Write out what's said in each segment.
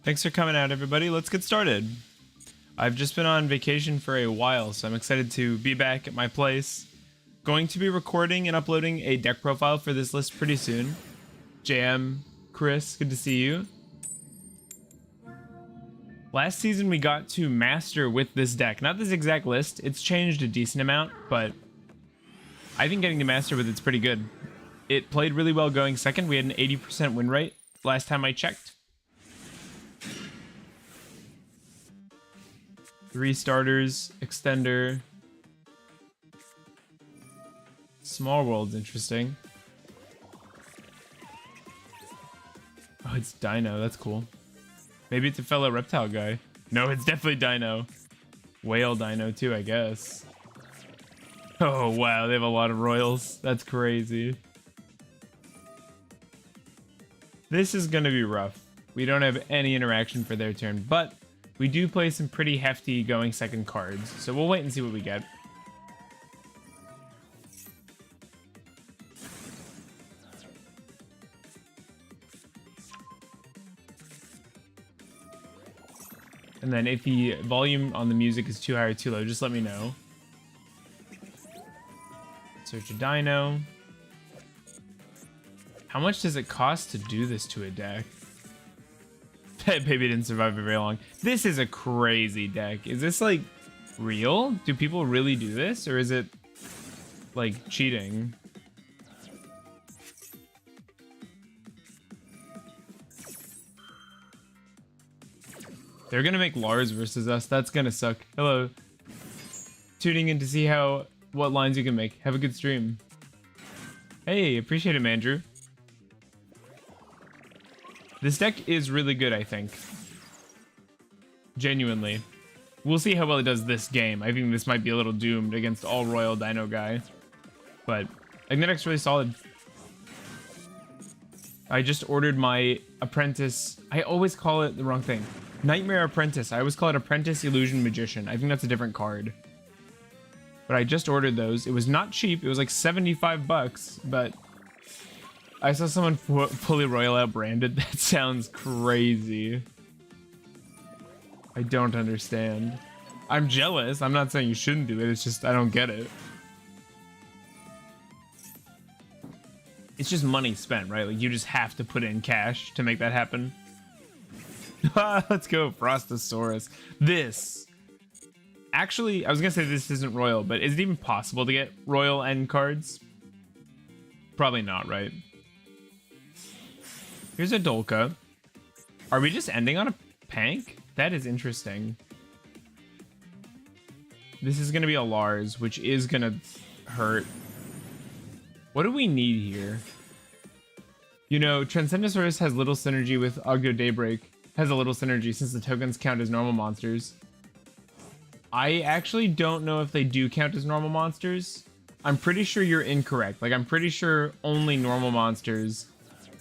Thanks for coming out, everybody. Let's get started. I've just been on vacation for a while, so I'm excited to be back at my place. Going to be recording and uploading a deck profile for this list pretty soon. JM, Chris, good to see you. Last season we got to master with this deck. Not this exact list, it's changed a decent amount, but I think getting to master with it's pretty good. It played really well going second. We had an 80% win rate last time I checked. 3 starters, extender. Small world's interesting. Oh, it's Dino. That's cool. Maybe it's a fellow reptile guy. No, it's definitely Dino. Whale Dino too, I guess. Oh, wow. They have a lot of royals. That's crazy. This is going to be rough. We don't have any interaction for their turn, but we do play some pretty hefty going second cards, so we'll wait and see what we get. And then if the volume on the music is too high or too low, just let me know. Search a Dino. How much does it cost to do this to a deck? That baby didn't survive very long. This is a crazy deck. Is this like real? Do people really do this? Or is it like cheating? They're gonna make Lars versus us. That's gonna suck. Hello. Tuning in to see what lines you can make. Have a good stream. Hey, appreciate it, Andrew. This deck is really good, I think. Genuinely. We'll see how well it does this game. I think this might be a little doomed against all Royal Dino guy. But I think the deck's really solid. I just ordered my Apprentice. I always call it the wrong thing. Nightmare Apprentice. I always call it Apprentice Illusion Magician. I think that's a different card. But I just ordered those. It was not cheap. It was like 75 bucks, but I saw someone fully Royal out branded. That sounds crazy. I don't understand. I'm jealous. I'm not saying you shouldn't do it. It's just I don't get it. It's just money spent, right? Like you just have to put in cash to make that happen. Let's go, Frostosaurus. This. Actually, I was gonna say this isn't Royal, but is it even possible to get Royal end cards? Probably not, right? Here's a Dolka. Are we just ending on a Pank? That is interesting. This is going to be a Lars, which is going to hurt. What do we need here? You know, Transcendosaurus has little synergy with Ogdoadic. Has a little synergy since the tokens count as normal monsters. I actually don't know if they do count as normal monsters. I'm pretty sure you're incorrect. Like, I'm pretty sure only normal monsters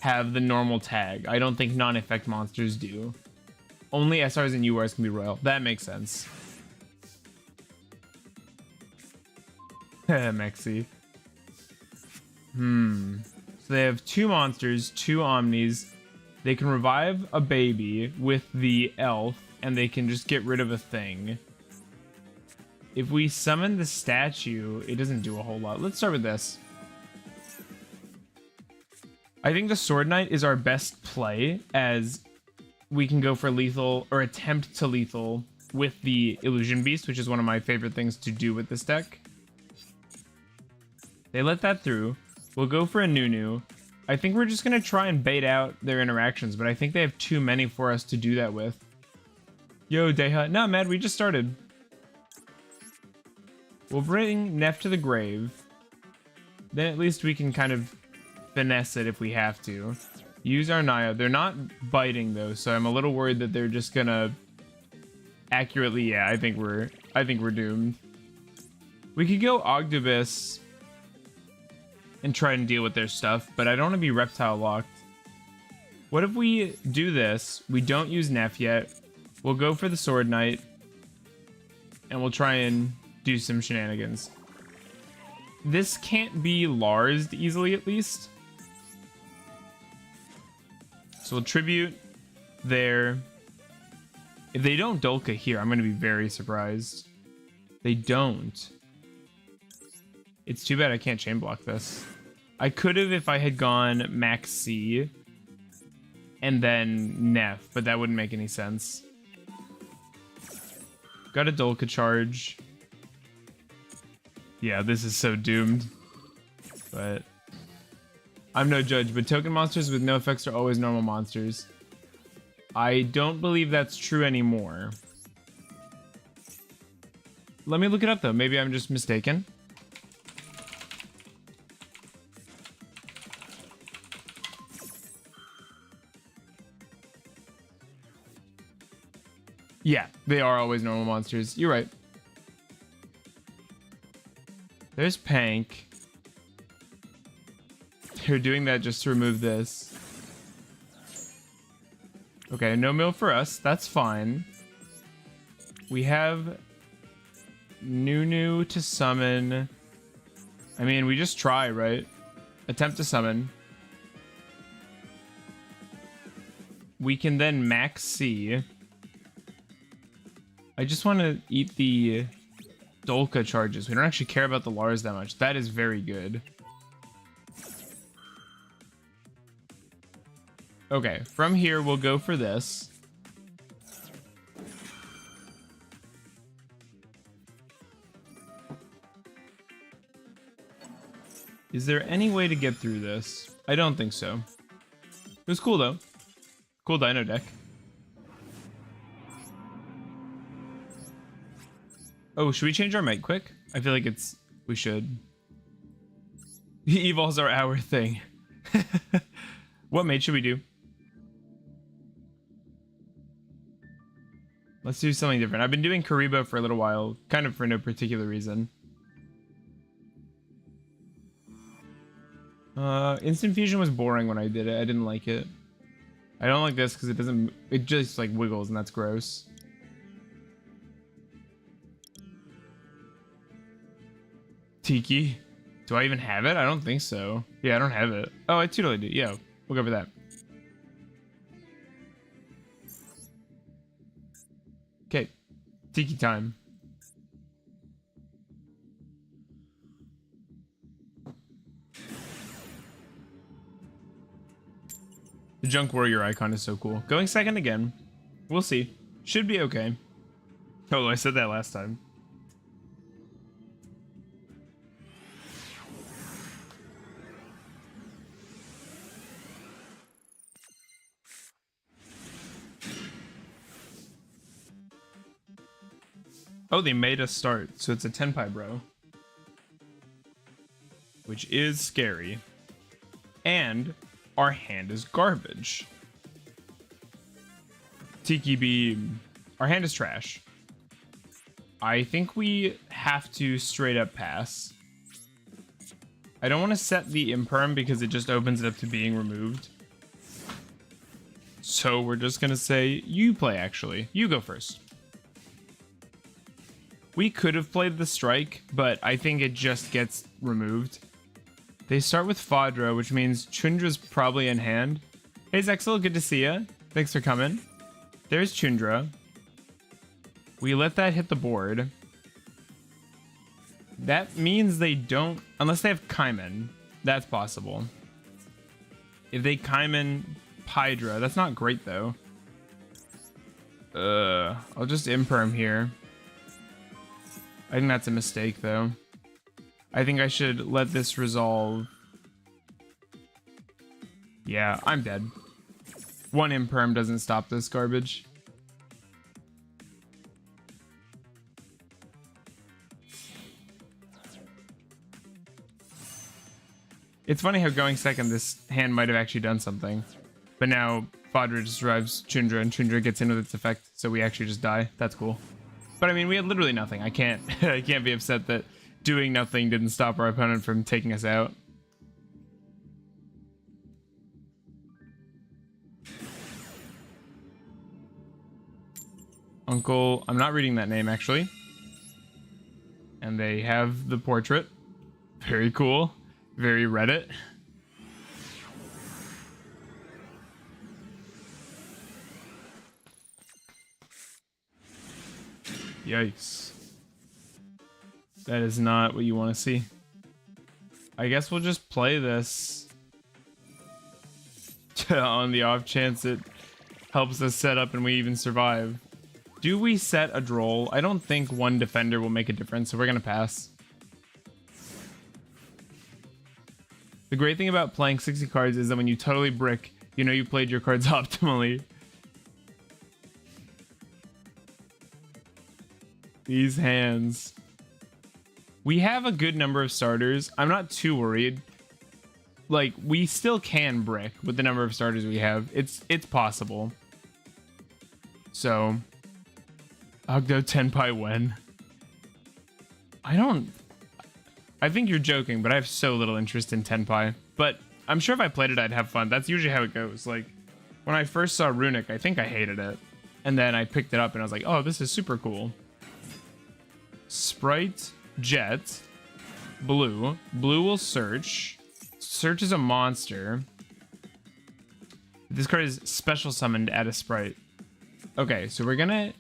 have the normal tag. I don't think non-effect monsters do. Only SRs and URs can be Royal. That makes sense. Mexi. So they have 2 monsters, 2 Omnis. They can revive a baby with the elf, and they can just get rid of a thing. If we summon the statue, it doesn't do a whole lot. Let's start with this. I think the Sword Knight is our best play, as we can go for lethal or attempt to lethal with the Illusion Beast, which is one of my favorite things to do with this deck. They let that through. We'll go for a Nunu. I think we're just going to try and bait out their interactions, but I think they have too many for us to do that with. Yo, Deha. No, Mad, we just started. We'll bring Neff to the grave. Then at least we can kind of finesse it if we have to. Use our Naya. They're not biting though, so I'm a little worried that they're just gonna accurately. Yeah, I think we're doomed. We could go Ogdoadic and try and deal with their stuff, but I don't want to be reptile locked. What if we do this? We don't use Neff yet. We'll go for the Sword Knight, and we'll try and do some shenanigans. This can't be Lars'd easily, at least. So we'll tribute there. If they don't Dolka here, I'm going to be very surprised. They don't. It's too bad I can't chain block this. I could have if I had gone max C and then Neff, but that wouldn't make any sense. Got a Dolka charge. Yeah, this is so doomed. But I'm no judge, but token monsters with no effects are always normal monsters. I don't believe that's true anymore. Let me look it up though. Maybe I'm just mistaken. Yeah, they are always normal monsters. You're right. There's Pank. They're doing that just to remove this. Okay, no mill for us. That's fine. We have Nunu to summon. I mean, we just try, right? Attempt to summon. We can then max C. I just want to eat the Dolka charges. We don't actually care about the Lars that much. That is very good. Okay, from here, we'll go for this. Is there any way to get through this? I don't think so. It was cool, though. Cool Dino deck. Oh, should we change our mate quick? I feel like we should. Evol's are our thing. What mate should we do? Let's do something different. I've been doing Kariba for a little while, kind of for no particular reason. Instant Fusion was boring when I did it. I didn't like it. I don't like this because it just like wiggles and that's gross. Tiki. Do I even have it? I don't think so. Yeah, I don't have it. Oh, I totally do. Yeah, we'll go for that. Okay, Tiki time. The Junk Warrior icon is so cool. Going second again. We'll see. Should be okay. Oh, I said that last time. Oh, they made us start, so it's a Tenpai bro. Which is scary. And our hand is garbage. Tiki Beam. Our hand is trash. I think we have to straight up pass. I don't want to set the imperm because it just opens it up to being removed. So we're just going to say, you play actually. You go first. We could have played the strike, but I think it just gets removed. They start with Fadra, which means Chundra's probably in hand. Hey Zexel, good to see ya. Thanks for coming. There's Chundra. We let that hit the board. That means they don't, unless they have Kaiman. That's possible. If they Kaiman Pydra, that's not great though. I'll just imperm here. I think that's a mistake, though. I think I should let this resolve. Yeah, I'm dead. One imperm doesn't stop this garbage. It's funny how going second, this hand might have actually done something. But now, Fadra just drives Chundra, and Chundra gets in with its effect, so we actually just die. That's cool. But I mean, we had literally nothing. I can't I can't be upset that doing nothing didn't stop our opponent from taking us out. Uncle, I'm not reading that name actually. And they have the portrait. Very cool. Very Reddit. Yikes. That is not what you want to see. I guess we'll just play this on the off chance it helps us set up and we even survive. Do we set a droll? I don't think one defender will make a difference, so we're going to pass. The great thing about playing 60 cards is that when you totally brick, you know you played your cards optimally. These hands. We have a good number of starters. I'm not too worried. Like, we still can brick with the number of starters we have. It's possible. So, Ogdo Tenpai when? I think you're joking, but I have so little interest in Tenpai. But I'm sure if I played it, I'd have fun. That's usually how it goes. Like, when I first saw Runic, I think I hated it. And then I picked it up and I was like, oh, this is super cool. Sprite, Jet, Blue. Blue will search. Search is a monster. This card is special summoned at a sprite. Okay, so we're gonna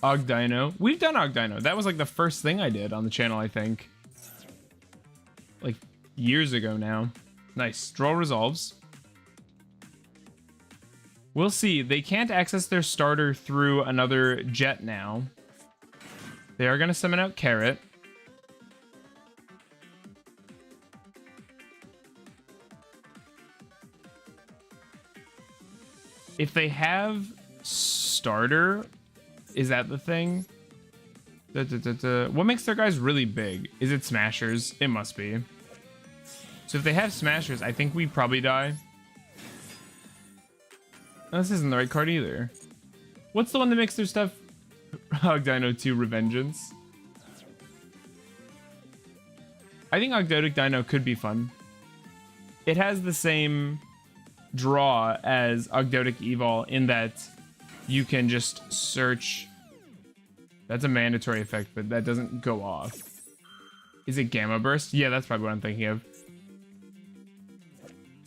Ogdino. We've done Ogdino. That was like the first thing I did on the channel, I think. Like years ago now. Nice. Draw resolves. We'll see. They can't access their starter through another Jet now. They are going to summon out Carrot. If they have starter, is that the thing? What makes their guys really big? Is it Smashers? It must be. So if they have Smashers, I think we probably die. Oh, this isn't the right card either. What's the one that makes their stuff? Ogdino 2 Revengeance. I think Ogdoadic Dino could be fun. It has the same draw as Ogdoadic Evol in that you can just search. That's a mandatory effect, but that doesn't go off. Is it Gamma Burst? Yeah, that's probably what I'm thinking of.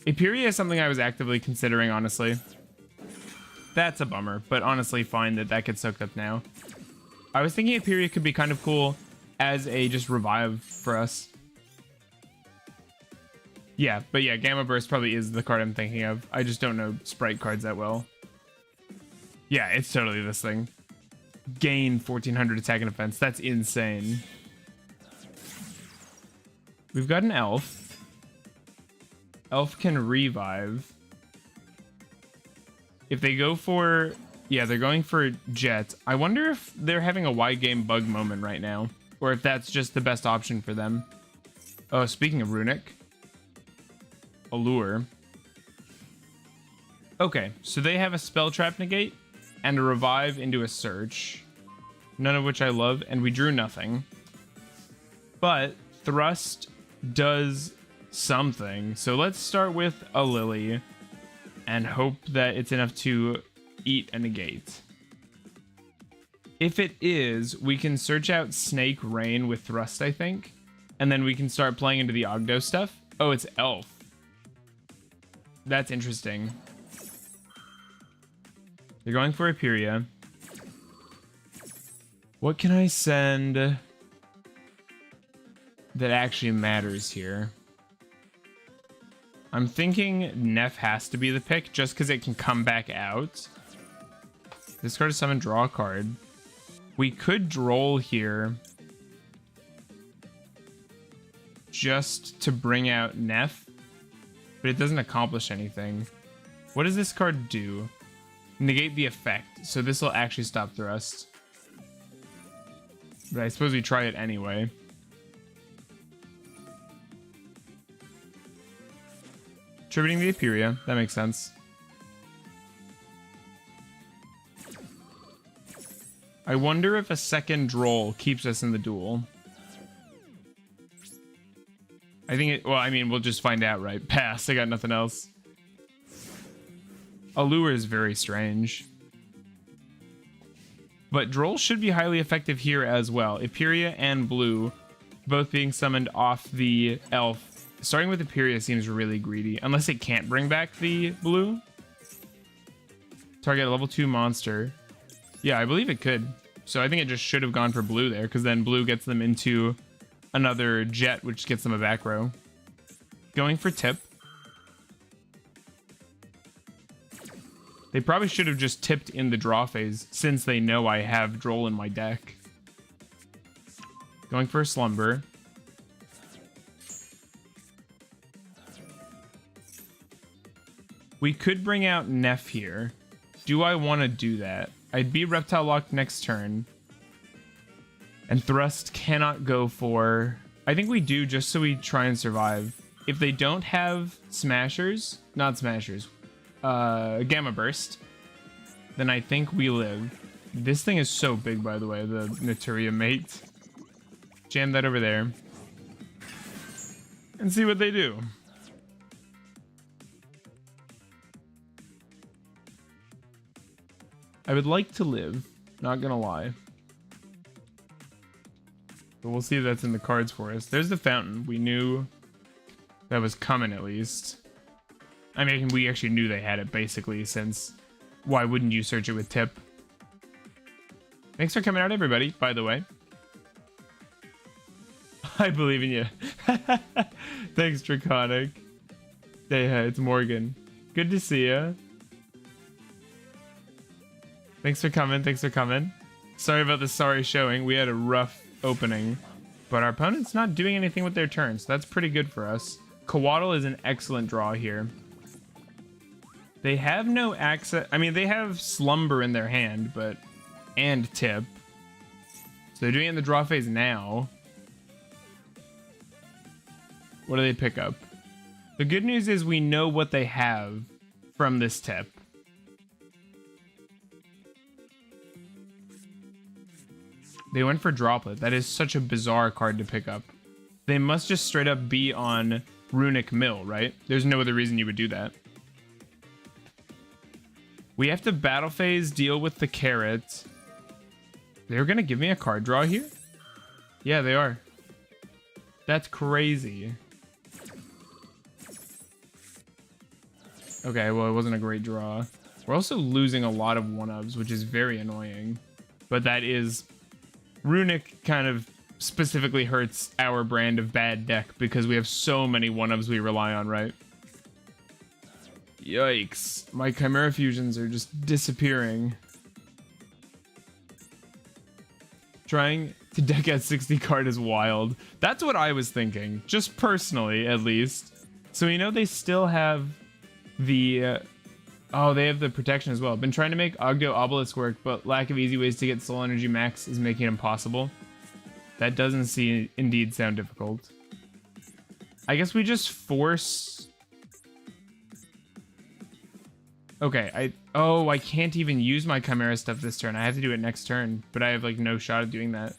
Aperia is something I was actively considering, honestly. That's a bummer, but honestly fine that that gets soaked up now. I was thinking Aperia could be kind of cool as a just revive for us. Yeah, but yeah, Gamma Burst probably is the card I'm thinking of. I just don't know Sprite cards that well. Yeah, it's totally this thing. Gain 1400 attack and defense. That's insane. We've got an Elf. Elf can revive. If they go for... Yeah, they're going for Jet. I wonder if they're having a wide game bug moment right now. Or if that's just the best option for them. Oh, speaking of Runic. Allure. Okay, so they have a Spell Trap negate and a revive into a search. None of which I love, and we drew nothing. But Thrust does something. So let's start with a Lily and hope that it's enough to eat a negate. If it is, we can search out Snake Rain with Thrust, I think. And then we can start playing into the Ogdo stuff. Oh, it's Elf. That's interesting. They're going for Aperia. What can I send that actually matters here? I'm thinking Neff has to be the pick just because it can come back out. This card is summon, draw a card. We could Droll here just to bring out Neff, but it doesn't accomplish anything. What does this card do? Negate the effect, so this will actually stop Thrust. But I suppose we try it anyway. Tributing the Aperia, that makes sense. I wonder if a second Droll keeps us in the duel. I think it, well, I mean, we'll just find out, right? Pass, I got nothing else. Allure is very strange. But Droll should be highly effective here as well. Aperia and Blue both being summoned off the Elf. Starting with Aperia seems really greedy, unless it can't bring back the Blue. Target a level 2 monster. Yeah, I believe it could. So I think it just should have gone for blue there, because then blue gets them into another jet, which gets them a back row. Going for tip. They probably should have just tipped in the draw phase, since they know I have Droll in my deck. Going for a slumber. We could bring out Neff here. Do I want to do that? I'd be Reptile locked next turn. And Thrust cannot go for... I think we do just so we try and survive. If they don't have Smashers, not Smashers, Gamma Burst, then I think we live. This thing is so big, by the way, the Naturia mate. Jam that over there. And see what they do. I would like to live, not gonna lie. But we'll see if that's in the cards for us. There's the fountain. We knew that was coming, at least. I mean, we actually knew they had it, basically, since why wouldn't you search it with tip? Thanks for coming out, everybody, by the way. I believe in you. Thanks, Draconic. Hey, it's Morgan. Good to see ya. Thanks for coming, thanks for coming. Sorry about the sorry showing. We had a rough opening, but our opponent's not doing anything with their turn, so that's pretty good for us. Coatl is an excellent draw here. They have no access. I mean, they have Slumber in their hand, but... and Tip. So they're doing it in the draw phase now. What do they pick up? The good news is we know what they have from this Tip. They went for Droplet. That is such a bizarre card to pick up. They must just straight up be on Runic Mill, right? There's no other reason you would do that. We have to battle phase, deal with the carrot. They're gonna give me a card draw here? Yeah, they are. That's crazy. Okay, well, it wasn't a great draw. We're also losing a lot of 1-ofs, which is very annoying. But that is... Runic kind of specifically hurts our brand of bad deck because we have so many 1-ofs we rely on, right? Yikes. My Chimera fusions are just disappearing. Trying to deck out 60 card is wild. That's what I was thinking, just personally, at least. So we know they still have the... oh, they have the protection as well. Been trying to make Ogdoadic Obelisk work, but lack of easy ways to get Soul Energy max is making it impossible. That doesn't indeed sound difficult. I guess we just force... okay, I can't even use my Chimera stuff this turn. I have to do it next turn, but I have like no shot at doing that.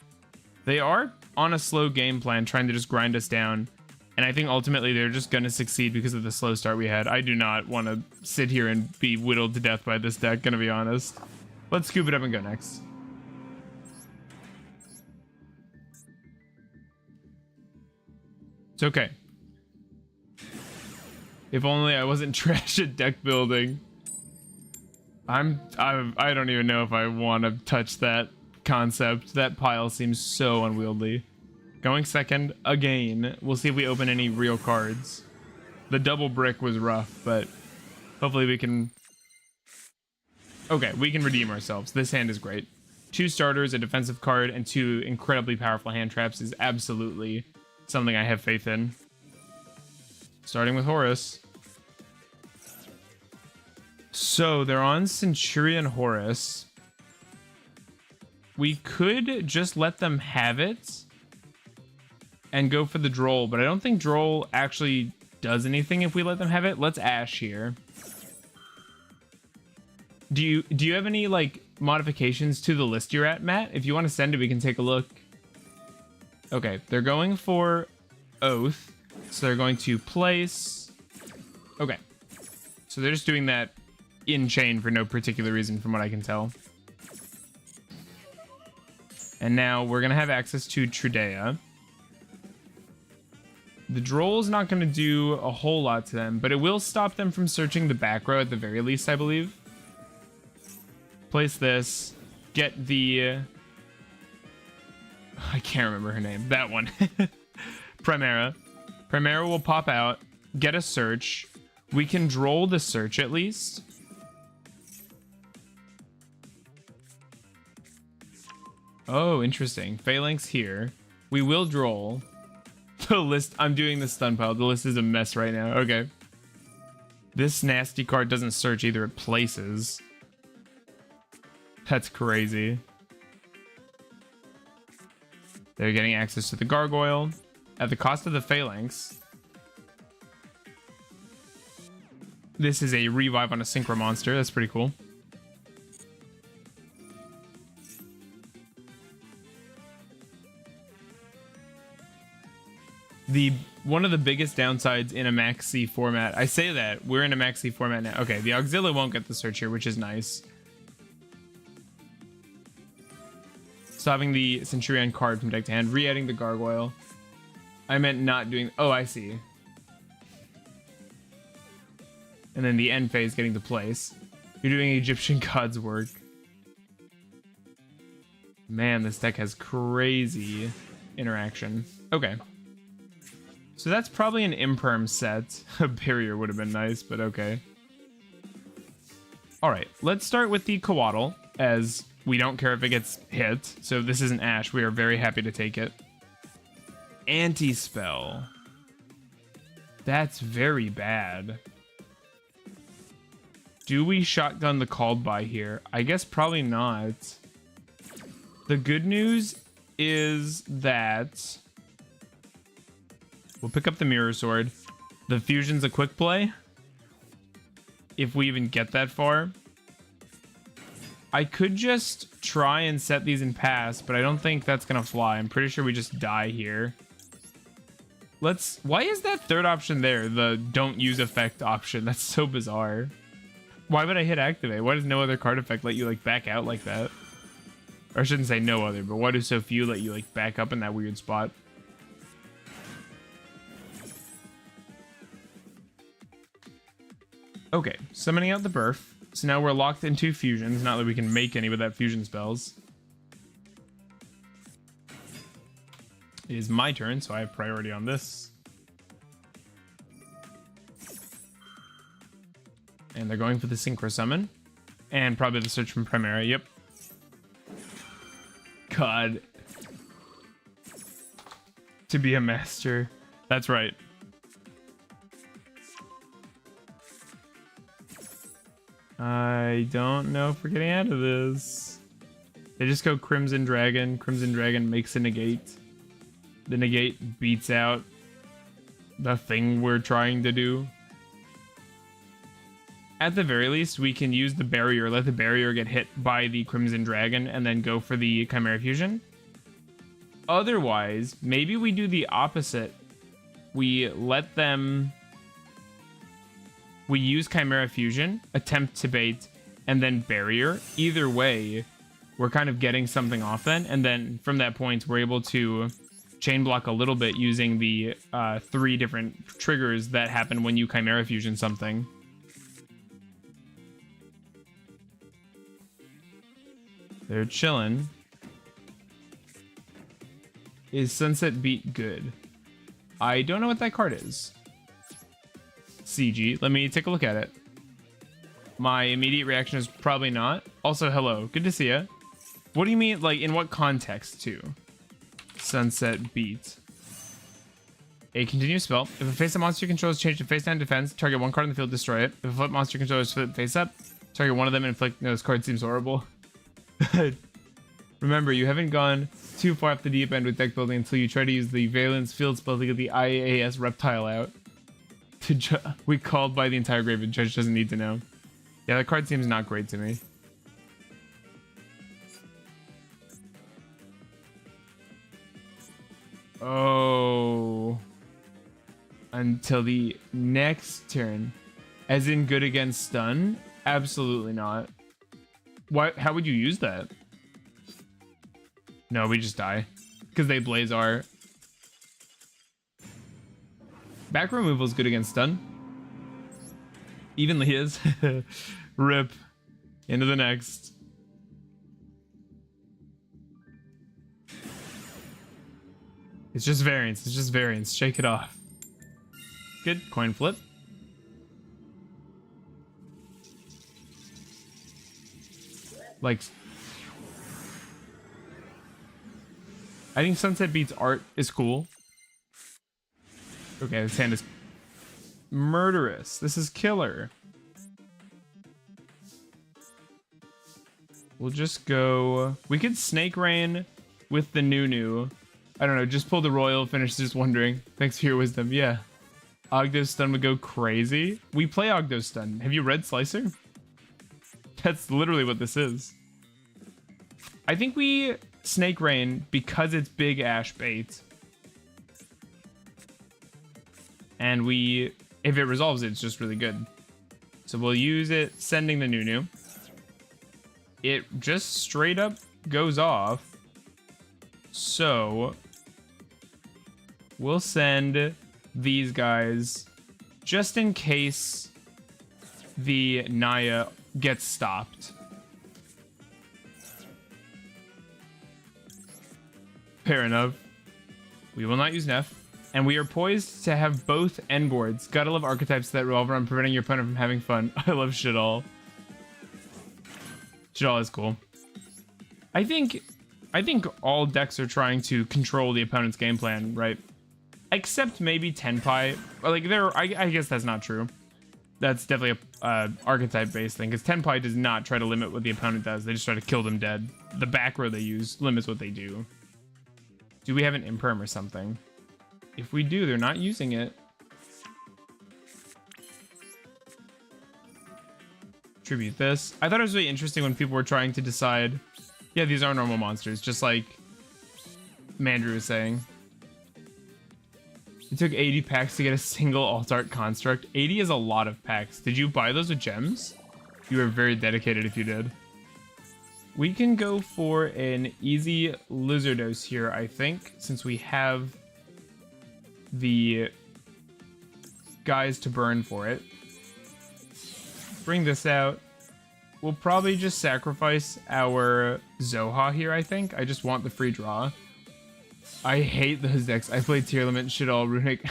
They are on a slow game plan, trying to just grind us down. And I think ultimately they're just going to succeed because of the slow start we had. I do not want to sit here and be whittled to death by this deck, gonna be honest. Let's scoop it up and go next. It's okay. If only I wasn't trash at deck building. I don't even know if I want to touch that concept. That pile seems so unwieldy. Going second again. We'll see if we open any real cards. The double brick was rough, but hopefully we can... okay, we can redeem ourselves. This hand is great. 2 starters, a defensive card, and 2 incredibly powerful hand traps is absolutely something I have faith in. Starting with Horus. So they're on Centurion Horus. We could just let them have it and go for the Droll, but I don't think Droll actually does anything if we let them have it. Let's Ash here. Do you have any like modifications to the list you're at, Matt? If you want to send it, we can take a look. Okay, they're going for Oath, so they're going to place... okay, so they're just doing that in chain for no particular reason from what I can tell. And now we're gonna have access to Trudea. The Droll's not going to do a whole lot to them, but it will stop them from searching the back row at the very least, I believe. Place this. Get the I can't remember her name. That one. Chimera. Chimera will pop out, get a search. We can droll the search at least. Oh, interesting. Phalanx here. We will droll. The list, I'm doing the stun pile. The list is a mess right now. Okay. This nasty card doesn't search either, it places. That's crazy. They're getting access to the gargoyle at the cost of the phalanx. This is a revive on a synchro monster. That's pretty cool. One of the biggest downsides in a maxi format, I say that we're in a maxi format now. Okay, the auxiliary won't get the search here, which is nice. Stopping the Centurion card from deck to hand, re-adding the gargoyle. I meant not doing. Oh, I see. And then the end phase getting to place. You're doing Egyptian gods work. Man, this deck has crazy interaction. Okay. So that's probably an imperm set. A barrier would have been nice, but okay. Alright, let's start with the Coatl, as we don't care if it gets hit. So if this isn't Ash, we are very happy to take it. Anti-spell. That's very bad. Do we shotgun the called by here? I guess probably not. The good news is that we'll pick up the Mirror Sword. The fusion's a quick play. If we even get that far. I could just try and set these in pass, but I don't think that's gonna fly. I'm pretty sure we just die here. Why is that third option there? The don't use effect option. That's so bizarre. Why would I hit activate? Why does no other card effect let you like back out like that? Or I shouldn't say no other, but why do so few let you like back up in that weird spot? Okay, summoning out the birth. So now we're locked in 2 fusions. Not that we can make any without fusion spells. It is my turn, so I have priority on this. And they're going for the Synchro Summon. And probably the search from Chimera, yep. God. To be a master. That's right. I don't know if we're getting out of this. They just go Crimson Dragon. Crimson Dragon makes a negate. The negate beats out the thing we're trying to do. At the very least, we can use the barrier, let the barrier get hit by the Crimson Dragon, and then go for the Chimera Fusion. Otherwise, maybe we do the opposite. We let them... We use Chimera Fusion, attempt to bait, and then barrier. Either way, we're kind of getting something off then, and then from that point, we're able to chain block a little bit using the 3 different triggers that happen when you Chimera Fusion something. They're chilling. Is Sunset Beat good? I don't know what that card is. CG. Let me take a look at it. My immediate reaction is probably not. Also, hello. Good to see ya. What do you mean, like, in what context, too? Sunset Beat. A continuous spell. If a face-up monster you control is changed to face-down defense, target 1 card in the field, destroy it. If a flip monster you control is flipped face-up, target 1 of them and inflict... No, this card seems horrible. Remember, you haven't gone too far off the deep end with deck building until you try to use the Valence field spell to get the IAS reptile out. We called by the entire grave, the judge doesn't need to know. Yeah, that card seems not great to me. Oh. Until the next turn. As in good against stun? Absolutely not. Why? How would you use that? No, we just die. Because they blaze our... Back removal is good against stun. Evenly is. Rip. Into the next. It's just variance. It's just variance. Shake it off. Good. Coin flip. Like, I think Sunset Beats art is cool. Okay, this hand is murderous. This is killer. We'll just go... We could Snake Rain with the Nunu. I don't know, just pull the Royal, finish just wondering. Thanks for your wisdom. Yeah. Ogdo Stun would go crazy. We play Ogdo Stun. Have you read Slicer? That's literally what this is. I think we Snake Rain because it's big Ash bait. And we, if it resolves it, it's just really good. So we'll use it, sending the Nunu. It just straight up goes off. So we'll send these guys just in case the Naya gets stopped. Fair enough. We will not use Neff. And we are poised to have both end boards. Gotta love archetypes that revolve around preventing your opponent from having fun. I love Shadal. Shadal is cool. I think all decks are trying to control the opponent's game plan, right? Except maybe Tenpai. Like, I guess that's not true. That's definitely a archetype-based thing, because Tenpai does not try to limit what the opponent does. They just try to kill them dead. The back row they use limits what they do. Do we have an Imperm or something? If we do, they're not using it. Tribute this. I thought it was really interesting when people were trying to decide, yeah, these are normal monsters, just like Mandrew was saying. It took 80 packs to get a single alt-art construct. 80 is a lot of packs. Did you buy those with gems? You were very dedicated if you did. We can go for an easy Lizardos here, I think, since we have the guys to burn for it. Bring this out. We'll probably just sacrifice our Zoha here, I think. I just want the free draw. I hate those decks. I played Tier Limit, Shadal, Runic.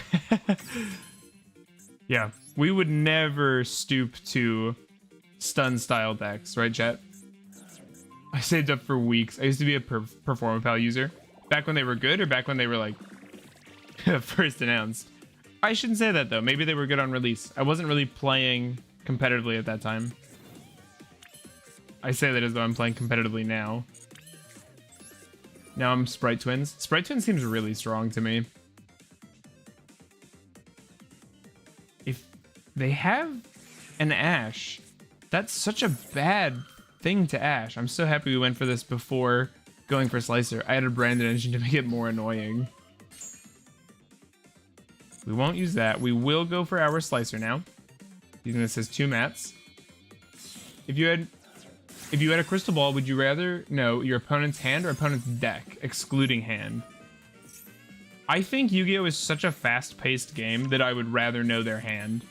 Yeah, we would never stoop to stun style decks, right, chat? I saved up for weeks. I used to be a Performapal user. Back when they were good, or back when they were like first announced? I shouldn't say that though. Maybe they were good on release. I wasn't really playing competitively at that time. I say that as though I'm playing competitively now. Now I'm Sprite Twins. Sprite Twins seems really strong to me. If they have an Ash, that's such a bad thing to Ash. I'm so happy we went for this before going for Slicer. I added Branded Engine to make it more annoying. We won't use that. We will go for our Slicer now. Using this as 2 mats. If you had a crystal ball, would you rather know your opponent's hand or opponent's deck, excluding hand? I think Yu-Gi-Oh! Is such a fast-paced game that I would rather know their hand.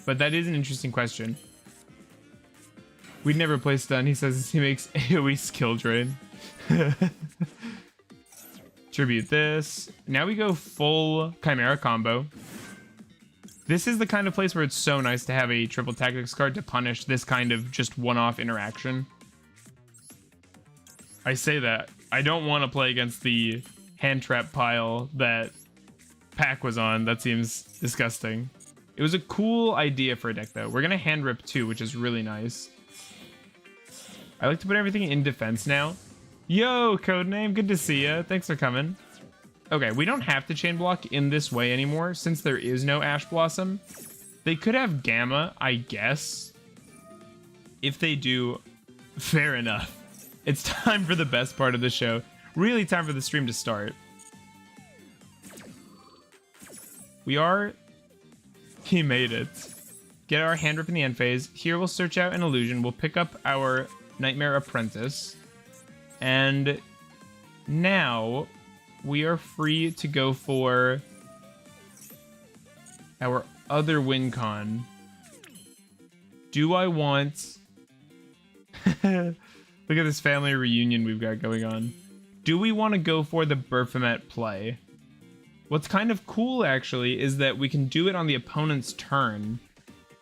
But that is an interesting question. We'd never play stun. He says he makes AoE skill drain. Tribute this. Now we go full Chimera combo. This is the kind of place where it's so nice to have a triple tactics card to punish this kind of just one-off interaction. I say that. I don't want to play against the hand trap pile that Pack was on. That seems disgusting. It was a cool idea for a deck, though. We're going to hand rip 2, which is really nice. I like to put everything in defense now. Yo, Codename, good to see ya. Thanks for coming. Okay, we don't have to chain block in this way anymore since there is no Ash Blossom. They could have Gamma, I guess. If they do, fair enough. It's time for the best part of the show. Really time for the stream to start. He made it. Get our hand rip in the end phase. Here we'll search out an illusion. We'll pick up our Nightmare Apprentice. And now we are free to go for our other win con. Do I want... Look at this family reunion we've got going on. Do we want to go for the Berfomet play? What's kind of cool, actually, is that we can do it on the opponent's turn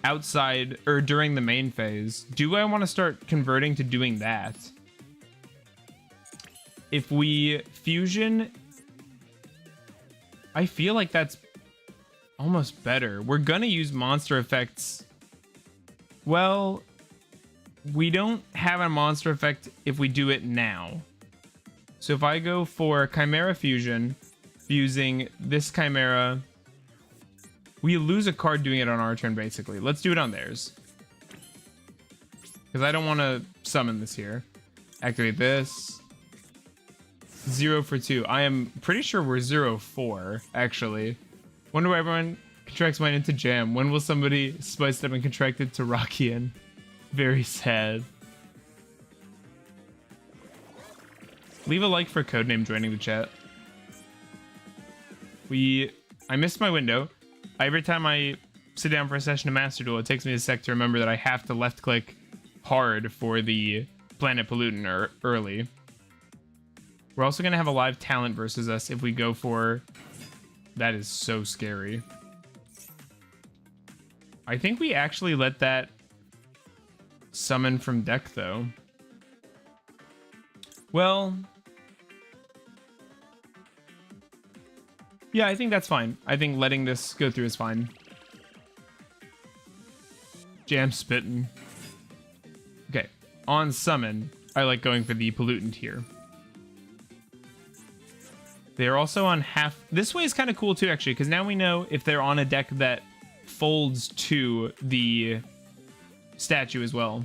outside or during the main phase. Do I want to start converting to doing that? If we fusion, I feel like that's almost better. We're gonna use monster effects. Well, we don't have a monster effect if we do it now. So if I go for Chimera Fusion, fusing this Chimera, we lose a card doing it on our turn, basically. Let's do it on theirs. Because I don't want to summon this here. Activate this. 0 for 2. I am pretty sure we're 0-4, actually. Wonder why everyone contracts mine into Jam. When will somebody spice them and contract it to Rockian? Very sad. Leave a like for Codename joining the chat. I missed my window. Every time I sit down for a session of Master Duel, it takes me a sec to remember that I have to left click hard for the Planet Pollutant early. We're also going to have a live talent versus us if we go for... That is so scary. I think we actually let that summon from deck, though. Well... Yeah, I think that's fine. I think letting this go through is fine. Jam spittin'. Okay, on summon, I like going for the pollutant here. They're also on half... This way is kind of cool too, actually, because now we know if they're on a deck that folds to the statue as well.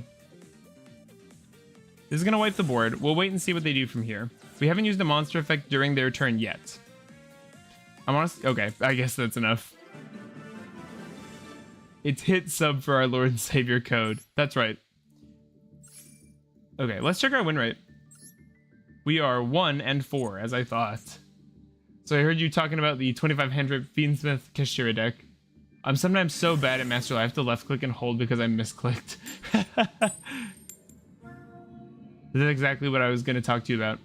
This is going to wipe the board. We'll wait and see what they do from here. We haven't used the monster effect during their turn yet. I'm honest. Okay, I guess that's enough. It's hit sub for our Lord and Savior code. That's right. Okay, let's check our win rate. We are 1-4, as I thought. So I heard you talking about the 2500 Fiendsmith Kashira deck. I'm sometimes so bad at Master Duel, I have to left click and hold because I misclicked. This is exactly what I was going to talk to you about.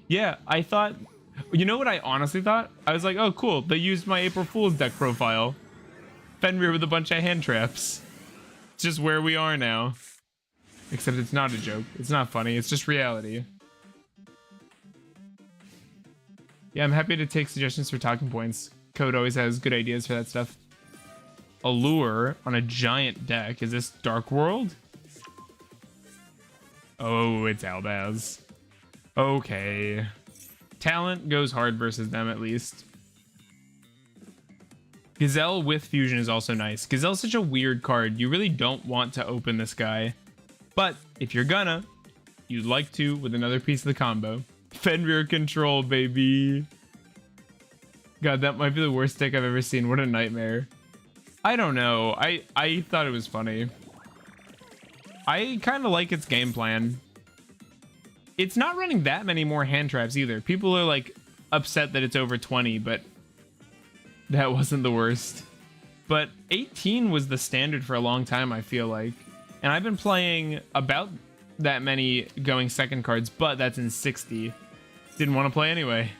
Yeah, I thought... You know what I honestly thought? I was like, oh, cool. They used my April Fool's deck profile. Fenrir with a bunch of hand traps. It's just where we are now. Except it's not a joke. It's not funny. It's just reality. Yeah, I'm happy to take suggestions for talking points. Code always has good ideas for that stuff. Allure on a giant deck. Is this Dark World? Oh, it's Albaz. Okay. Talent goes hard versus them, at least. Gazelle with Fusion is also nice. Gazelle's such a weird card. You really don't want to open this guy. But if you're gonna, you'd like to with another piece of the combo. Fenrir control, baby. God, that might be the worst deck I've ever seen. What a nightmare. I don't know. I thought it was funny. I kind of like its game plan. It's not running that many more hand traps either. People are like upset that it's over 20, but that wasn't the worst. But 18 was the standard for a long time, I feel like. And I've been playing about that many going second cards, but that's in 60. Didn't want to play anyway.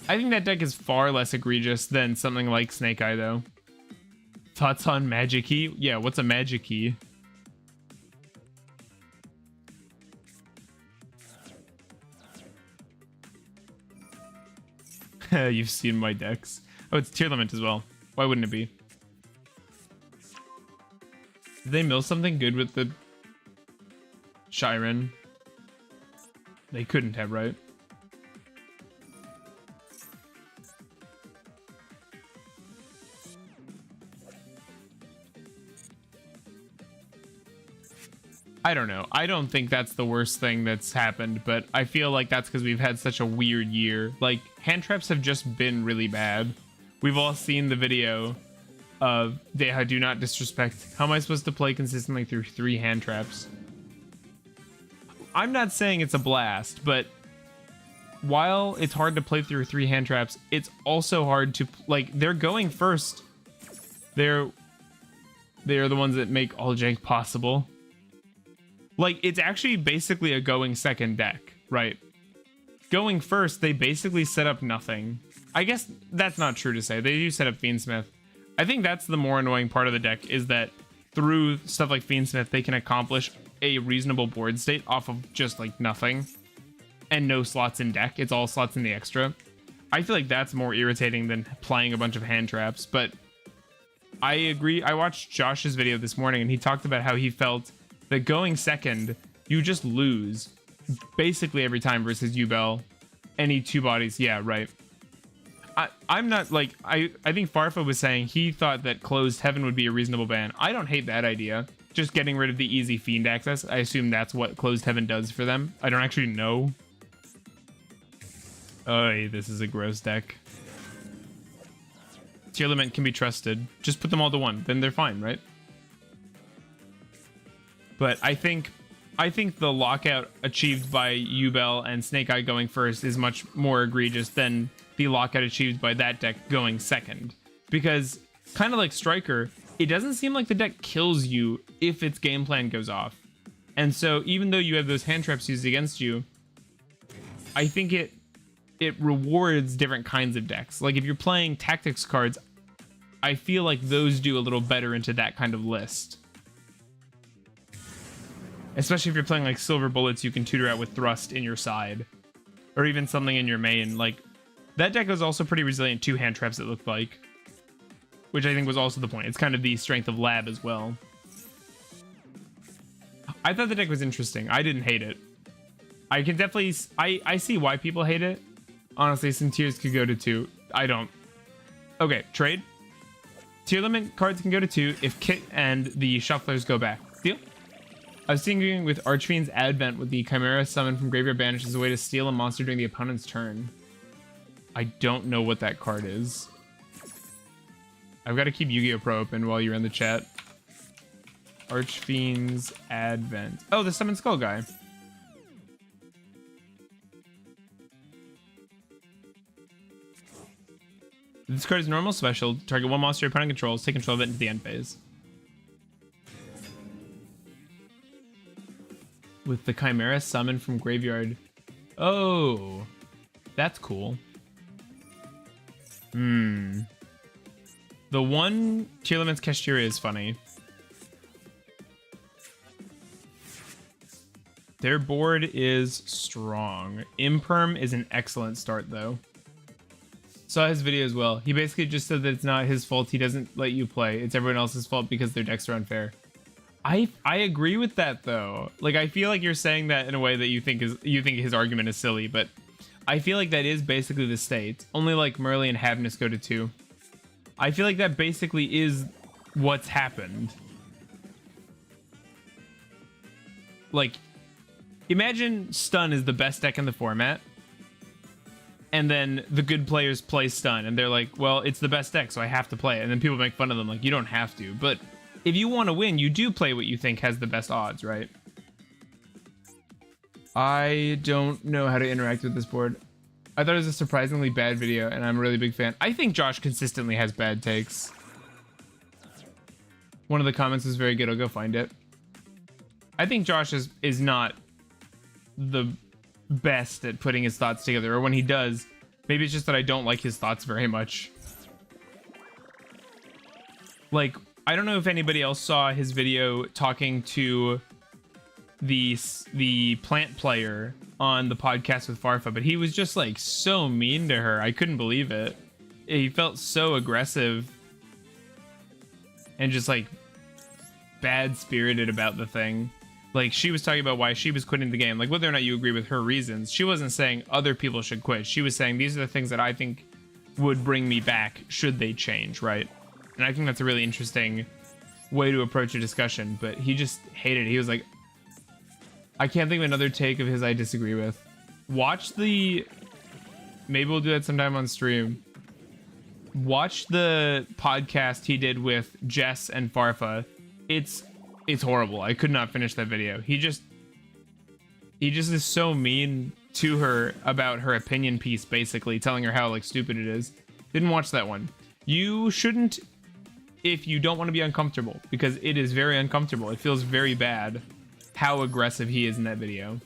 I think that deck is far less egregious than something like Snake Eye, though. Thoughts on Magic Key? Yeah, what's a Magic Key? You've seen my decks. Oh, it's Tear Lament as well. Why wouldn't it be? Did they mill something good with the Shiren? They couldn't have, right? I don't know. I don't think that's the worst thing that's happened, but I feel like that's because we've had such a weird year. Like, hand traps have just been really bad. We've all seen the video of Deha do not disrespect. How am I supposed to play consistently through 3 hand traps? I'm not saying it's a blast, but while it's hard to play through 3 hand traps, it's also hard to, like, they're going first. They're the ones that make all jank possible. Like, it's actually basically a going second deck, right? going first, they basically set up nothing. I guess that's not true to say. They do set up Fiendsmith. I think that's the more annoying part of the deck, is that through stuff like Fiendsmith, they can accomplish a reasonable board state off of just like nothing and no slots in deck. It's all slots in the extra. I feel like that's more irritating than playing a bunch of hand traps, but I agree. I watched Josh's video this morning and he talked about how he felt that going second, you just lose basically every time versus Yubel. Any two bodies. Yeah, right. I'm not like, I think Farfa was saying he thought that Closed Heaven would be a reasonable ban. I don't hate that idea. Just getting rid of the easy Fiend access. I assume that's what Closed Heaven does for them. I don't actually know. Oh, this is a gross deck. Tier Element can be trusted. Just put them all to one. Then they're fine, right? But I think the lockout achieved by Yubel and Snake Eye going first is much more egregious than the lockout achieved by that deck going second. Because, kind of like Striker, it doesn't seem like the deck kills you if its game plan goes off. And so, even though you have those hand traps used against you, I think it rewards different kinds of decks. Like, if you're playing tactics cards, I feel like those do a little better into that kind of list. Especially if you're playing like Silver Bullets, you can tutor out with Thrust in your side. Or even something in your main. Like, that deck was also pretty resilient to hand traps, it looked like. Which I think was also the point. It's kind of the strength of Lab as well. I thought the deck was interesting. I didn't hate it. I can definitely... I see why people hate it. Honestly, some tiers could go to 2. I don't. Okay, trade. Tier limit cards can go to 2 if Kit and the Shufflers go back. Deal? I was thinking with Archfiend's Advent with the Chimera summon from Graveyard Banish as a way to steal a monster during the opponent's turn. I don't know what that card is. I've got to keep Yu-Gi-Oh! Pro open while you're in the chat. Archfiend's Advent. Oh, the Summon Skull guy. This card is normal special. Target one monster your opponent controls. Take control of it into the end phase. With the Chimera summon from Graveyard. Oh, that's cool. The one Tier Limits Kashtira is funny. Their board is strong. Imperm is an excellent start, though. Saw his video as well. He basically just said that it's not his fault he doesn't let you play. It's everyone else's fault because their decks are unfair. I agree with that, though. Like, I feel like you're saying that in a way that you think his argument is silly, but I feel like that is basically the state. Only like Merly and Havness go to 2. I feel like that basically is what's happened. Like, imagine Stun is the best deck in the format, and then the good players play Stun, and they're like, well, it's the best deck, so I have to play it. And then people make fun of them, like, you don't have to. But if you want to win, you do play what you think has the best odds, right? I don't know how to interact with this board. I thought it was a surprisingly bad video, and I'm a really big fan. I think Josh consistently has bad takes. One of the comments was very good. I'll go find it. I think Josh is not the best at putting his thoughts together, or when he does, maybe it's just that I don't like his thoughts very much. Like, I don't know if anybody else saw his video talking to the plant player on the podcast with Farfa, but he was just like so mean to her. I couldn't believe it. He felt so aggressive and just like bad spirited about the thing. Like, she was talking about why she was quitting the game, like whether or not you agree with her reasons. She wasn't saying other people should quit. She was saying these are the things that I think would bring me back should they change, right? And I think that's a really interesting way to approach a discussion, but he just hated it. He was like, I can't think of another take of his I disagree with. Watch the... Maybe we'll do that sometime on stream. Watch the podcast he did with Jess and Farfa. It's horrible. I could not finish that video. He just is so mean to her about her opinion piece, basically telling her how like stupid it is. Didn't watch that one. You shouldn't if you don't want to be uncomfortable, because it is very uncomfortable. It feels very bad how aggressive he is in that video.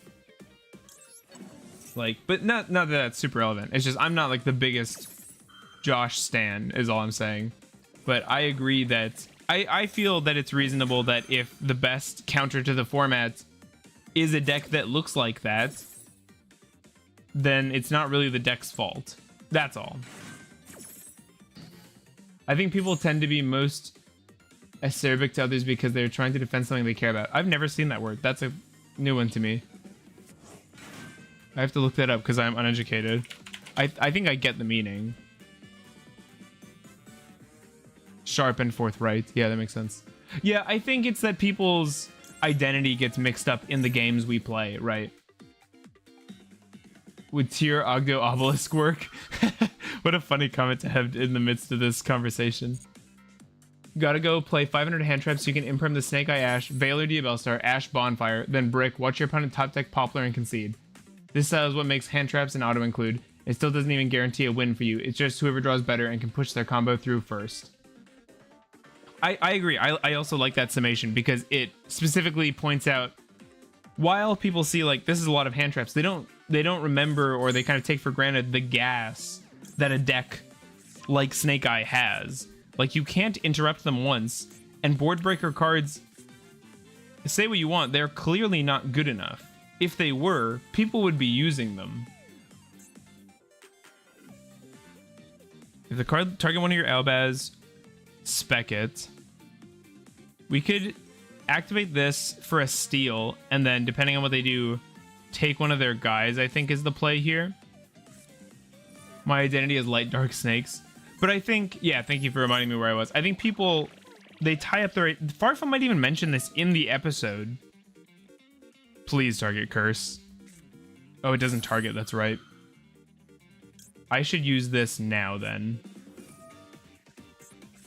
Like, but not that that's super relevant. It's just I'm not like the biggest Josh stan is all I'm saying. But I agree that I feel that it's reasonable that if the best counter to the format is a deck that looks like that, then it's not really the deck's fault. That's all. I think people tend to be most acerbic to others because they're trying to defend something they care about. I've never seen that word. That's a new one to me. I have to look that up because I'm uneducated. I think I get the meaning. Sharp and forthright. Yeah, that makes sense. Yeah, I think it's that people's identity gets mixed up in the games we play, right? Would tier Ogdo obelisk work? What a funny comment to have in the midst of this conversation. Gotta go play 500 hand traps so you can imperm the Snake Eye Ash, Veiler Diabellstar, Ash Bonfire, then Brick, watch your opponent top deck Poplar and concede. This style is what makes hand traps and auto include. It still doesn't even guarantee a win for you. It's just whoever draws better and can push their combo through first. I agree. I also like that summation because it specifically points out while people see like this is a lot of hand traps, they don't remember or they kind of take for granted the gas that a deck like Snake Eye has. Like you can't interrupt them once, and board breaker cards, say what you want, they're clearly not good enough. If they were, people would be using them. If the card target one of your Albaz, spec it. We could activate this for a steal, and then depending on what they do, take one of their guys, I think is the play here. My identity is light dark snakes. But I think, yeah, thank you for reminding me where I was. I think people, they tie up their... Farfa might even mention this in the episode. Please target curse. Oh, it doesn't target, that's right. I should use this now then.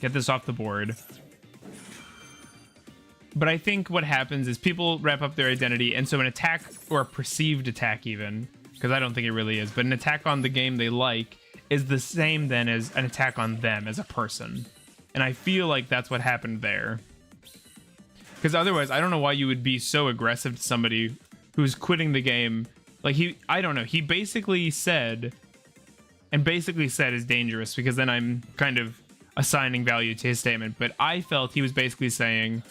Get this off the board. But I think what happens is people wrap up their identity, and so an attack, or a perceived attack even, because I don't think it really is, but an attack on the game they like is the same then as an attack on them as a person. And I feel like that's what happened there. Because otherwise, I don't know why you would be so aggressive to somebody who's quitting the game. Like I don't know, he basically said, and basically said is dangerous because then I'm kind of assigning value to his statement, but I felt he was basically saying,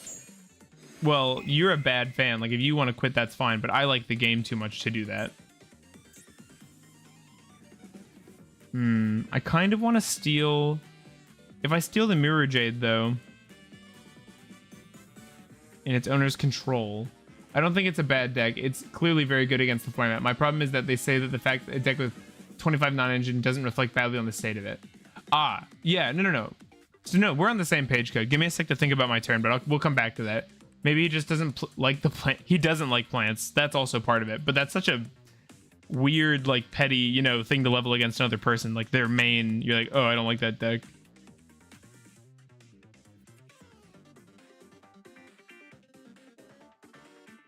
well, you're a bad fan. Like, if you want to quit, that's fine, but I like the game too much to do that. I kind of want to steal... If I steal the Mirror Jade, though, in its owner's control, I don't think it's a bad deck. It's clearly very good against the format. My problem is that they say that the fact that a deck with 25 non-engine doesn't reflect badly on the state of it. Ah, yeah, no. So no, we're on the same page, Code. Give me a sec to think about my turn, but we'll come back to that. Maybe he just doesn't like the plant. He doesn't like plants. That's also part of it. But that's such a weird, like, petty, you know, thing to level against another person. Like, their main, you're like, oh, I don't like that deck.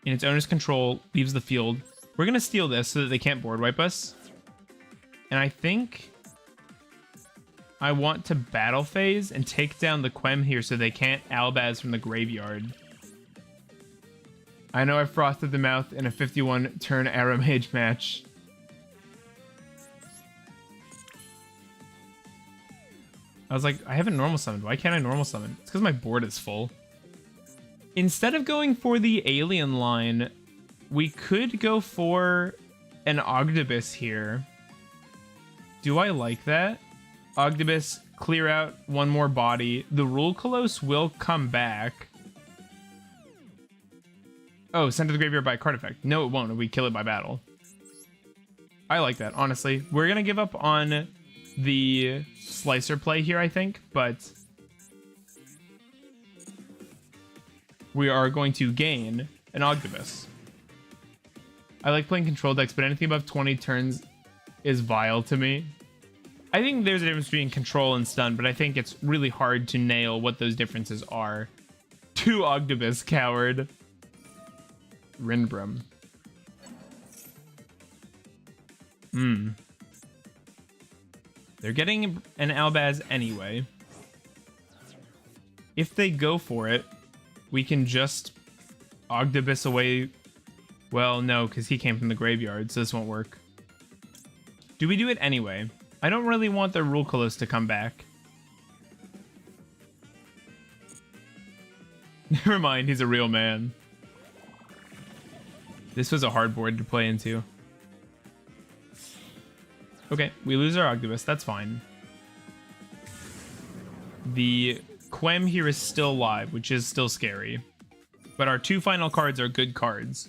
In its owner's control, leaves the field. We're going to steal this so that they can't board wipe us. And I think I want to battle phase and take down the Quem here so they can't Albaz from the graveyard. I know I frothed the mouth in a 51 turn Arrow Mage match. I was like, I haven't normal summoned. Why can't I normal summon? It's because my board is full. Instead of going for the alien line, we could go for an Ogdoadic here. Do I like that? Ogdoadic, clear out one more body. The Rule Colosse will come back. Oh, sent to the graveyard by a card effect. No, it won't if we kill it by battle. I like that, honestly. We're going to give up on the Slicer play here, I think, but we are going to gain an Ogdoadic. I like playing control decks, but anything above 20 turns is vile to me. I think there's a difference between control and stun, but I think it's really hard to nail what those differences are. 2 Ogdoadic, coward. Rindbrum. They're getting an Albaz anyway. If they go for it, we can just Ogdoadic away. Well, no, because he came from the graveyard, so this won't work. Do we do it anyway? I don't really want the Rule Colossus to come back. Never mind, he's a real man. This was a hard board to play into. Okay, we lose our Ogdoadic, that's fine. The Quem here is still alive, which is still scary. But our 2 final cards are good cards.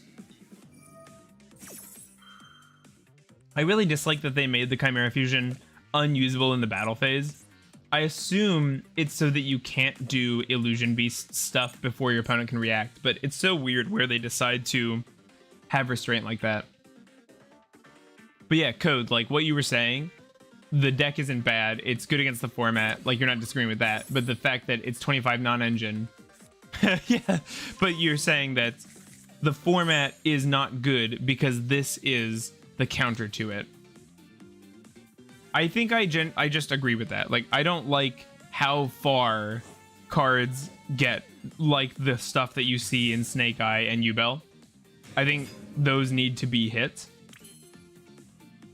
I really dislike that they made the Chimera Fusion unusable in the battle phase. I assume it's so that you can't do Illusion Beast stuff before your opponent can react, but it's so weird where they decide to have restraint like that. But yeah, Code, like what you were saying, the deck isn't bad. It's good against the format. Like, you're not disagreeing with that. But the fact that it's 25 non-engine. Yeah, but you're saying that the format is not good because this is the counter to it. I think I just agree with that. Like, I don't like how far cards get, like the stuff that you see in Snake Eye and Yugioh. I think those need to be hit.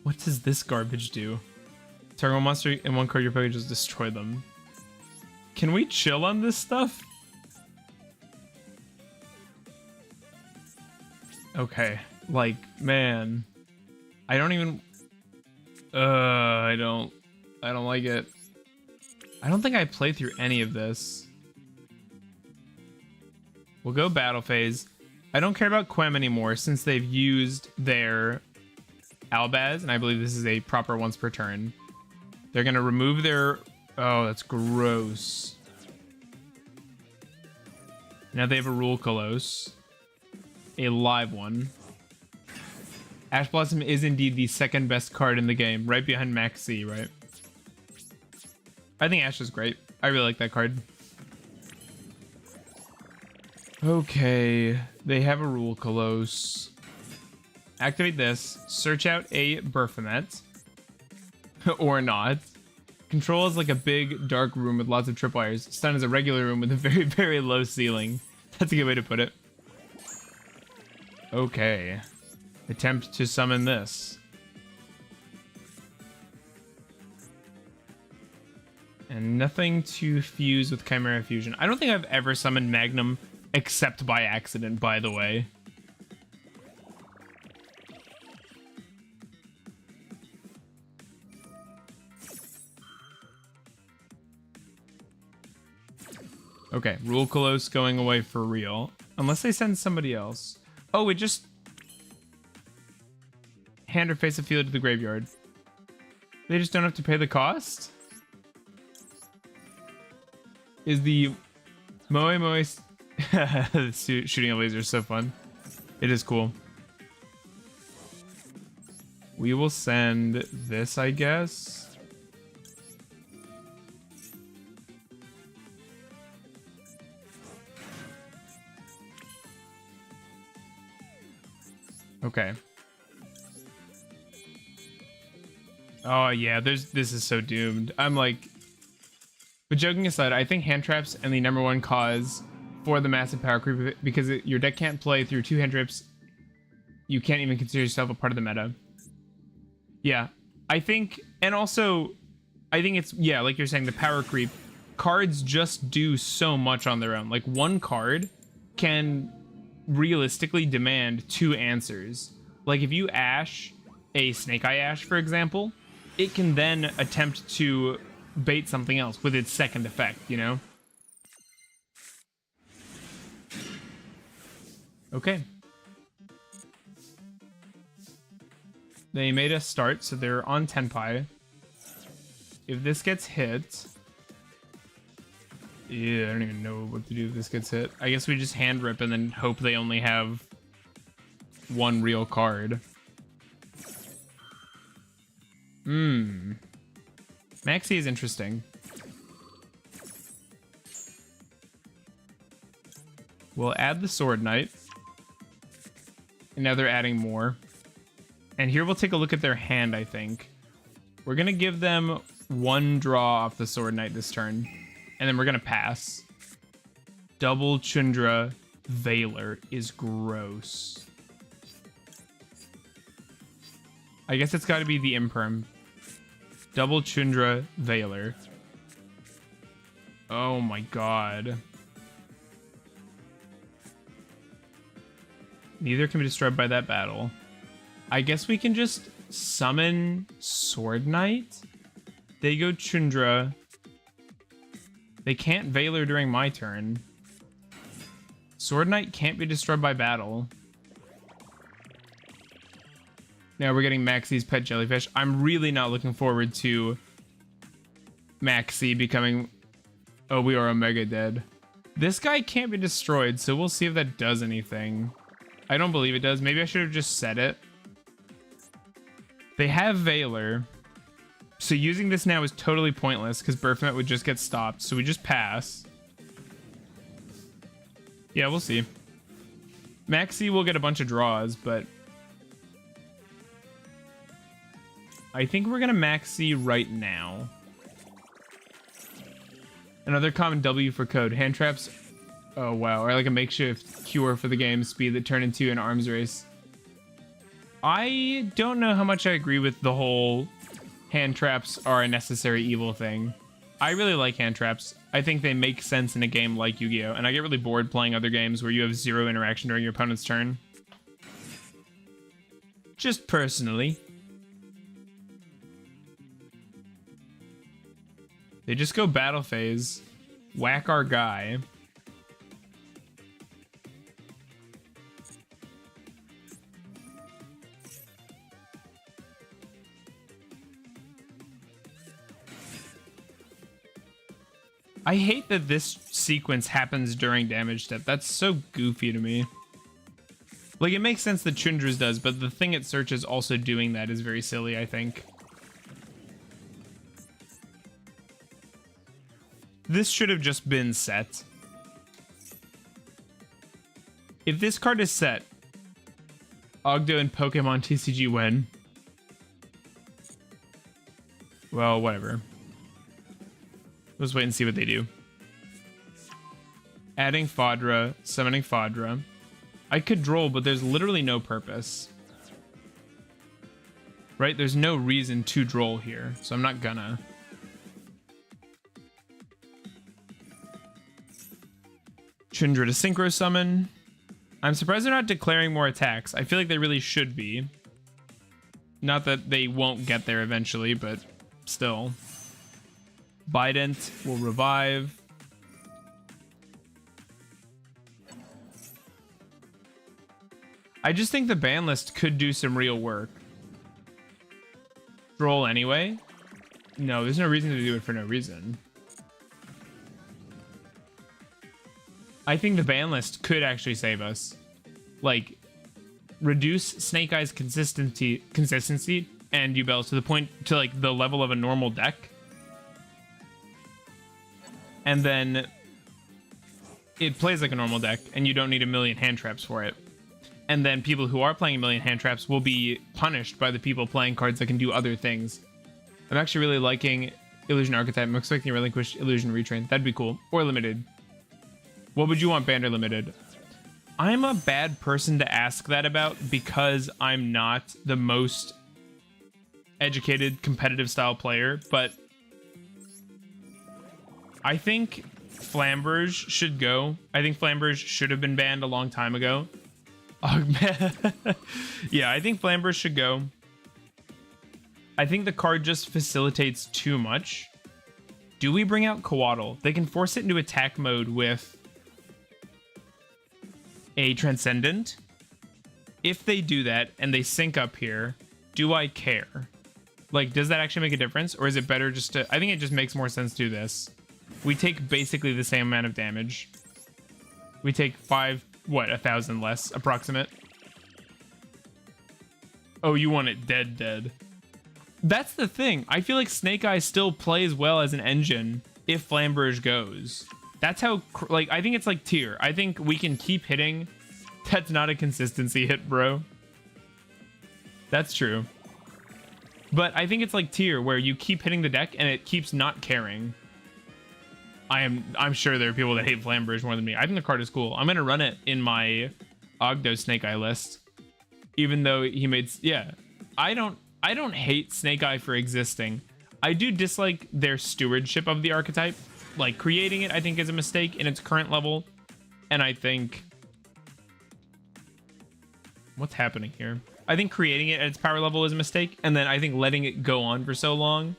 What does this garbage do? Target one monster and 1 card your opponent just destroy them. Can we chill on this stuff? Okay, like, man, I don't even. I don't like it. I don't think I played through any of this. We'll go battle phase. I don't care about Quem anymore since they've used their Albaz, and I believe this is a proper once per turn. They're gonna remove their. Oh, that's gross. Now they have a Rule Colossus, a live one. Ash Blossom is indeed the 2nd best card in the game, right behind Max C, right? I think Ash is great. I really like that card. Okay, they have a Rule Colossus. Activate this. Search out a Baphomet. Or not. Control is like a big, dark room with lots of tripwires. Stun is a regular room with a very, very low ceiling. That's a good way to put it. Okay. Attempt to summon this. And nothing to fuse with Chimera Fusion. I don't think I've ever summoned Magnum except by accident, by the way. Okay, Rule Colossus going away for real. Unless they send somebody else. Oh, it just... Hand or face a field to the graveyard. They just don't have to pay the cost? Is the Moe Moe... Shooting a laser is so fun. It is cool. We will send this, I guess. Okay. Oh yeah, this is so doomed. I'm like, but joking aside, I think hand traps and the #1 cause for the massive power creep because your deck can't play through 2 hand traps. You can't even consider yourself a part of the meta. Yeah, I think, and also, I think it's, yeah, like you're saying, the power creep. Cards just do so much on their own. Like, one card can realistically demand 2 answers. Like, if you Ash a Snake Eye Ash, for example, it can then attempt to bait something else with its 2nd effect, you know? Okay. They made us start, so they're on Tenpai. If this gets hit... Yeah, I don't even know what to do if this gets hit. I guess we just hand rip and then hope they only have 1 real card. Maxi is interesting. We'll add the Sword Knight. And now they're adding more. And here we'll take a look at their hand, I think. We're going to give them 1 draw off the Sword Knight this turn. And then we're going to pass. Double Chundra Veiler is gross. I guess it's got to be the Imperm. Double Chundra Veiler. Oh my god. Neither can be destroyed by that battle. I guess we can just summon Sword Knight. They go Chundra. They can't Veiler during my turn. Sword Knight can't be destroyed by battle. Now we're getting Maxie's pet jellyfish. I'm really not looking forward to Maxie becoming... Oh, we are Omega dead. This guy can't be destroyed, so we'll see if that does anything. I don't believe it does. Maybe I should have just said it. They have Veiler. So using this now is totally pointless because Baphomet would just get stopped. So we just pass. Yeah, we'll see. Maxie will get a bunch of draws, but... I think we're going to Maxie right now. Another common W for code. Hand traps. Oh, wow. Or like a makeshift cure for the game speed that turn into an arms race. I don't know how much I agree with the whole hand traps are a necessary evil thing. I really like hand traps. I think they make sense in a game like Yu-Gi-Oh! And I get really bored playing other games where you have zero interaction during your opponent's turn. Just personally. They just go battle phase, whack our guy. I hate that this sequence happens during damage step. That's so goofy to me. Like, it makes sense that Chundra's does, but the thing it searches also doing that is very silly, I think. This should have just been set. If this card is set, Ogdo and Pokemon TCG win. Well, whatever. Let's wait and see what they do. Adding Fodra, summoning Fodra. I could droll, but there's literally no purpose. Right? There's no reason to droll here, so I'm not gonna. Chundra to Synchro Summon. I'm surprised they're not declaring more attacks. I feel like they really should be. Not that they won't get there eventually, but still. Bident will revive. I just think the ban list could do some real work. Droll anyway? No, there's no reason to do it for no reason. I think the ban list could actually save us. Like, reduce Snake Eyes consistency and Yubel to the point to like the level of a normal deck. And then it plays like a normal deck and you don't need a million hand traps for it. And then people who are playing a million hand traps will be punished by the people playing cards that can do other things. I'm actually really liking Illusion Archetype. I'm expecting a relinquished Illusion Retrain. That'd be cool. Or limited. What would you want banned or limited? I'm a bad person to ask that about because I'm not the most educated competitive style player, but I think Flamberge should go. I think Flamberge should have been banned a long time ago. Yeah, I think Flamberge should go. I think the card just facilitates too much. Do we bring out Coatl? They can force it into attack mode with a Transcendent. If they do that and they sync up here, do I care? Like, does that actually make a difference? Or is it better just to... I think it just makes more sense to do this. We take basically the same amount of damage. We take 1,000 less, approximate. Oh, you want it dead. That's the thing. I feel like Snake Eyes still plays well as an engine if Flamberge goes. That's how, like, I think it's like tier. I think we can keep hitting. That's not a consistency hit, bro. That's true. But I think it's like tier where you keep hitting the deck and it keeps not caring. I'm sure there are people that hate Flamberge more than me. I think the card is cool. I'm going to run it in my Ogdo Snake Eye list. Even though he made... Yeah. I don't I don't hate Snake Eye for existing. I do dislike their stewardship of the archetype. Like, creating it, I think, is a mistake in its current level. And I think... What's happening here? I think creating it at its power level is a mistake. And then I think letting it go on for so long.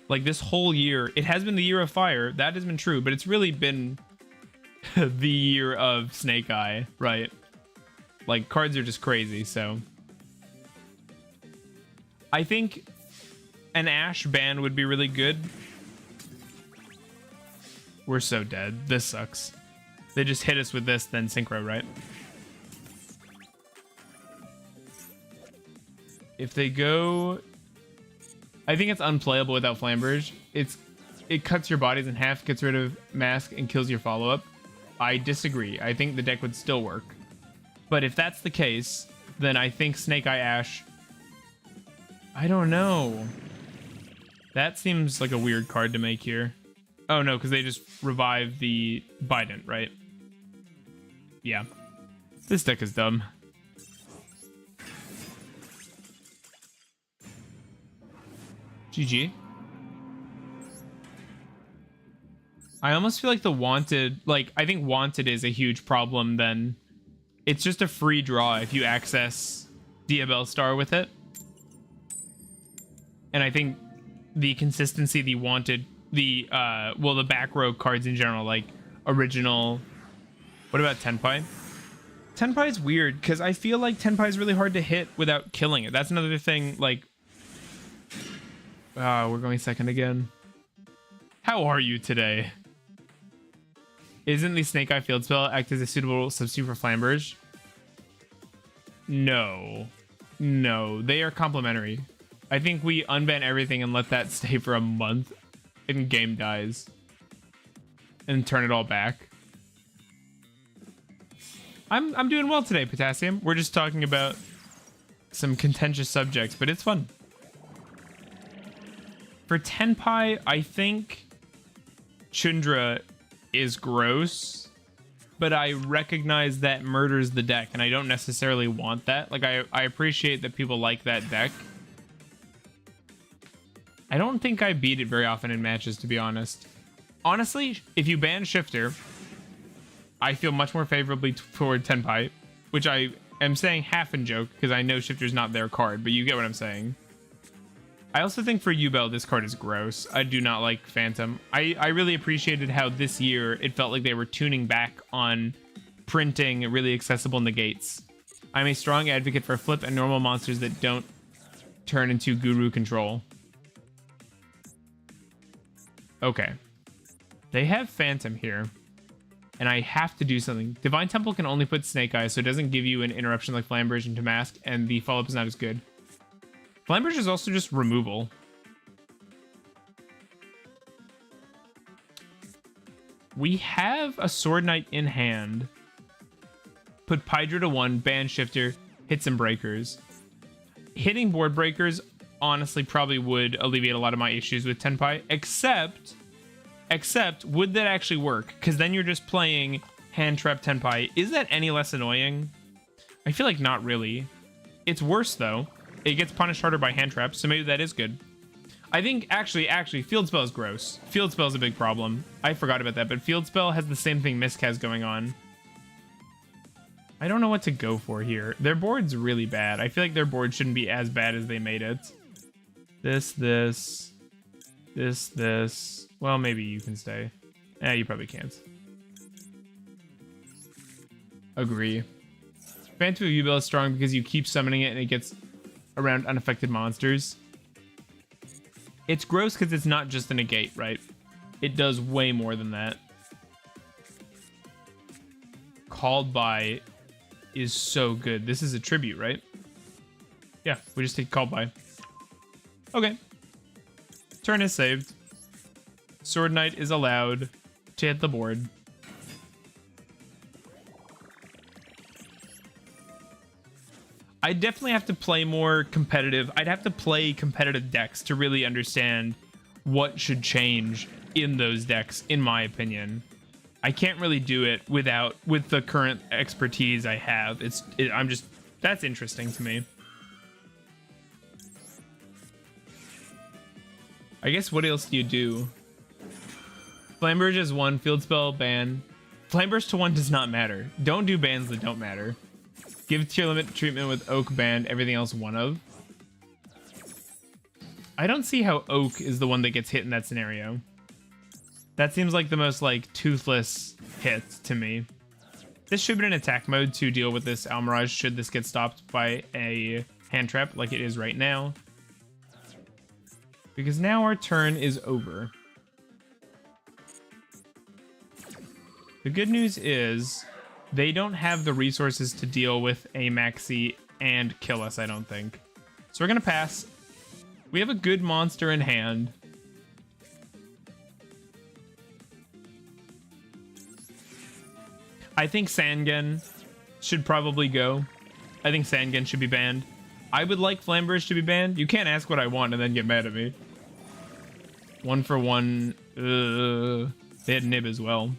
Like, this whole year, it has been the year of fire. That has been true. But it's really been the year of Snake Eye, right? Like, cards are just crazy, so... I think an Ash ban would be really good. We're so dead. This sucks. They just hit us with this, then Synchro, right? If they go... I think it's unplayable without Flamberge. It cuts your bodies in half, gets rid of Mask, and kills your follow-up. I disagree. I think the deck would still work. But if that's the case, then I think Snake Eye Ash... I don't know. That seems like a weird card to make here. Oh, no, because they just revive the Bident, right? Yeah. This deck is dumb. GG. I almost feel like the Wanted... Like, I think Wanted is a huge problem then. It's just a free draw if you access Diabell Star with it. And I think the consistency, the Wanted, the back row cards in general, like original. What about Tenpai? Tenpai is weird because I feel like Tenpai is really hard to hit without killing it. That's another thing. Like, we're going second again. How are you today? Isn't the Snake Eye field spell act as a suitable substitute for Flamberge? No, they are complementary. I think we unban everything and let that stay for a month and game dies. And turn it all back. I'm doing well today, Potassium. We're just talking about some contentious subjects, but it's fun. For Tenpai, I think Chundra is gross, but I recognize that murders the deck, and I don't necessarily want that. Like, I appreciate that people like that deck. I don't think I beat it very often in matches, to be honest. Honestly, if you ban Shifter, I feel much more favorably toward Tenpai, which I am saying half in joke, because I know Shifter's not their card, but you get what I'm saying. I also think for Yubel, this card is gross. I do not like Phantom. I really appreciated how this year it felt like they were tuning back on printing really accessible negates. I'm a strong advocate for flip and normal monsters that don't turn into Guru control. Okay. They have Phantom here. And I have to do something. Divine Temple can only put Snake Eyes, so it doesn't give you an interruption like Flamberge into Mask, and the follow-up is not as good. Flamberge is also just removal. We have a Sword Knight in hand. Put Pydra to 1, ban Shifter, hit some breakers. Hitting board breakers honestly probably would alleviate a lot of my issues with Tenpai, except would that actually work? Because then you're just playing hand trap Tenpai. Is that any less annoying? I feel like not really. It's worse though. It gets punished harder by hand traps, so maybe that is good. I think actually Field Spell is gross. Field Spell is a big problem. I forgot about that, but Field Spell has the same thing Misk has going on. I don't know what to go for here. Their board's really bad. I feel like their board shouldn't be as bad as they made it. This. Well, maybe you can stay. You probably can't. Agree. Phantom of Yubel is strong because you keep summoning it and it gets around unaffected monsters. It's gross because it's not just a negate, right? It does way more than that. Called by is so good. This is a tribute, right? Yeah, we just take called by. Okay. Turn is saved. Sword Knight is allowed to hit the board. I definitely have to play more competitive. I'd have to play competitive decks to really understand what should change in those decks, in my opinion. I can't really do it with the current expertise I have. That's interesting to me. I guess what else do you do? Flameburst is 1, field spell, ban. Flameburst to 1 does not matter. Don't do bans that don't matter. Give tier limit treatment with Oak banned, everything else 1 of. I don't see how Oak is the one that gets hit in that scenario. That seems like the most like toothless hit to me. This should be an attack mode to deal with this Almirage should this get stopped by a hand trap like it is right now. Because now our turn is over. The good news is they don't have the resources to deal with a Maxi and kill us, I don't think. So we're going to pass. We have a good monster in hand. I think Sangen should probably go. I think Sangen should be banned. I would like Flamberge to be banned. You can't ask what I want and then get mad at me. 1 for 1. They had Nib as well.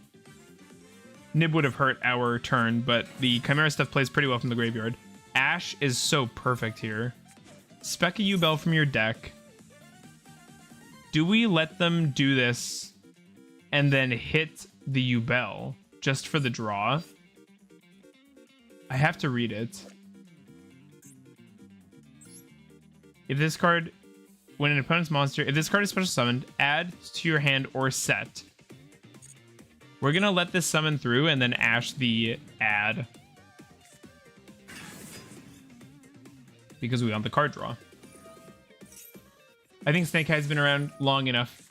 Nib would have hurt our turn, but the Chimera stuff plays pretty well from the graveyard. Ash is so perfect here. Spec a U-Bell from your deck. Do we let them do this and then hit the U-Bell just for the draw? I have to read it. If this card, when an opponent's monster, if this card is special summoned, add to your hand or set. We're going to let this summon through and then Ash the add. Because we want the card draw. I think Snake Eye's been around long enough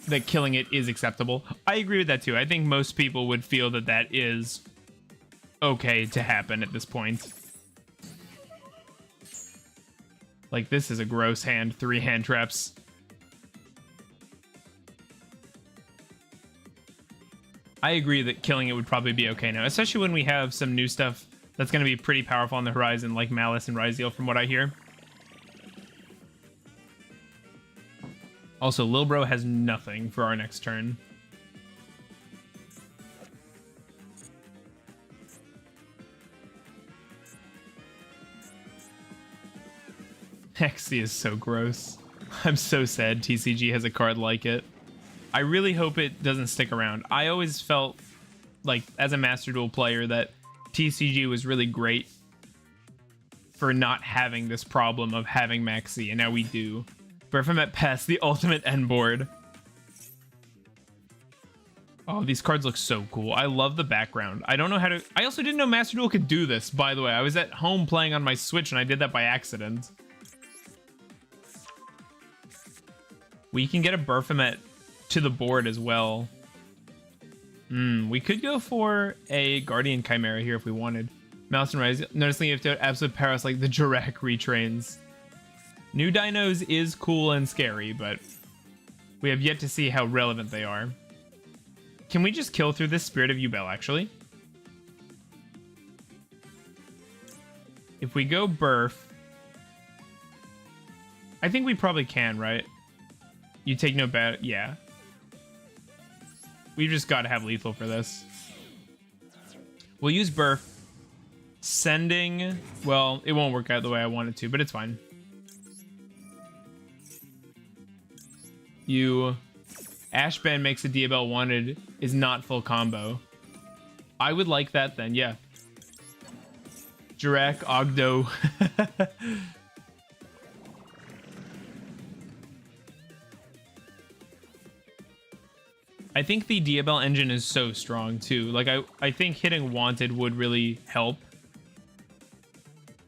that killing it is acceptable. I agree with that too. I think most people would feel that that is okay to happen at this point. Like, this is a gross hand. 3 hand traps. I agree that killing it would probably be okay now, especially when we have some new stuff that's going to be pretty powerful on the horizon, like Malice and Ryzeal, from what I hear. Also, Lil Bro has nothing for our next turn. Hexy is so gross. I'm so sad TCG has a card like it. I really hope it doesn't stick around. I always felt like, as a Master Duel player, that TCG was really great for not having this problem of having Maxi, and now we do. Baphomet Pest, the ultimate end board. Oh, these cards look so cool. I love the background. I don't know how to... I also didn't know Master Duel could do this, by the way. I was at home playing on my Switch, and I did that by accident. We can get a Baphomet to the board as well. We could go for a Guardian Chimera here if we wanted. Mouse and Rise. Noticing you have to absolute Paras like the Jirac retrains. New Dinos is cool and scary, but we have yet to see how relevant they are. Can we just kill through this Spirit of Yubel, actually? If we go Burf, I think we probably can, right? You take no bad... Yeah. We've just got to have lethal for this. We'll use Burf. Sending... Well, it won't work out the way I want it to, but it's fine. You... Ashban makes a Diabel wanted is not full combo. I would like that then, yeah. Jirac, Ogdo. I think the Diabel engine is so strong too. Like, I think hitting wanted would really help.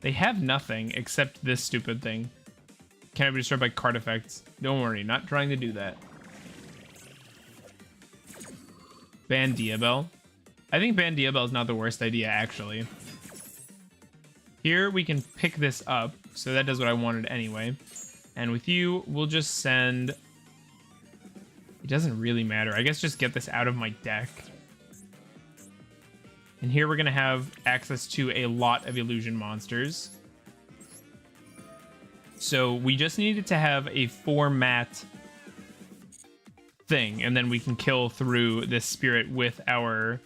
They have nothing except this stupid thing. Can I be destroyed by card effects? Don't worry, not trying to do that. Ban Diabel. I think Ban Diabel is not the worst idea, actually. Here we can pick this up, so that does what I wanted anyway. And with you, we'll just send... It doesn't really matter. I guess just get this out of my deck. And here we're going to have access to a lot of illusion monsters. So we just needed to have a 4-mat thing, and then we can kill through this spirit with our...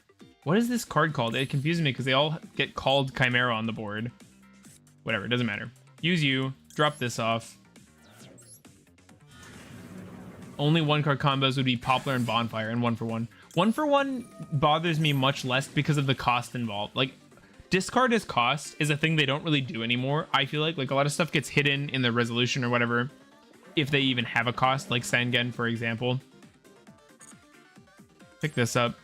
What is this card called? It confuses me because they all get called Chimera on the board. Whatever, it doesn't matter. Use you, drop this off. only one card combos would be Poplar and Bonfire and 1-for-1. 1-for-1 bothers me much less because of the cost involved. Like, discard as cost is a thing they don't really do anymore. I feel like a lot of stuff gets hidden in the resolution or whatever, if they even have a cost, like Sangen, for example. Pick this up.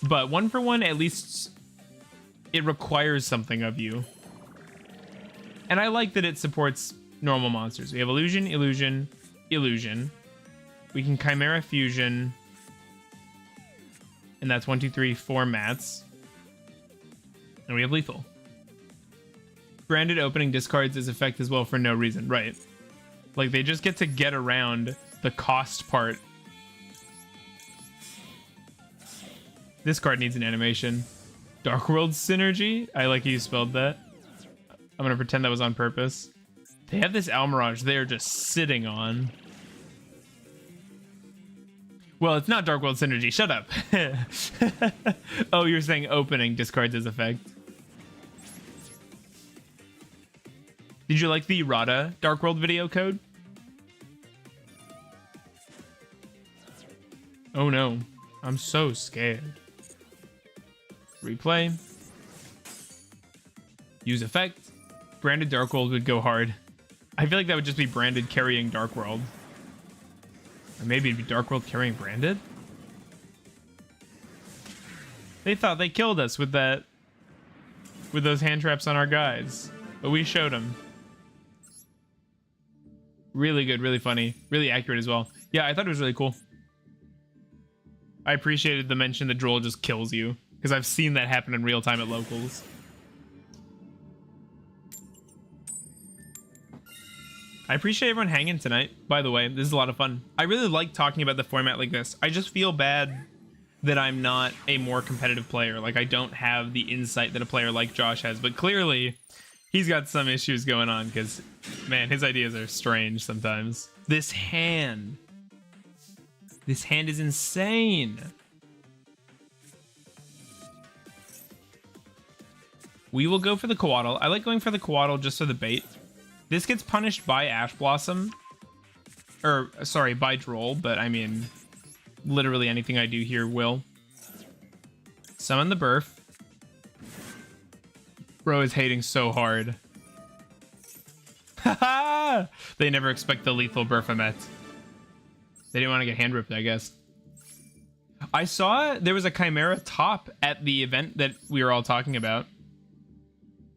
But 1-for-1, at least it requires something of you. And I like that it supports normal monsters. We have Illusion, Illusion, Illusion. We can Chimera Fusion. And that's 1, 2, 3, 4 mats. And we have Lethal. Branded opening discards is effect as well for no reason. Right. Like, they just get around the cost part. This card needs an animation. Dark World Synergy? I like how you spelled that. I'm gonna pretend that was on purpose. They have this Almirage they're just sitting on. Well, it's not Dark World Synergy. Shut up. Oh, you're saying opening discards as effect. Did you like the Rada Dark World video code? Oh no. I'm so scared. Replay. Use effect. Branded Dark World would go hard. I feel like that would just be Branded carrying Dark World. Or maybe it'd be Dark World carrying Branded? They thought they killed us with that... with those hand traps on our guys. But we showed them. Really good, really funny. Really accurate as well. Yeah, I thought it was really cool. I appreciated the mention that Droll just kills you. Because I've seen that happen in real time at locals. I appreciate everyone hanging tonight, by the way. This is a lot of fun. I really like talking about the format like this. I just feel bad that I'm not a more competitive player. Like, I don't have the insight that a player like Josh has. But clearly, he's got some issues going on because, man, his ideas are strange sometimes. This hand. This hand is insane. We will go for the Coatl. I like going for the Coatl just for the bait. This gets punished by Ash Blossom. Or, sorry, by Droll, but I mean, literally anything I do here will. Summon the Burf. Bro is hating so hard. Haha! They never expect the lethal Burfamet. They didn't want to get hand ripped, I guess. I saw there was a Chimera top at the event that we were all talking about.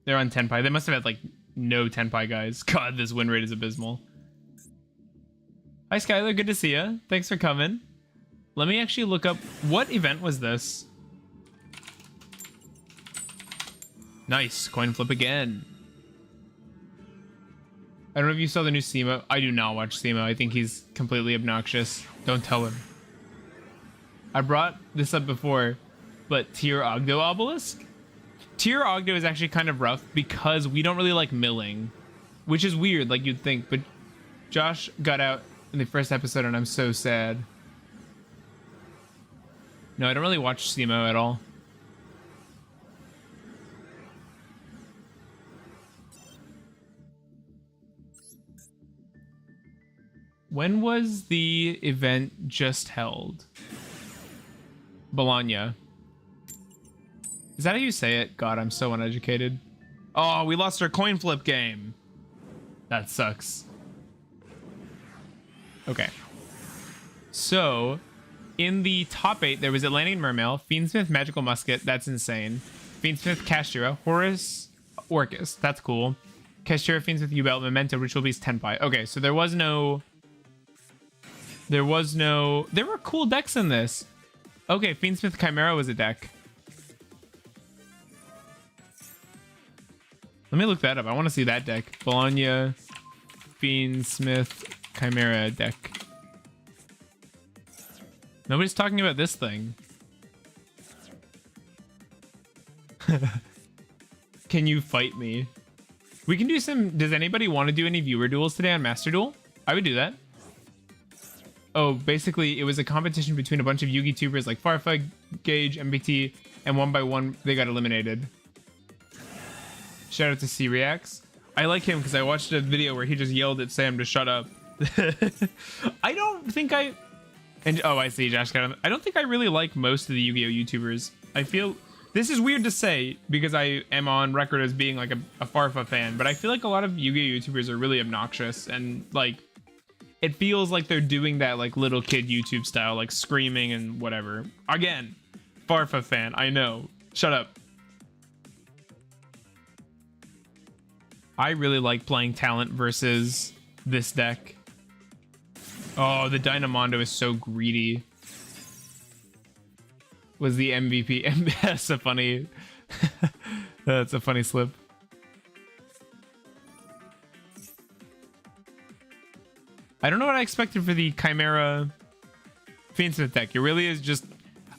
They're on Tenpai. They must have had, like, no Tenpai guys. God, this win rate is abysmal. Hi, Skylar. Good to see you. Thanks for coming. Let me actually look up... What event was this? Nice. Coin flip again. I don't know if you saw the new Simo. I do not watch Simo. I think he's completely obnoxious. Don't tell him. I brought this up before, but Tier Ogdo Obelisk? Tier Ogdo is actually kind of rough because we don't really like milling, which is weird, like you'd think, but Josh got out in the first episode and I'm so sad. No, I don't really watch Simo at all. When was the event just held? Bologna. Is that how you say it? God, I'm so uneducated. Oh, we lost our coin flip game. That sucks. Okay. So, in the top 8, there was Atlantean Mermail, Fiendsmith Magical Musket, that's insane. Fiendsmith Kashira, Horus Orcus, that's cool. Kashira Fiendsmith U-Belt, Memento, Ritual Beast, Tenpai. Okay, so there were cool decks in this. Okay, Fiendsmith Chimera was a deck. Let me look that up. I want to see that deck. Bologna, Fiendsmith, Chimera deck. Nobody's talking about this thing. Can you fight me? We can do some... Does anybody want to do any viewer duels today on Master Duel? I would do that. Oh, basically, it was a competition between a bunch of Yugi tubers like Farfa, Gage, MBT, and one by one, they got eliminated. Shout out to C-Reacts. I like him because I watched a video where he just yelled at Sam to shut up. I don't think I... And oh, I see, Josh. I don't think I really like most of the Yu-Gi-Oh YouTubers. I feel... This is weird to say because I am on record as being like a Farfa fan, but I feel like a lot of Yu-Gi-Oh YouTubers are really obnoxious and like it feels like they're doing that like little kid YouTube style, like screaming and whatever. Again, Farfa fan, I know. Shut up. I really like playing Talent versus this deck. Oh, the Dynamondo is so greedy. Was the MVP. That's a funny... That's a funny slip. I don't know what I expected for the Chimera Fiendsmith deck. It really is just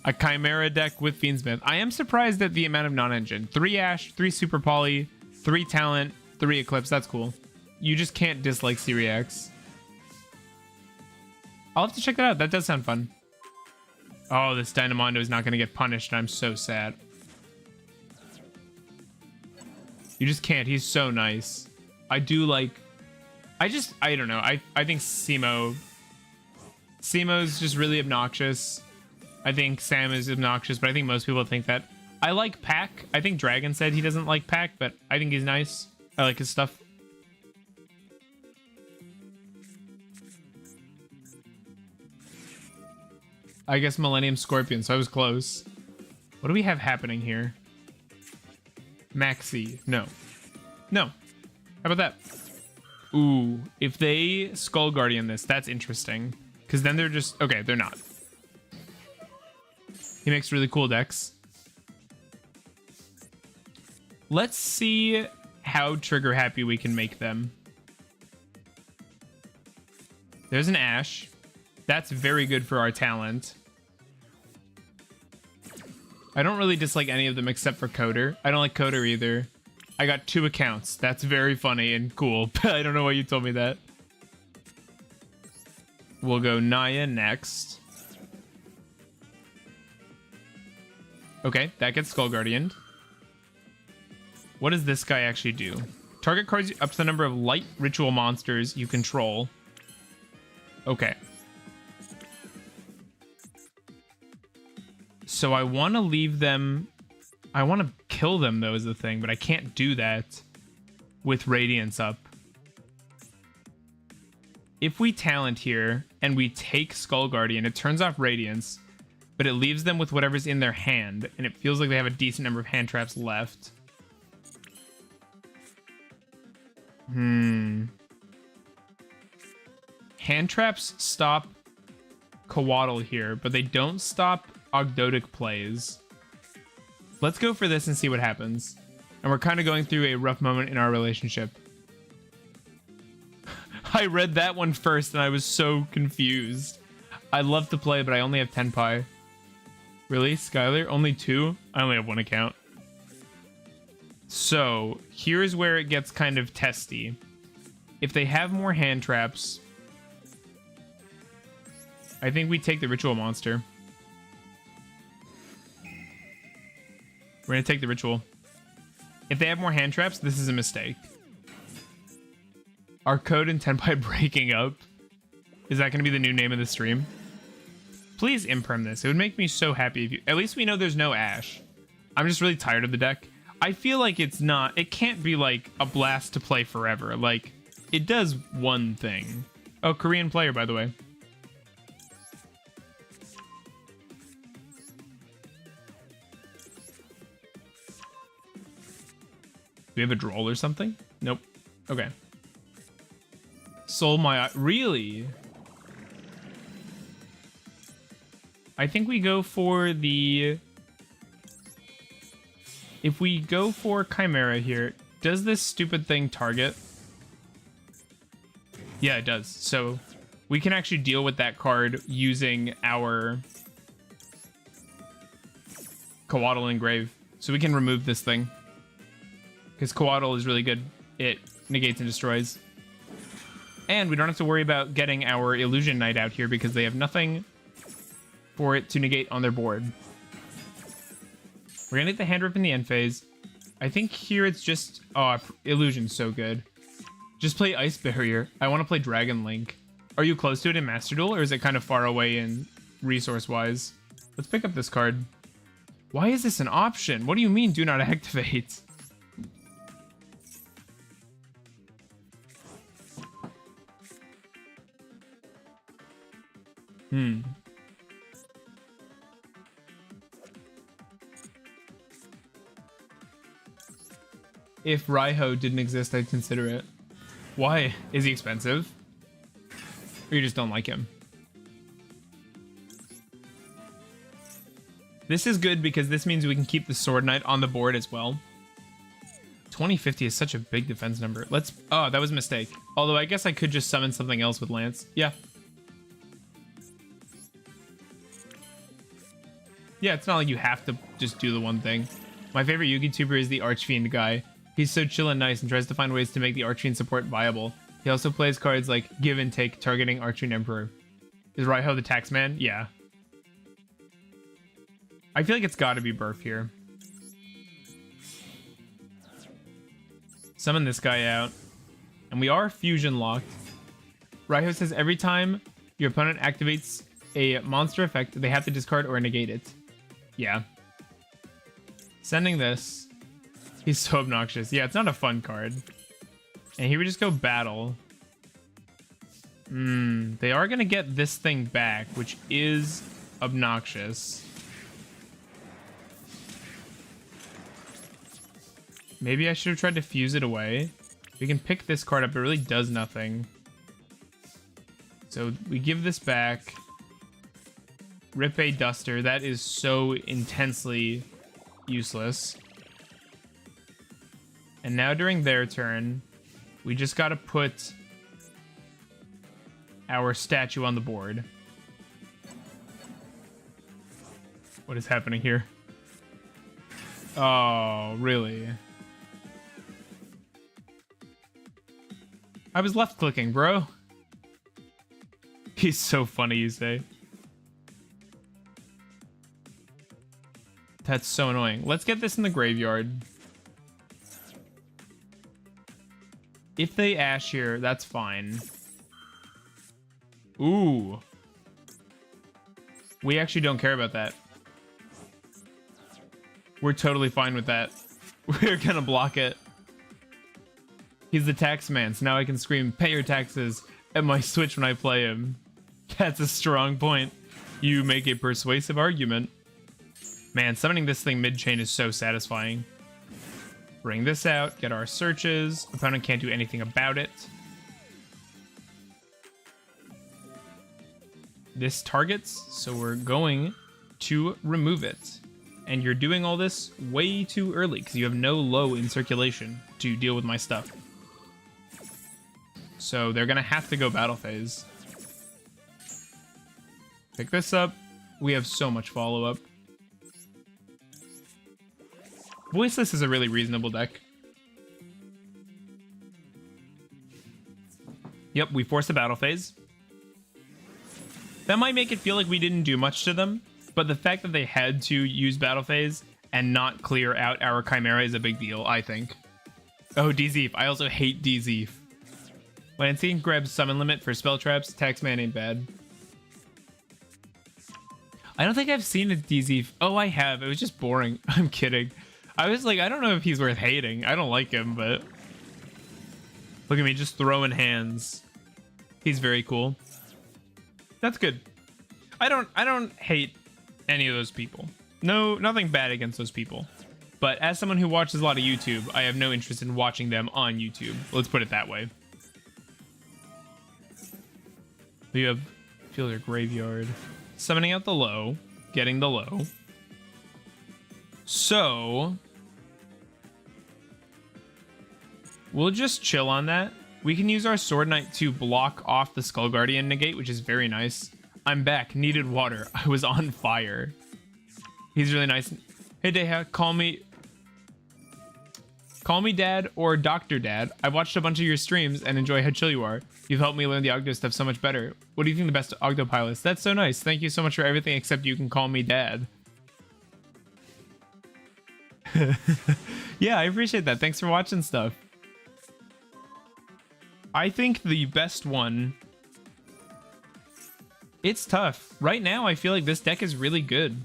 a Chimera deck with Fiendsmith. I am surprised at the amount of non-engine. 3 Ash, 3 Super Poly, 3 Talent, 3 Eclipse. That's cool. You just can't dislike Syriax. I'll have to check that out. That does sound fun. Oh, this Dynamondo is not going to get punished. I'm so sad. You just can't. He's so nice. I do like... I don't know. I think Simo's just really obnoxious. I think Sam is obnoxious, but I think most people think that. I like Pac. I think Dragon said he doesn't like Pac, but I think he's nice. I like his stuff. I guess Millennium Scorpion, so I was close. What do we have happening here? Maxi. No. No. How about that? Ooh, if they Skull Guardian this, that's interesting. Because then they're just... Okay, they're not. He makes really cool decks. Let's see how trigger happy we can make them. There's an Ash. That's very good for our Talent. I don't really dislike any of them except for Coder. I don't like Coder either. I got 2 accounts. That's very funny and cool. I don't know why you told me that. We'll go Naya next. Okay, that gets Skull Guardian. What does this guy actually do? Target cards up to the number of light ritual monsters you control. Okay. So I want to leave them... I want to kill them, though, is the thing. But I can't do that with Radiance up. If we Talent here and we take Skull Guardian, it turns off Radiance. But it leaves them with whatever's in their hand. And it feels like they have a decent number of hand traps left. Hand traps stop Coatl here, but they don't stop Ogdoadic plays. Let's go for this and see what happens. And we're kind of going through a rough moment in our relationship. I read that one first and I was so confused. I'd love to play, but I only have 10 pi. Really, Skylar? Only 2? I only have 1 account. So, here's where it gets kind of testy. If they have more hand traps, I think we take the Ritual Monster. We're going to take the Ritual. If they have more hand traps, this is a mistake. Our code and Tenpai breaking up. Is that going to be the new name of the stream? Please imprem this. It would make me so happy if you... At least we know there's no Ash. I'm just really tired of the deck. I feel like it's not... It can't be like a blast to play forever. Like, it does one thing. Oh, Korean player, by the way. Do we have a droll or something? Nope. Okay. Soul my eye. Really? I think we go for the... If we go for Chimera here, does this stupid thing target? Yeah, it does. So we can actually deal with that card using our Coatl Engrave. So we can remove this thing. Because Coatl is really good. It negates and destroys. And we don't have to worry about getting our Illusion Knight out here because they have nothing for it to negate on their board. We're gonna get the hand rip in the end phase. I think here it's just... Oh, Illusion's so good. Just play Ice Barrier. I want to play Dragon Link. Are you close to it in Master Duel, or is it kind of far away in resource-wise? Let's pick up this card. Why is this an option? What do you mean do not activate? If Raiho didn't exist, I'd consider it. Why? Is he expensive? Or you just don't like him? This is good because this means we can keep the Sword Knight on the board as well. 2050 is such a big defense number. Let's... Oh, that was a mistake. Although I guess I could just summon something else with Lance. Yeah. Yeah, it's not like you have to just do the one thing. My favorite Yugi tuber is the Archfiend guy. He's so chill and nice and tries to find ways to make the Archfiend support viable. He also plays cards like Give and Take, targeting Archfiend Emperor. Is Raiho the taxman? Yeah. I feel like it's gotta be Burf here. Summon this guy out. And we are fusion locked. Raiho says every time your opponent activates a monster effect, they have to discard or negate it. Yeah. Sending this. He's so obnoxious. Yeah, it's not a fun card. And here we just go battle. They are going to get this thing back, which is obnoxious. Maybe I should have tried to fuse it away. We can pick this card up. It really does nothing. So we give this back. Rip a Duster. That is so intensely useless. And now during their turn, we just got to put our statue on the board. What is happening here? Oh, really? I was left clicking, bro. He's so funny, you say. That's so annoying. Let's get this in the graveyard. If they Ash here, that's fine. Ooh. We actually don't care about that. We're totally fine with that. We're gonna block it. He's the tax man, so now I can scream, pay your taxes, at my Switch when I play him. That's a strong point. You make a persuasive argument. Man, summoning this thing mid-chain is so satisfying. Bring this out, get our searches. Opponent can't do anything about it. This targets, so we're going to remove it. And you're doing all this way too early because you have no low in circulation to deal with my stuff. So they're going to have to go battle phase. Pick this up. We have so much follow-up. Voiceless is a really reasonable deck. Yep, we forced a battle phase. That might make it feel like we didn't do much to them, but the fact that they had to use battle phase and not clear out our Chimera is a big deal, I think. Oh, DZeef. I also hate DZeef. Lancing grabs summon limit for spell traps. Taxman ain't bad. I don't think I've seen a DZeef. Oh, I have. It was just boring. I'm kidding. I was like, I don't know if he's worth hating. I don't like him, but... Look at me just throwing hands. He's very cool. That's good. I don't hate any of those people. No, nothing bad against those people. But as someone who watches a lot of YouTube, I have no interest in watching them on YouTube. Let's put it that way. You have Feel Your Graveyard. Summoning out the low. Getting the low. So... we'll just chill on that. We can use our Sword Knight to block off the Skull Guardian negate, which is very nice. I'm back. Needed water. I was on fire. He's really nice. Hey, Deha, call me Dad or Dr. Dad. I've watched a bunch of your streams and enjoy how chill you are. You've helped me learn the Ogdo stuff so much better. What do you think the best Ogdo pilots? That's so nice. Thank you so much for everything except you can call me Dad. Yeah, I appreciate that. Thanks for watching stuff. I think the best one It's tough. Right now, I feel like this deck is really good.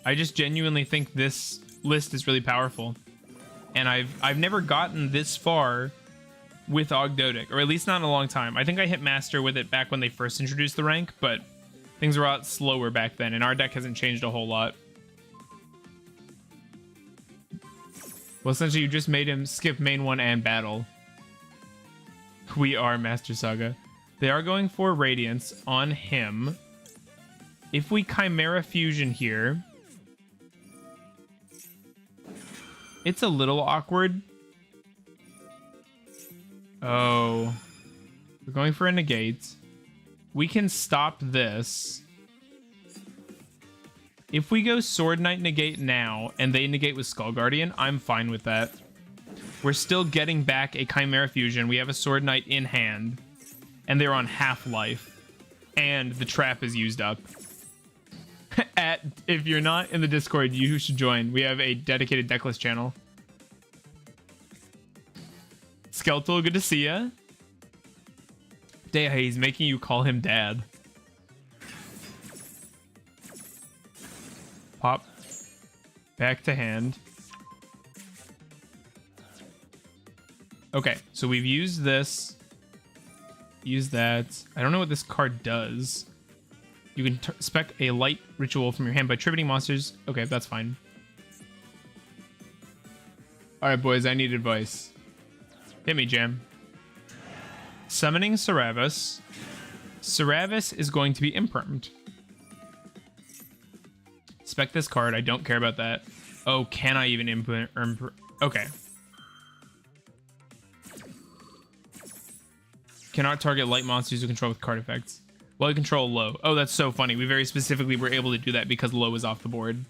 I just genuinely think this list is really powerful. And I've never gotten this far with Ogdoadic, or at least not in a long time. I think I hit Master with it back when they first introduced the rank, but things were a lot slower back then, and our deck hasn't changed a whole lot. Well, essentially, you just made him skip main one and battle. We are Master Saga. They are going for Radiance on him. If we Chimera Fusion here, it's a little awkward. Oh. We're going for a negate. We can stop this. If we go Sword Knight negate now, and they negate with Skull Guardian, I'm fine with that. We're still getting back a Chimera Fusion. We have a Sword Knight in hand, and they're on half-life. And the trap is used up. If you're not in the Discord, you should join. We have a dedicated decklist channel. Skeletal, good to see ya. Dea, he's making you call him dad. Pop. Back to hand. Okay, so we've used this. Use that. I don't know what this card does. You can spec a light ritual from your hand by tributing monsters. Okay, that's fine. Alright, boys, I need advice. Hit me, Jam. Summoning Saravis. Saravis is going to be impermed. Spec this card. I don't care about that. Oh, can I even okay. Cannot target light monsters you control with card effects. Well, you control low. Oh, that's so funny. We very specifically were able to do that because low is off the board.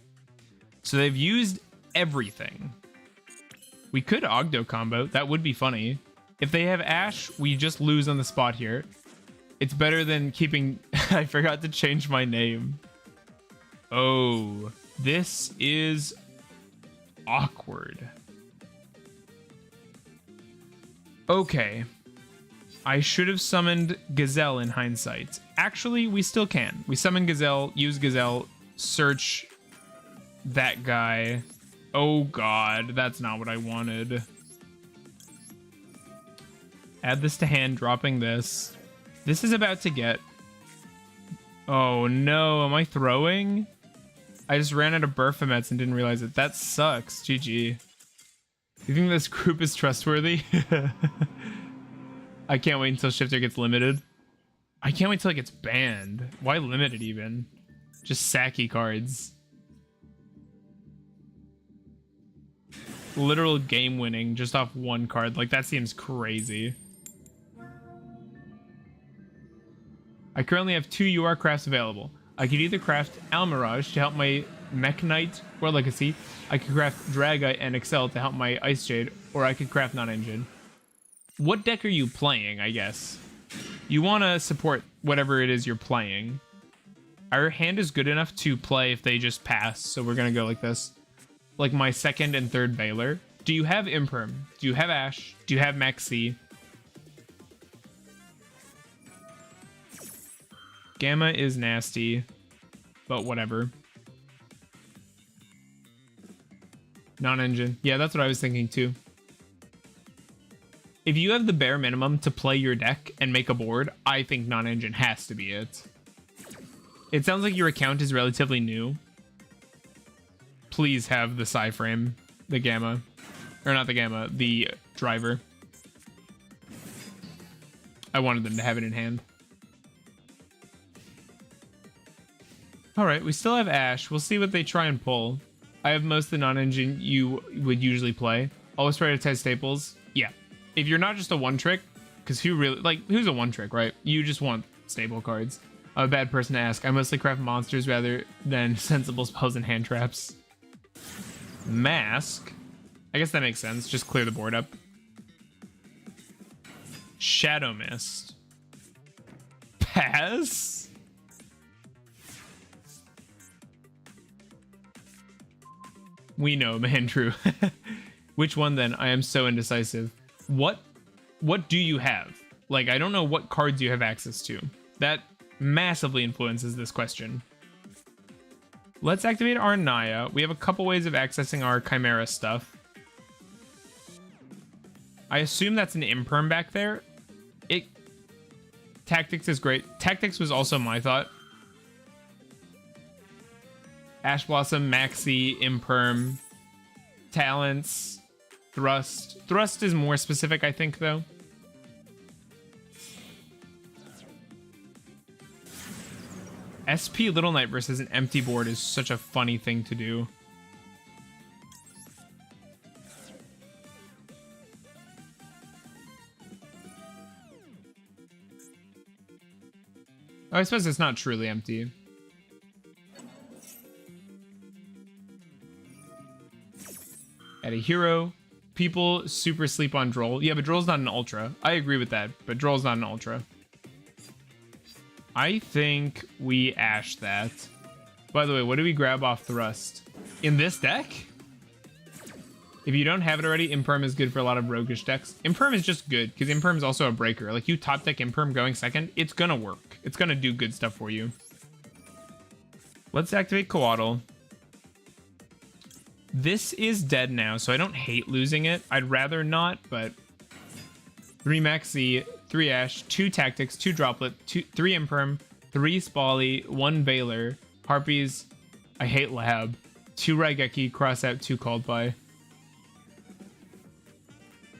So they've used everything. We could Ogdo combo. That would be funny. If they have Ash, we just lose on the spot here. It's better than keeping... I forgot to change my name. Oh, this is awkward. Okay. I should have summoned Gazelle in hindsight. Actually, we still can. We summon Gazelle, use Gazelle, search that guy. Oh god, that's not what I wanted. Add this to hand, dropping this. This is about to get... Oh no, am I throwing? I just ran out of Burfamets and didn't realize it. That sucks, GG. You think this group is trustworthy? I can't wait until Shifter gets limited. I can't wait till it gets banned. Why limited even? Just sacky cards. Literal game winning just off one card. Like, that seems crazy. I currently have 2 UR crafts available. I could either craft Almirage to help my Mech Knight or Legacy. I could craft Dragite and Excel to help my Ice Jade, or I could craft Non-Engine. What deck are you playing, I guess? You want to support whatever it is you're playing. Our hand is good enough to play if they just pass, so we're going to go like this. Like my second and third Baylor. Do you have Imperm? Do you have Ash? Do you have Maxi? Gamma is nasty, but whatever. Non-engine. Yeah, that's what I was thinking too. If you have the bare minimum to play your deck and make a board, I think non-engine has to be it. It sounds like your account is relatively new. Please have the Psy frame, the Gamma. Or not the Gamma, the driver. I wanted them to have it in hand. Alright, we still have Ash. We'll see what they try and pull. I have most of the non-engine you would usually play. Always prioritize staples. Yeah. If you're not just a one-trick, because who's a one-trick, right? You just want staple cards. I'm a bad person to ask. I mostly craft monsters rather than sensible spells and hand traps. Mask. I guess that makes sense. Just clear the board up. Shadow Mist. Pass? We know, man, true. Which one then? I am so indecisive. What do you have? Like, I don't know what cards you have access to. That massively influences this question. Let's activate our Naya. We have a couple ways of accessing our Chimera stuff. I assume that's an Imperm back there. Tactics is great. Tactics was also my thought. Ash Blossom, Maxi, Imperm, Talents, Thrust. Thrust is more specific, I think, though. SP Little Knight versus an empty board is such a funny thing to do. Oh, I suppose it's not truly empty. Add a hero. People super sleep on Droll. Yeah, but Droll's not an ultra. I agree with that, but Droll's not an ultra. I think we Ash that. By the way, what do we grab off Thrust? In this deck? If you don't have it already, Imperm is good for a lot of roguish decks. Imperm is just good, because Imperm is also a breaker. Like, you top deck Imperm going second, it's gonna work. It's gonna do good stuff for you. Let's activate Coatl. This is dead now, so I don't hate losing it. I'd rather not, but 3 Maxi, 3 Ash, 2 Tactics, 2 Droplet, 3 Imperm, 3 Spally, 1 Veiler, Harpies, I hate Lab, 2 Raigeki, cross out 2 Called By.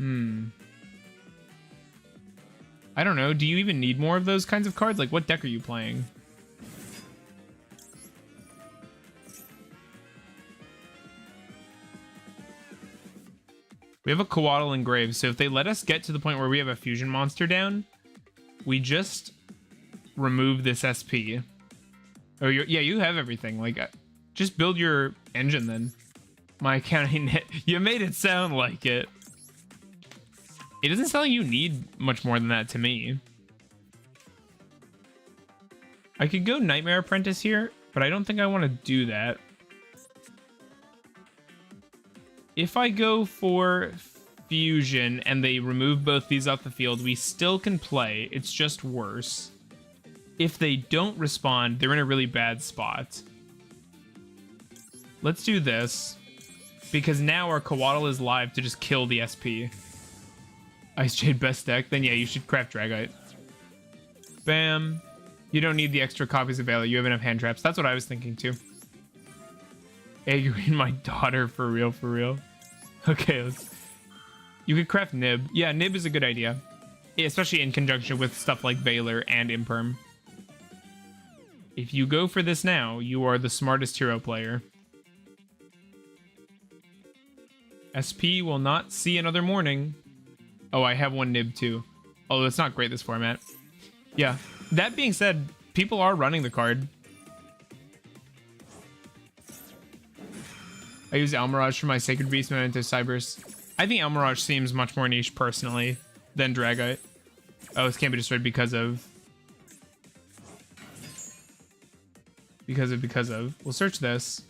I don't know. Do you even need more of those kinds of cards? Like, what deck are you playing? We have a Coatl engraved, so if they let us get to the point where we have a fusion monster down, we just remove this SP. Oh, yeah, you have everything. Like, just build your engine then. My accounting, you made it sound like it. It doesn't sound like you need much more than that to me. I could go Nightmare Apprentice here, but I don't think I want to do that. If I go for Fusion and they remove both these off the field, we still can play. It's just worse. If they don't respond, they're in a really bad spot. Let's do this, because now our Coatl is live to just kill the SP. Ice Jade best deck? Then yeah, you should craft Dragite. Bam. You don't need the extra copies of Veiler. You have enough hand traps. That's what I was thinking too. Agreed, my daughter, for real, for real. Okay, you could craft Nib. Yeah, Nib is a good idea. Especially in conjunction with stuff like Veiler and Imperm. If you go for this now, you are the smartest hero player. SP will not see another morning. Oh, I have one Nib too. Although it's not great this format. Yeah. That being said, people are running the card. I use Almirage for my Sacred Beast Memento Cybers. I think Almirage seems much more niche personally than Dragite. Oh, this can't be destroyed because of... Because of. We'll search this.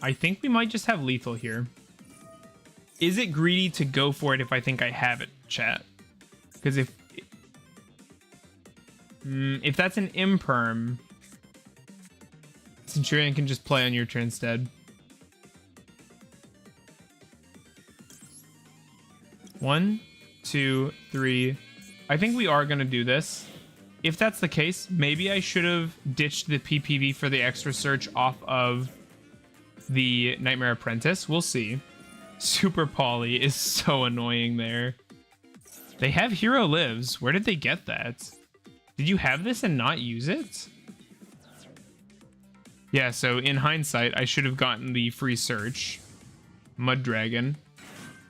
I think we might just have lethal here. Is it greedy to go for it if I think I have it, chat? Because if that's an Imperm, Centurion can just play on your turn instead. 1, 2, 3. I think we are going to do this. If that's the case, maybe I should have ditched the PPV for the extra search off of the Nightmare Apprentice. We'll see. Super Poly is so annoying there. They have Hero Lives. Where did they get that? Did you have this and not use it? Yeah, so in hindsight, I should have gotten the free search. Mud Dragon.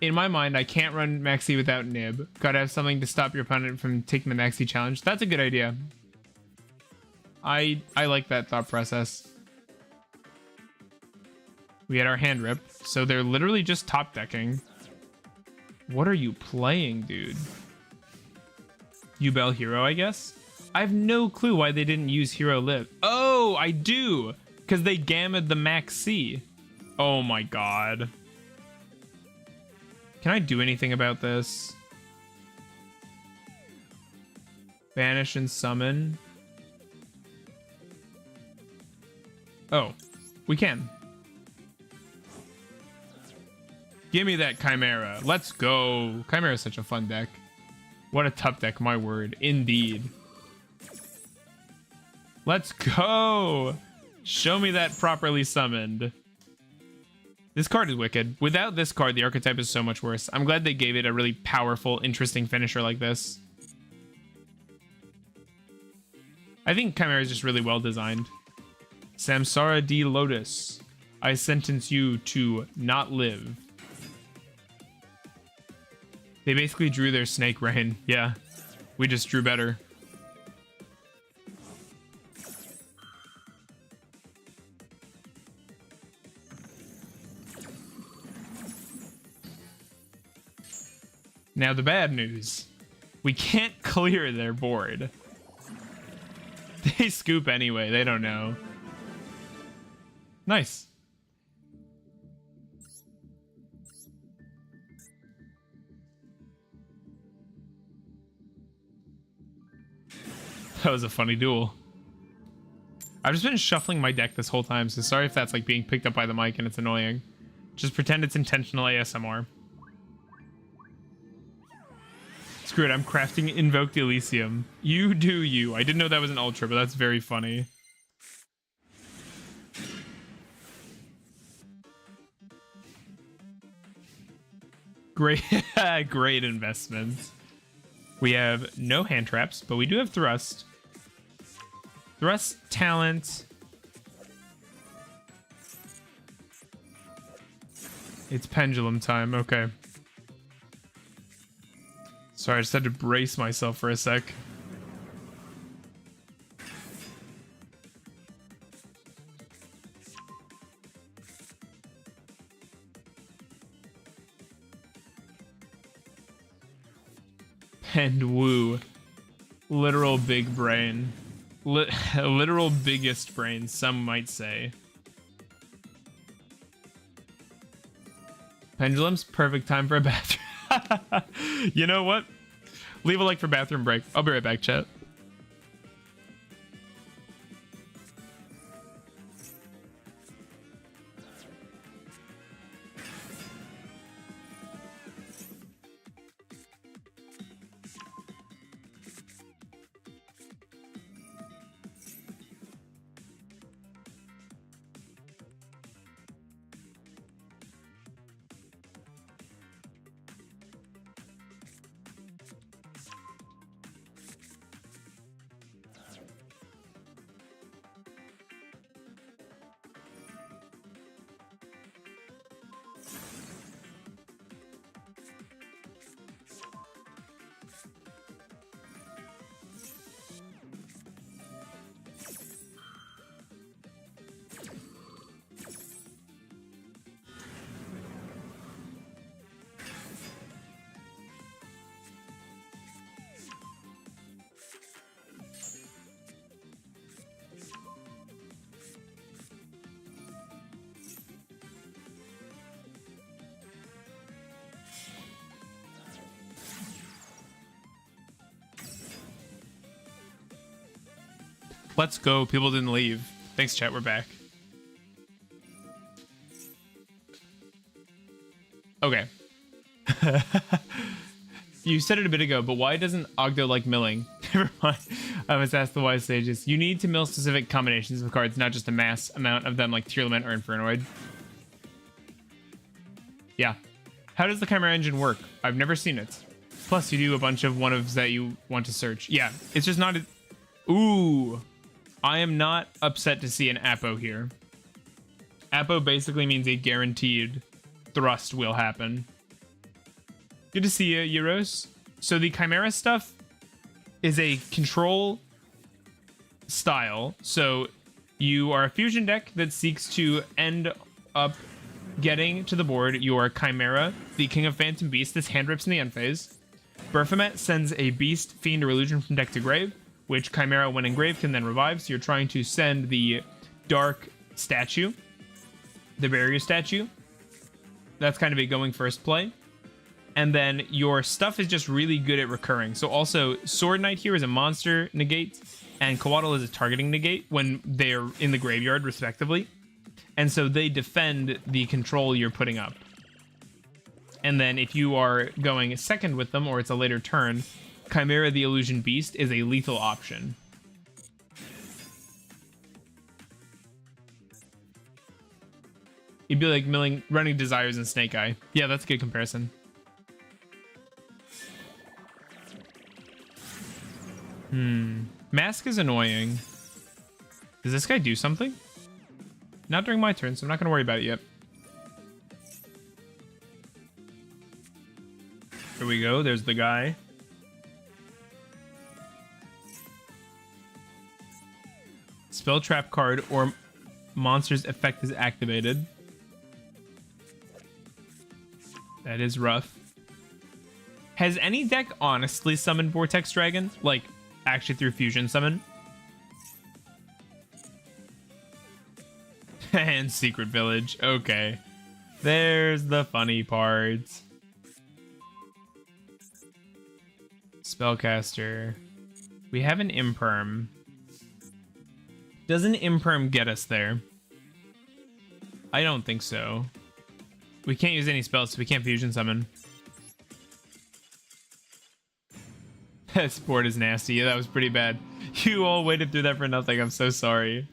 In my mind, I can't run Maxi without Nib. Gotta have something to stop your opponent from taking the Maxi challenge. That's a good idea. I like that thought process. We had our hand rip, so they're literally just top decking. What are you playing, dude? Yubel Hero, I guess? I have no clue why they didn't use Hero Live. Oh, I do! Because they gammed the Max C. Oh my god. Can I do anything about this? Banish and summon. Oh, we can. Give me that Chimera. Let's go. Chimera is such a fun deck. What a tough deck, my word. Indeed. Let's go. Show me that properly summoned. This card is wicked. Without this card, the archetype is so much worse. I'm glad they gave it a really powerful, interesting finisher like this. I think Chimera is just really well designed. Samsara D. Lotus. I sentence you to not live. They basically drew their Snake Rain. Yeah, we just drew better. Now the bad news. We can't clear their board. They scoop anyway, they don't know. Nice. That was a funny duel. I've just been shuffling my deck this whole time, so sorry if that's like being picked up by the mic and it's annoying. Just pretend it's intentional ASMR. Screw it, I'm crafting Invoked Elysium. You do you. I didn't know that was an ultra, but that's very funny. Great, great investment. We have no hand traps, but we do have thrust. Thrust, talent. It's pendulum time, okay. Sorry, I just had to brace myself for a sec. And woo. Literal big brain. Literal biggest brain, some might say. Pendulum's perfect time for a bathroom. You know what? Leave a like for bathroom break. I'll be right back, chat. Let's go. People didn't leave. Thanks, chat. We're back. Okay. You said it a bit ago, but why doesn't Ogdo like milling? Never mind. I was asked the wise sages. You need to mill specific combinations of cards, not just a mass amount of them like Tearlament or Infernoid. Yeah. How does the Chimera engine work? I've never seen it. Plus, you do a bunch of one-ofs that you want to search. Yeah, it's just not... Ooh. I am not upset to see an Apo here. Apo basically means a guaranteed thrust will happen. Good to see you, Euros. So the Chimera stuff is a control style. So you are a fusion deck that seeks to end up getting to the board your Chimera, the King of Phantom Beast. This hand rips in the end phase. Berfomet sends a Beast, Fiend, or Illusion from deck to grave, which Chimera, when engraved, can then revive. So you're trying to send the Dark statue, the Barrier statue. That's kind of a going first play. And then your stuff is just really good at recurring. So also, Sword Knight here is a monster negate, and Coatl is a targeting negate when they're in the graveyard, respectively. And so they defend the control you're putting up. And then if you are going second with them, or it's a later turn, Chimera the Illusion Beast is a lethal option. It'd be like running Desires and Snake Eye. Yeah, that's a good comparison. Mask is annoying. Does this guy do something? Not during my turn, so I'm not going to worry about it yet. Here we go. There's the guy. Spell trap card or monster's effect is activated. That is rough. Has any deck honestly summoned Vortex Dragon? Like, actually through Fusion Summon? And Secret Village. Okay. There's the funny part. Spellcaster. We have an Imperm. Does an Imperm get us there? I don't think so. We can't use any spells, so we can't Fusion Summon. That sport is nasty. Yeah, that was pretty bad. You all waited through that for nothing. I'm so sorry.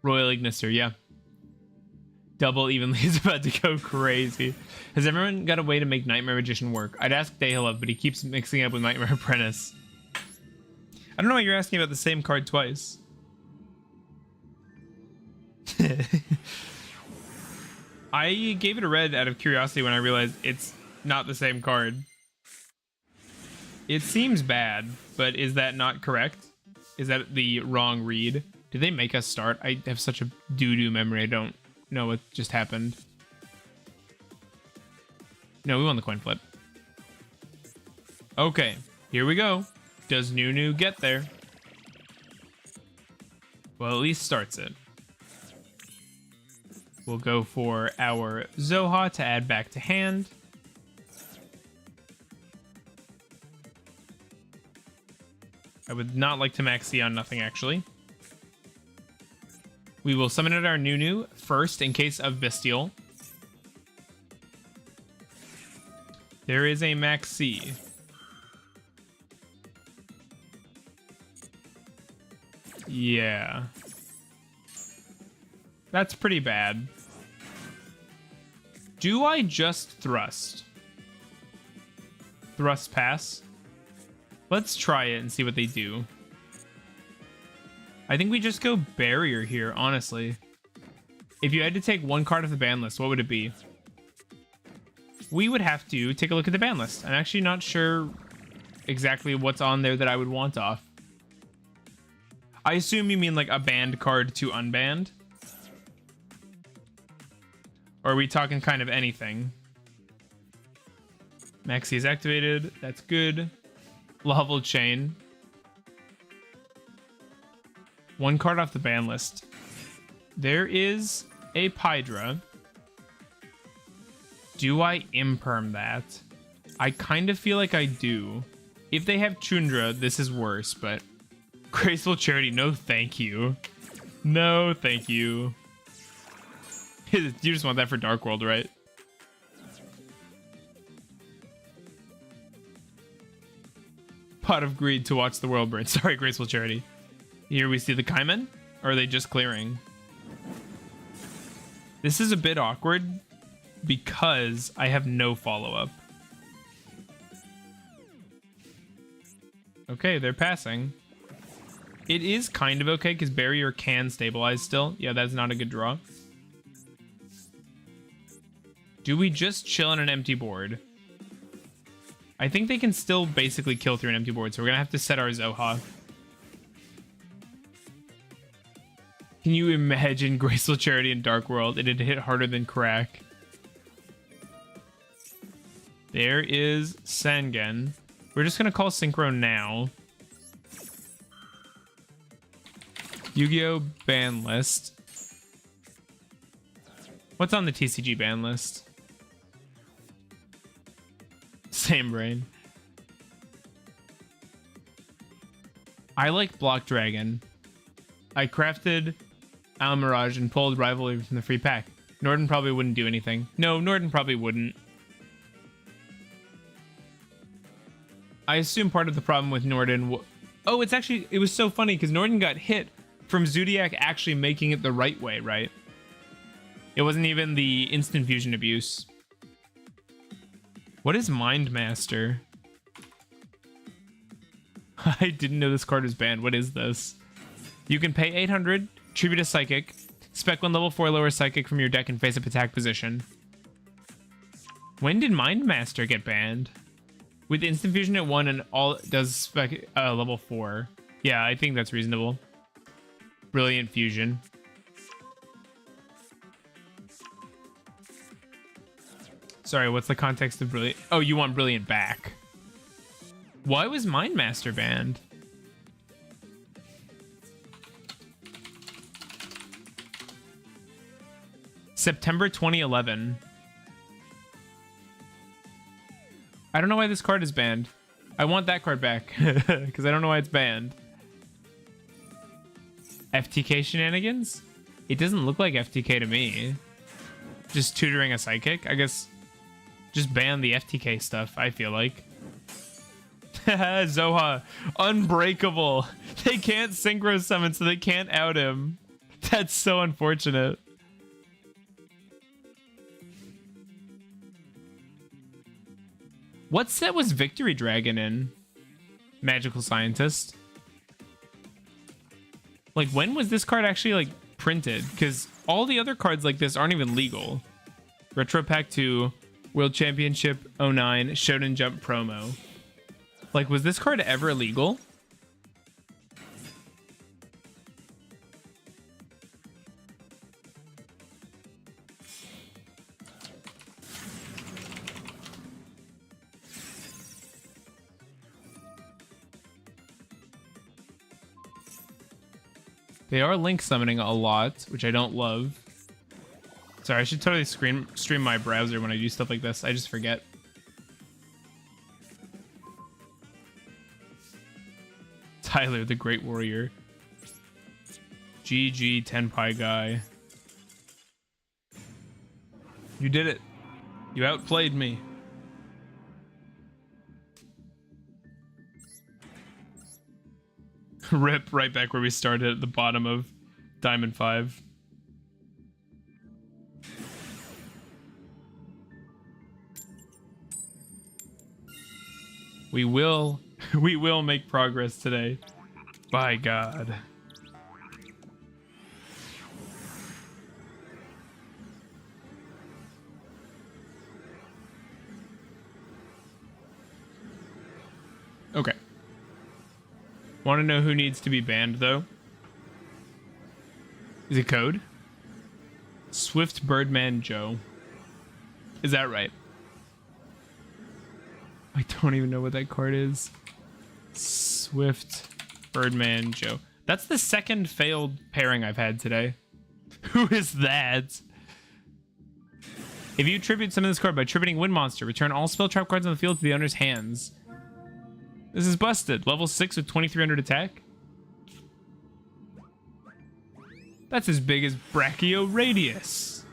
Royal Ignister, yeah. Double Evenly is about to go crazy. Has everyone got a way to make Nightmare Magician work? I'd ask Dayhalov, but he keeps mixing it up with Nightmare Apprentice. I don't know why you're asking about the same card twice. I gave it a red out of curiosity when I realized it's not the same card. It seems bad, but is that not correct? Is that the wrong read? Did they make us start? I have such a doo-doo memory. I don't know what just happened. No, we won the coin flip. Okay, here we go. Does Nunu get there? Well, at least starts it. We'll go for our Zoha to add back to hand. I would not like to maxi on nothing, actually. We will summon out our Nunu first in case of Bestial. There is a maxi. Yeah. That's pretty bad. Do I just thrust? Thrust pass? Let's try it and see what they do. I think we just go barrier here, honestly. If you had to take one card off the ban list, what would it be? We would have to take a look at the ban list. I'm actually not sure exactly what's on there that I would want off. I assume you mean like a banned card to unbanned? Or are we talking kind of anything? Maxi is activated. That's good. Level chain. One card off the ban list. There is a Pydra. Do I imperm that? I kind of feel like I do. If they have Chundra, this is worse, but... Graceful Charity, no thank you. No thank you. You just want that for Dark World, right? Pot of Greed to watch the world burn. Sorry, Graceful Charity. Here we see the Kaiman? Or are they just clearing? This is a bit awkward because I have no follow-up. Okay, they're passing. It is kind of okay because Barrier can stabilize still. Yeah, that's not a good draw. Do we just chill on an empty board? I think they can still basically kill through an empty board, so we're gonna have to set our Zoha. Can you imagine Graceful Charity in Dark World? It'd hit harder than crack. There is Sangen. We're just gonna call Synchro now. Yu-Gi-Oh! Ban list. What's on the TCG ban list? Same brain. I like Block Dragon. I crafted Owl Mirage and pulled Rivalry from the free pack. Norden probably wouldn't do anything. No, Norden probably wouldn't. I assume part of the problem with Norden... Oh, it was so funny because Norden got hit from Zodiac actually making it the right way, right? It wasn't even the instant fusion abuse. What is Mind Master? I didn't know this card was banned. What is this? You can pay 800, tribute a Psychic, spec 1 level 4 lower Psychic from your deck and face up attack position. When did Mind Master get banned? With instant fusion at 1 and all does spec level 4. Yeah, I think that's reasonable. Brilliant fusion. Sorry, what's the context of Brilliant? Oh, you want Brilliant back. Why was Mind Master banned? September 2011. I don't know why this card is banned. I want that card back because I don't know why it's banned. FTK shenanigans? It doesn't look like FTK to me. Just tutoring a Psychic? I guess just ban the FTK stuff, I feel like. Zoha, unbreakable. They can't synchro summon, so they can't out him. That's so unfortunate. What set was Victory Dragon in? Magical Scientist. Like, when was this card actually, like, printed? Because all the other cards like this aren't even legal. Retro Pack 2, World Championship 09, Shonen Jump promo. Like, was this card ever illegal? They are link summoning a lot, which I don't love. Sorry, I should totally stream my browser when I do stuff like this. I just forget. Tyler, the Great Warrior. GG, Tenpai guy. You did it. You outplayed me. Rip, right back where we started at the bottom of Diamond 5. We will make progress today. By God. Okay. Want to know who needs to be banned, though? Is it code? Swift Birdman Joe. Is that right? I don't even know what that card is. Swift Birdman Joe. That's the second failed pairing I've had today. Who is that? If you tribute summon this card by tributing Wind Monster, return all spell trap cards on the field to the owner's hands. This is busted. Level 6 with 2300 attack. That's as big as Brachio Radius.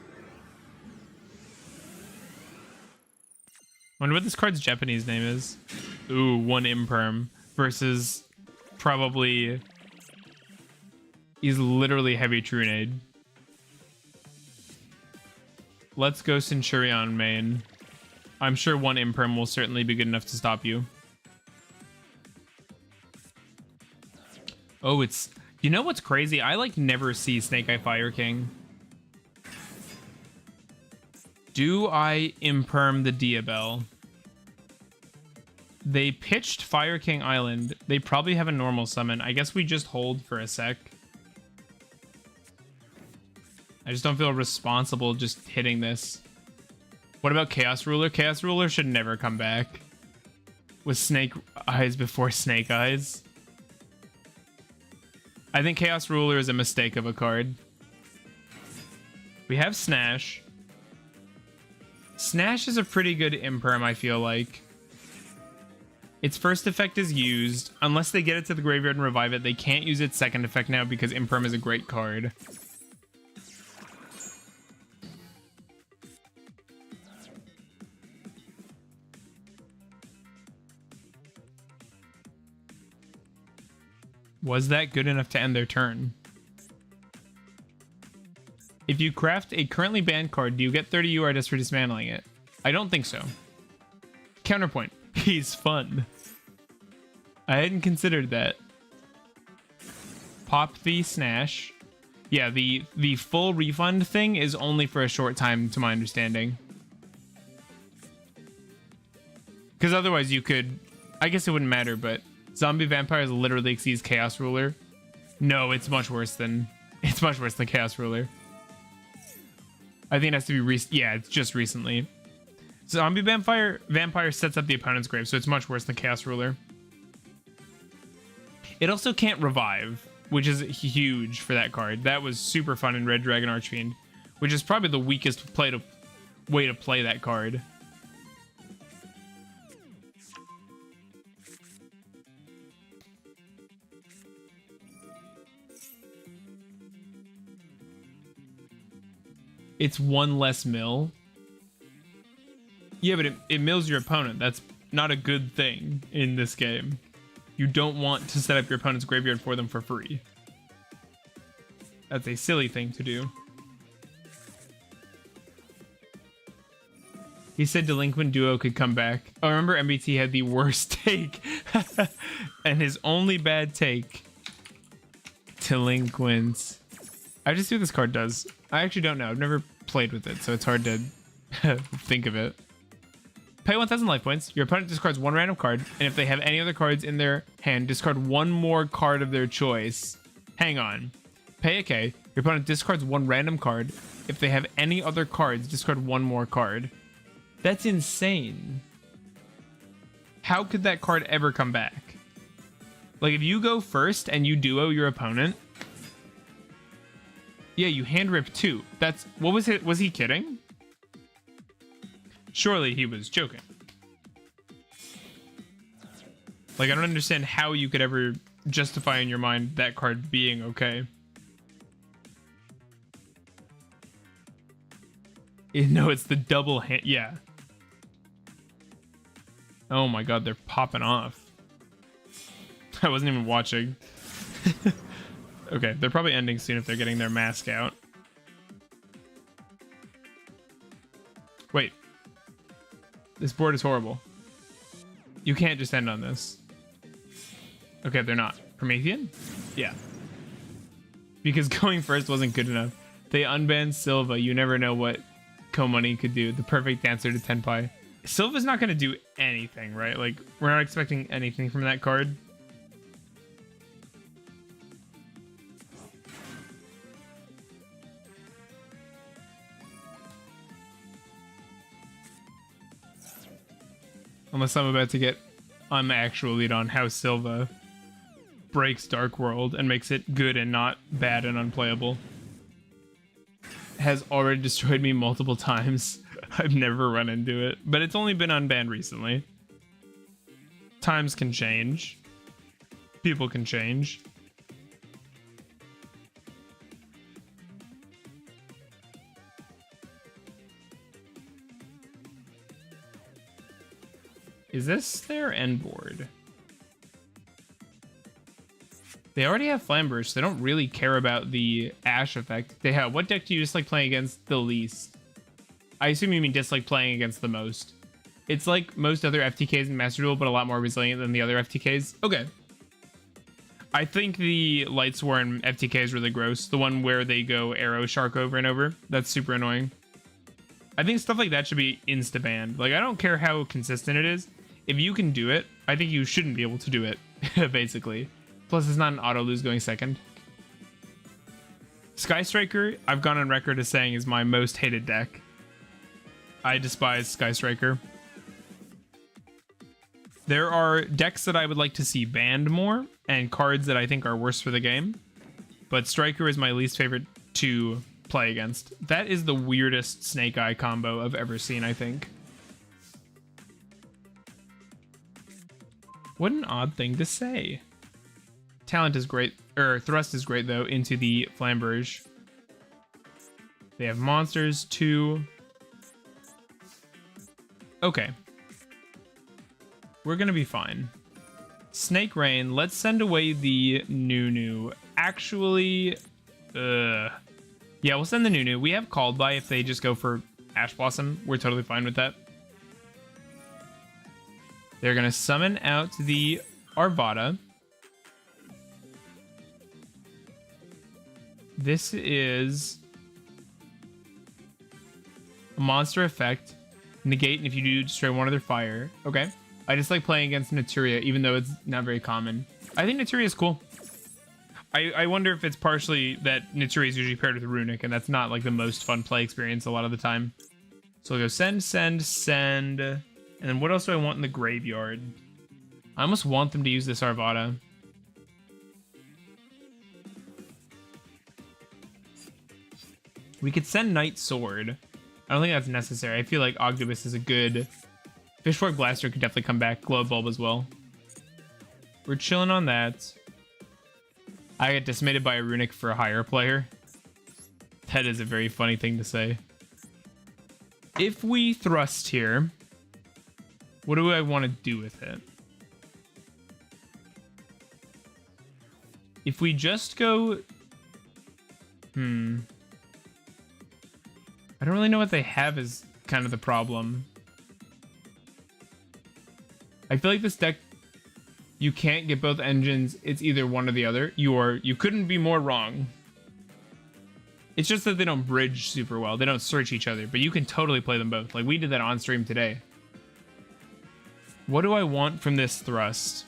Wonder what this card's Japanese name is. Ooh, 1 Imperm versus probably... He's literally heavy Trunade. Let's go Centurion main. I'm sure 1 Imperm will certainly be good enough to stop you. Oh, it's... You know what's crazy? I, like, never see Snake Eye Fire King. Do I Imperm the Diabell? They pitched Fire King Island. They probably have a normal summon. I guess we just hold for a sec. I just don't feel responsible just hitting this. What about Chaos Ruler? Chaos Ruler should never come back. With Snake Eyes before Snake Eyes. I think Chaos Ruler is a mistake of a card. We have Snash. Snash is a pretty good Imperm, I feel like. Its first effect is used. Unless they get it to the graveyard and revive it, they can't use its second effect now because Imperm is a great card. Was that good enough to end their turn? If you craft a currently banned card, do you get 30 UR for dismantling it? I don't think so. Counterpoint. He's fun. I hadn't considered that. Pop the Snash. Yeah, the full refund thing is only for a short time, to my understanding. Because otherwise you could... I guess it wouldn't matter, but... Zombie Vampires literally exceeds Chaos Ruler. No, it's much worse than... It's much worse than Chaos Ruler. I think it has to be... Yeah, it's just recently. Zombie Vampire sets up the opponent's grave, so it's much worse than Chaos Ruler. It also can't revive, which is huge for that card. That was super fun in Red Dragon Archfiend, which is probably the weakest way to play that card. It's one less mill. Yeah, but it mills your opponent. That's not a good thing in this game. You don't want to set up your opponent's graveyard for them for free. That's a silly thing to do. He said Delinquent Duo could come back. Oh, remember MBT had the worst take. And his only bad take. Delinquents. I just see what this card does. I actually don't know. I've never played with it, so it's hard to think of it. Pay 1,000 life points. Your opponent discards one random card, and if they have any other cards in their hand, discard one more card of their choice. Hang on. Pay a K. Your opponent discards one random card. If they have any other cards, discard one more card. That's insane. How could that card ever come back? Like, if you go first and you duo your opponent... Yeah, you hand rip two. That's... What was it? Was he kidding? Surely he was joking. Like, I don't understand how you could ever justify in your mind that card being okay. No, it's the double hand. Yeah. Oh my god, they're popping off. I wasn't even watching. Okay, they're probably ending soon if they're getting their mask out. Wait. This board is horrible. You can't just end on this. Okay, they're not. Promethean? Yeah. Because going first wasn't good enough. They unbanned Silva. You never know what Komani could do. The perfect answer to Tenpai. Silva's not going to do anything, right? Like, we're not expecting anything from that card. Unless I'm about to get actual lead on how Silva breaks Dark World and makes it good and not bad and unplayable. Has already destroyed me multiple times. I've never run into it, but it's only been unbanned recently. Times can change. People can change. Is this their end board? They already have Flamberge. They don't really care about the Ash effect. They have... What deck do you dislike playing against the least? I assume you mean dislike playing against the most. It's like most other FTKs in Master Duel, but a lot more resilient than the other FTKs. Okay. I think the Light Sworn FTK is really gross. The one where they go Arrow Shark over and over. That's super annoying. I think stuff like that should be insta-banned. Like, I don't care how consistent it is. If you can do it, I think you shouldn't be able to do it, basically. Plus, it's not an auto-lose going second. Sky Striker, I've gone on record as saying, is my most hated deck. I despise Sky Striker. There are decks that I would like to see banned more, and cards that I think are worse for the game. But Striker is my least favorite to play against. That is the weirdest Snake Eye combo I've ever seen, I think. What an odd thing to say. Talent is great, or thrust is great though, into the Flamberge. They have monsters too. Okay. We're gonna be fine. Snake Rain, let's send away the Nunu. Actually, yeah, we'll send the Nunu. We have Called By if they just go for Ash Blossom. We're totally fine with that. They're gonna summon out the Arvada. This is a monster effect. Negate, and if you do, destroy one of their fire. Okay. I just like playing against Naturia, even though it's not very common. I think Naturia is cool. I wonder if it's partially that Naturia is usually paired with Runic, and that's not like the most fun play experience a lot of the time. So I'll go send, send, send. And then what else do I want in the graveyard? I almost want them to use this Arvada. We could send Night Sword. I don't think that's necessary. I feel like Ogdoadic is a good... Fishfork Blaster could definitely come back. Glow Bulb as well. We're chilling on that. I get decimated by a Runic for a higher player. That is a very funny thing to say. If we thrust here, what do I want to do with it? If we just go... I don't really know what they have is kind of the problem. I feel like this deck, you can't get both engines. It's either one or the other. You couldn't be more wrong. It's just that they don't bridge super well. They don't search each other, but you can totally play them both. Like we did that on stream today. What do I want from this thrust?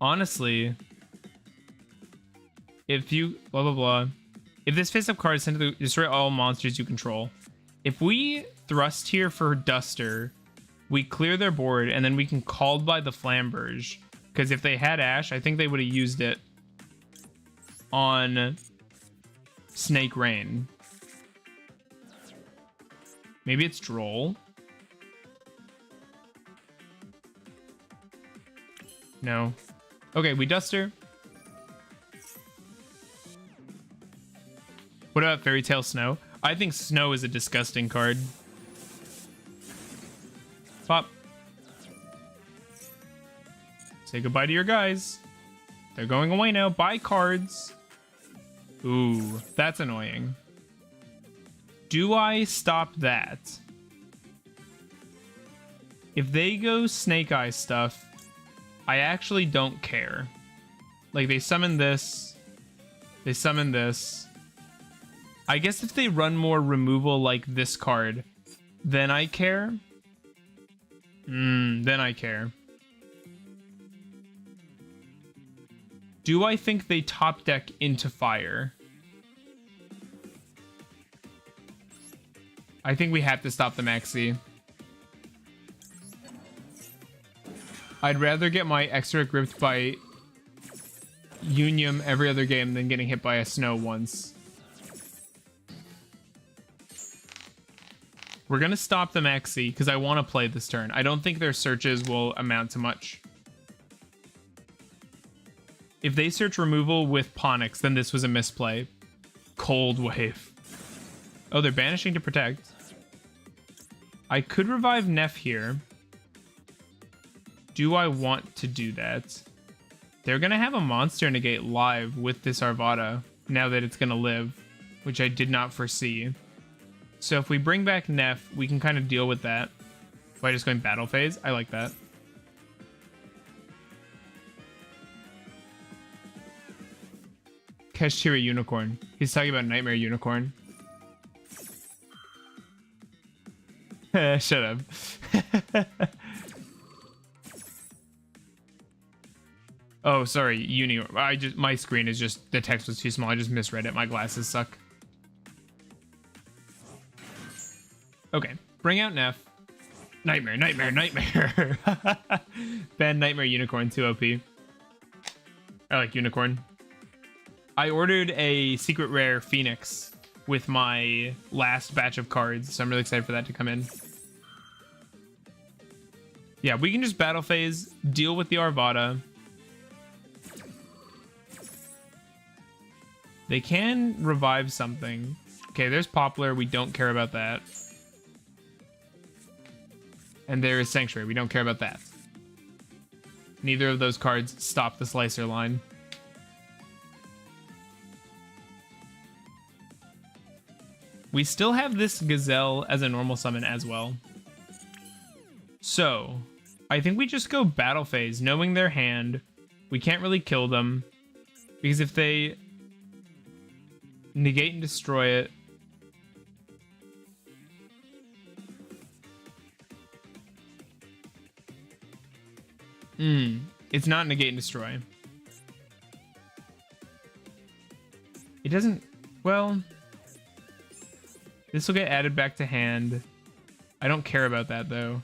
Honestly, if you blah blah blah. If this face-up card is sent to destroy all monsters you control. If we thrust here for Duster, we clear their board, and then we can Called By the Flamberge. Because if they had Ash, I think they would have used it on Snake Rain. Maybe it's Droll. No. Okay, we Duster. What about Fairy Tale Snow? I think Snow is a disgusting card. Pop. Say goodbye to your guys. They're going away now. Buy cards. Ooh, that's annoying. Do I stop that? If they go Snake Eye stuff, I actually don't care. Like, they summon this. They summon this. I guess if they run more removal like this card, then I care. Then I care. Do I think they top deck into fire? I think we have to stop the Maxi. I'd rather get my extra gripped by Unium every other game than getting hit by a Snow once. We're going to stop the Maxi because I want to play this turn. I don't think their searches will amount to much. If they search removal with Ponix, then this was a misplay. Cold Wave. Oh, they're banishing to protect. I could revive Neff here. Do I want to do that? They're going to have a Monster Negate live with this Arvada now that it's going to live, which I did not foresee. So if we bring back Neff, we can kind of deal with that by just going battle phase. I like that. Keshira Unicorn. He's talking about Nightmare Unicorn. Shut up. Oh, sorry, my screen is just, the text was too small. I just misread it. My glasses suck. Okay, bring out Neff. Nightmare, Nightmare, Nightmare. Ban Nightmare Unicorn, 2 OP. I like Unicorn. I ordered a secret rare Phoenix with my last batch of cards, so I'm really excited for that to come in. Yeah, we can just battle phase, deal with the Arvada. They can revive something. Okay, there's Poplar. We don't care about that. And there is Sanctuary. We don't care about that. Neither of those cards stop the Slicer line. We still have this Gazelle as a normal summon as well. So, I think we just go battle phase, knowing their hand. We can't really kill them, because if they negate and destroy it, it's not negate and destroy. It doesn't, well, this will get added back to hand. I don't care about that though.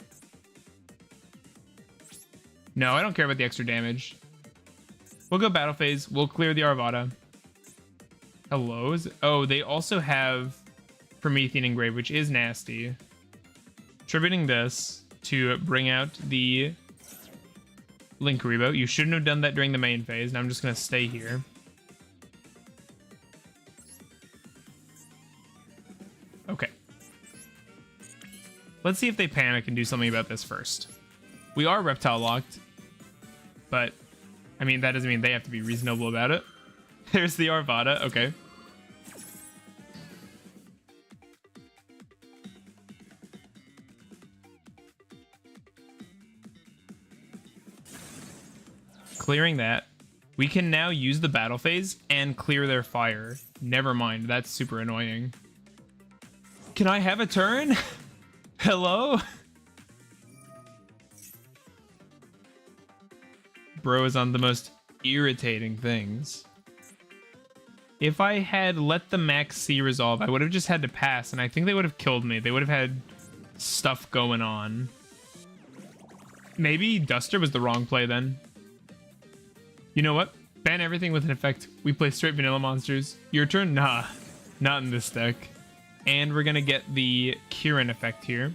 No, I don't care about the extra damage. We'll go battle phase. We'll clear the Arvada. Hello? Oh, they also have Promethean Engrave, which is nasty. Tributing this to bring out the Linkuriboh. You shouldn't have done that during the main phase. Now I'm just going to stay here. Okay. Let's see if they panic and do something about this first. We are reptile locked, but I mean, that doesn't mean they have to be reasonable about it. There's the Arvada. Okay. Clearing that. We can now use the battle phase and clear their fire. Never mind. That's super annoying. Can I have a turn? Hello? Bro is on the most irritating things. If I had let the max C resolve, I would have just had to pass, and I think they would have killed me. They would have had stuff going on. Maybe Duster was the wrong play then. You know what? Ban everything with an effect. We play straight vanilla monsters. Your turn? Nah, not in this deck. And we're gonna get the Kirin effect here.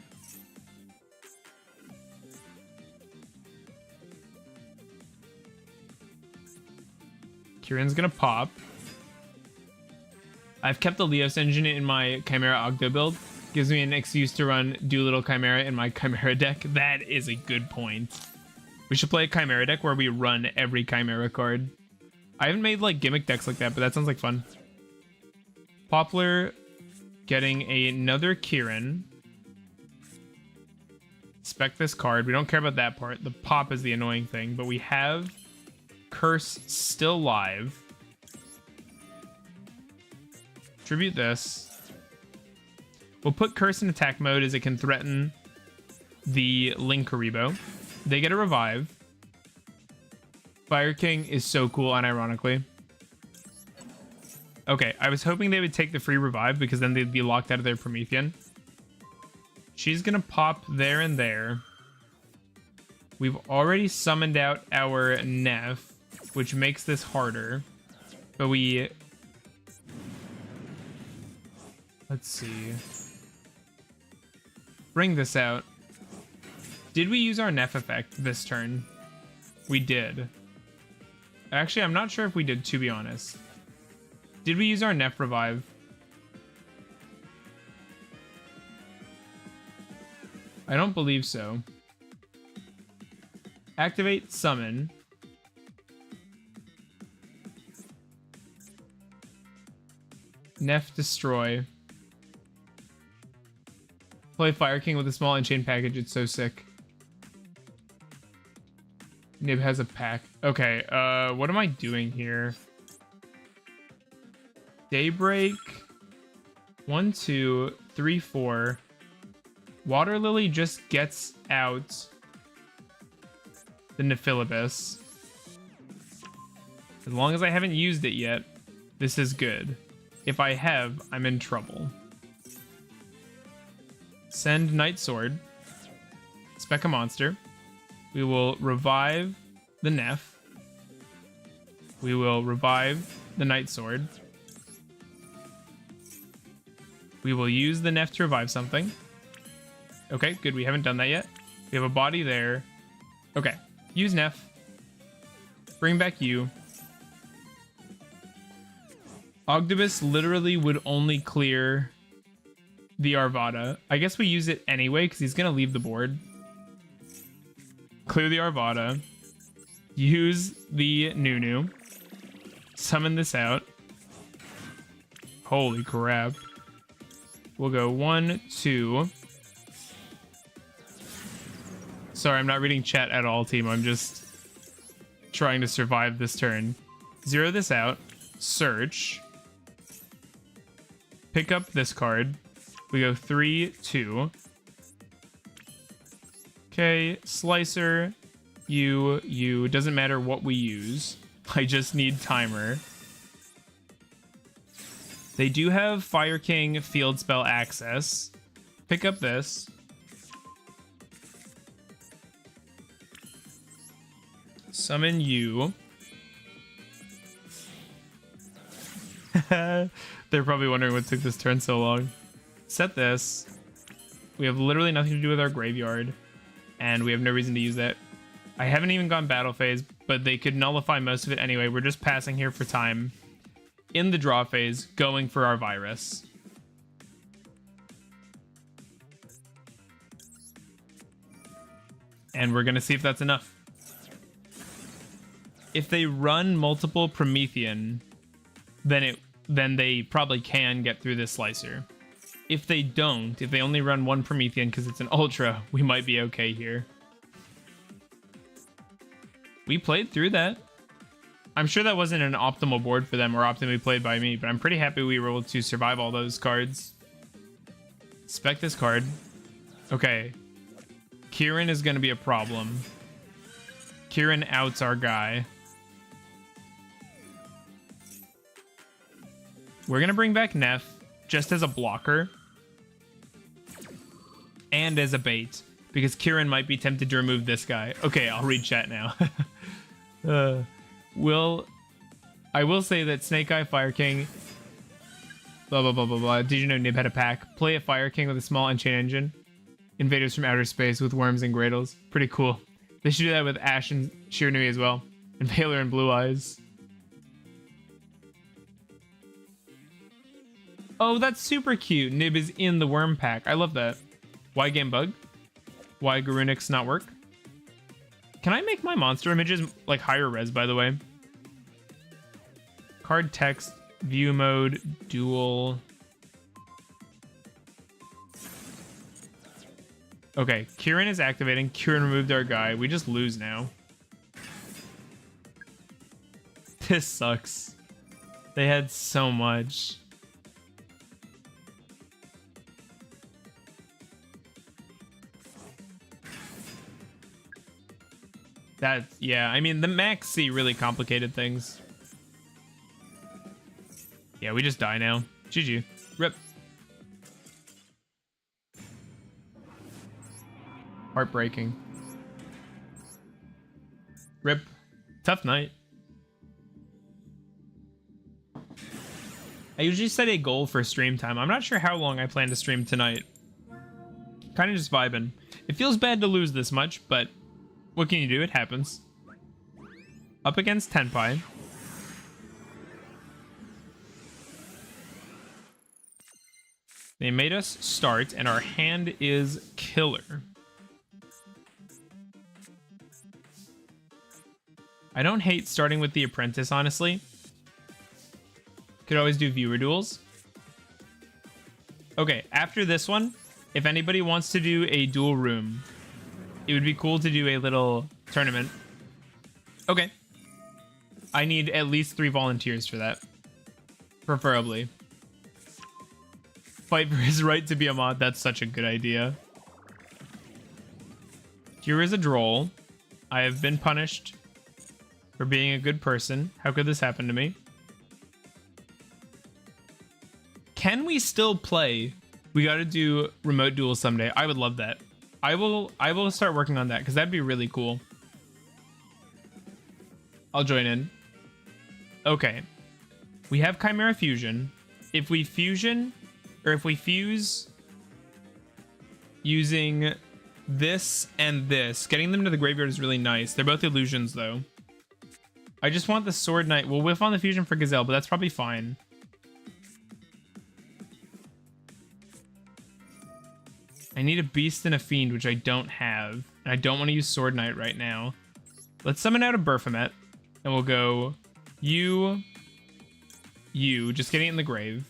Kirin's gonna pop. I've kept the Leos engine in my Chimera Ogdo build. Gives me an excuse to run Doolittle Chimera in my Chimera deck. That is a good point. We should play a Chimera deck where we run every Chimera card. I haven't made like gimmick decks like that, but that sounds like fun. Poplar getting another Kirin. Spec this card. We don't care about that part. The pop is the annoying thing, but we have Curse still live. Tribute this. We'll put Curse in attack mode as it can threaten the Linkuriboh. They get a revive. Fire King is so cool, unironically. Okay, I was hoping they would take the free revive because then they'd be locked out of their Promethean. She's gonna pop there and there. We've already summoned out our Neff, which makes this harder. But we... Let's see. Bring this out. Did we use our Neff effect this turn? We did. Actually, I'm not sure if we did, to be honest. Did we use our Neff revive? I don't believe so. Activate summon. Neff destroy. Play Fire King with a small Enchain package. It's so sick. Nib has a pack. Okay, what am I doing here? Daybreak. 1, 2, 3, 4. Water Lily just gets out the Nephilibus. As long as I haven't used it yet, this is good. If I have, I'm in trouble. Send Night Sword. Spec a monster. We will revive the Neff. We will revive the Night Sword. We will use the Neff to revive something. Okay, good. We haven't done that yet. We have a body there. Okay, use Neff. Bring back you. Ogdoadic literally would only clear the Arvada. I guess we use it anyway because he's going to leave the board. Clear the Arvada. Use the Nunu. Summon this out. Holy crap. We'll go 1, 2. Sorry, I'm not reading chat at all, team. I'm just trying to survive this turn. Zero this out. Search. Pick up this card. We go 3, 2. Okay, Slicer. You. Doesn't matter what we use. I just need Timer. They do have Fire King field spell access. Pick up this. Summon you. They're probably wondering what took this turn so long. Set this. We have literally nothing to do with our graveyard, and we have no reason to use that. I haven't even gone battle phase, but they could nullify most of it anyway. We're just passing here for time. In the draw phase, going for our virus. And we're gonna see if that's enough. If they run multiple Promethean, then they probably can get through this Slicer. If they don't, if they only run one Promethean because it's an Ultra, we might be okay here. We played through that. I'm sure that wasn't an optimal board for them or optimally played by me, but I'm pretty happy we were able to survive all those cards. Spec this card. Okay. Kieran is going to be a problem. Kieran outs our guy. We're going to bring back Neff just as a blocker. And as a bait. Because Kieran might be tempted to remove this guy. Okay, I'll read chat now. I will say that Snake Eye Fire King, blah blah blah blah blah. Did you know Nib had a pack? Play a Fire King with a small Unchained Engine. Invaders from outer space with worms and Gradles. Pretty cool. They should do that with Ash and Shiranui as well. And Valor and Blue Eyes. Oh, that's super cute. Nib is in the worm pack. I love that. Why Game Bug? Why Runic's not work? Can I make my monster images like higher res, by the way? Card text, view mode, duel. Okay, Kieran is activating. Kieran removed our guy. We just lose now. This sucks. They had so much. Yeah, I mean, the Max C really complicated things. Yeah, we just die now. GG. Rip. Heartbreaking. Rip. Tough night. I usually set a goal for stream time. I'm not sure how long I plan to stream tonight. Kind of just vibing. It feels bad to lose this much, but what can you do? It happens. Up against Tenpai. They made us start, and our hand is killer. I don't hate starting with the Apprentice, honestly. Could always do viewer duels. Okay, after this one, if anybody wants to do a duel room, it would be cool to do a little tournament. Okay. I need at least 3 volunteers for that. Preferably. Fight for his right to be a mod. That's such a good idea. Here is a droll. I have been punished for being a good person. How could this happen to me? Can we still play? We got to do remote duels someday. I would love that. I will start working on that because that'd be really cool. I'll join in. Okay. We have Chimera Fusion. If we fusion, or if we fuse using this and this. Getting them to the graveyard is really nice. They're both illusions, though. I just want the Sword Knight. We'll whiff on the fusion for Gazelle, but that's probably fine. I need a Beast and a Fiend, which I don't have. And I don't want to use Sword Knight right now. Let's summon out a Baphomet. And we'll go you, just getting it in the grave.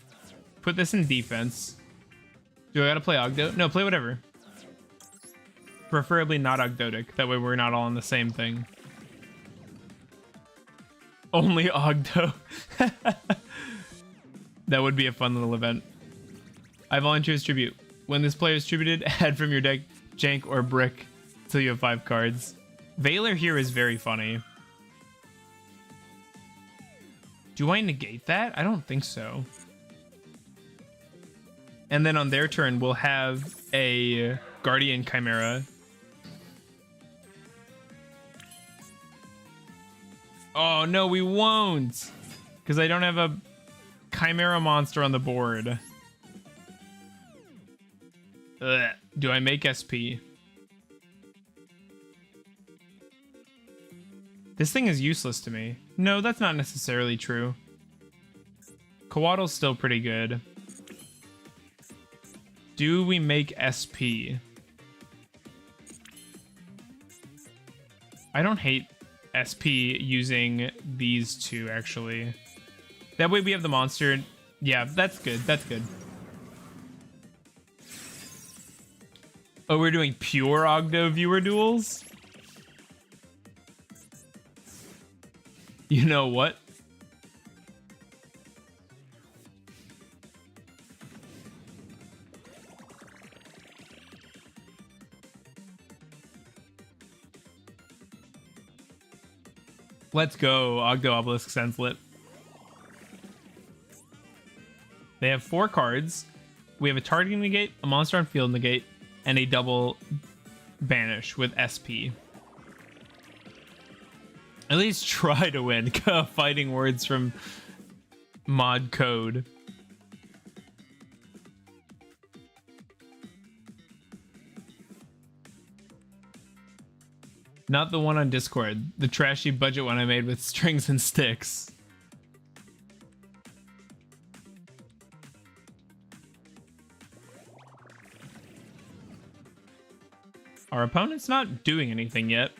Put this in defense. Do I gotta play Ogdo? No, play whatever. Preferably not Ogdoadic. That way we're not all on the same thing. Only Ogdo. That would be a fun little event. I volunteer as tribute. When this player is tributed, add from your deck Jank or Brick until you have 5 cards. Valor here is very funny. Do I negate that? I don't think so. And then on their turn, we'll have a Guardian Chimera. Oh, no, we won't. Because I don't have a Chimera monster on the board. Ugh. Do I make SP? This thing is useless to me. No, that's not necessarily true. Coattl's still pretty good. Do we make SP? I don't hate SP using these two, actually. That way we have the monster. Yeah, that's good. That's good. Oh, we're doing pure Ogdo viewer duels? You know what? Let's go, Ogdo Obelisk Senslet. They have 4 cards. We have a targeting negate, a monster on field negate, and a double banish with SP. At least try to win. Fighting words from mod code. Not the one on Discord. The trashy budget one I made with strings and sticks. Our opponent's not doing anything yet.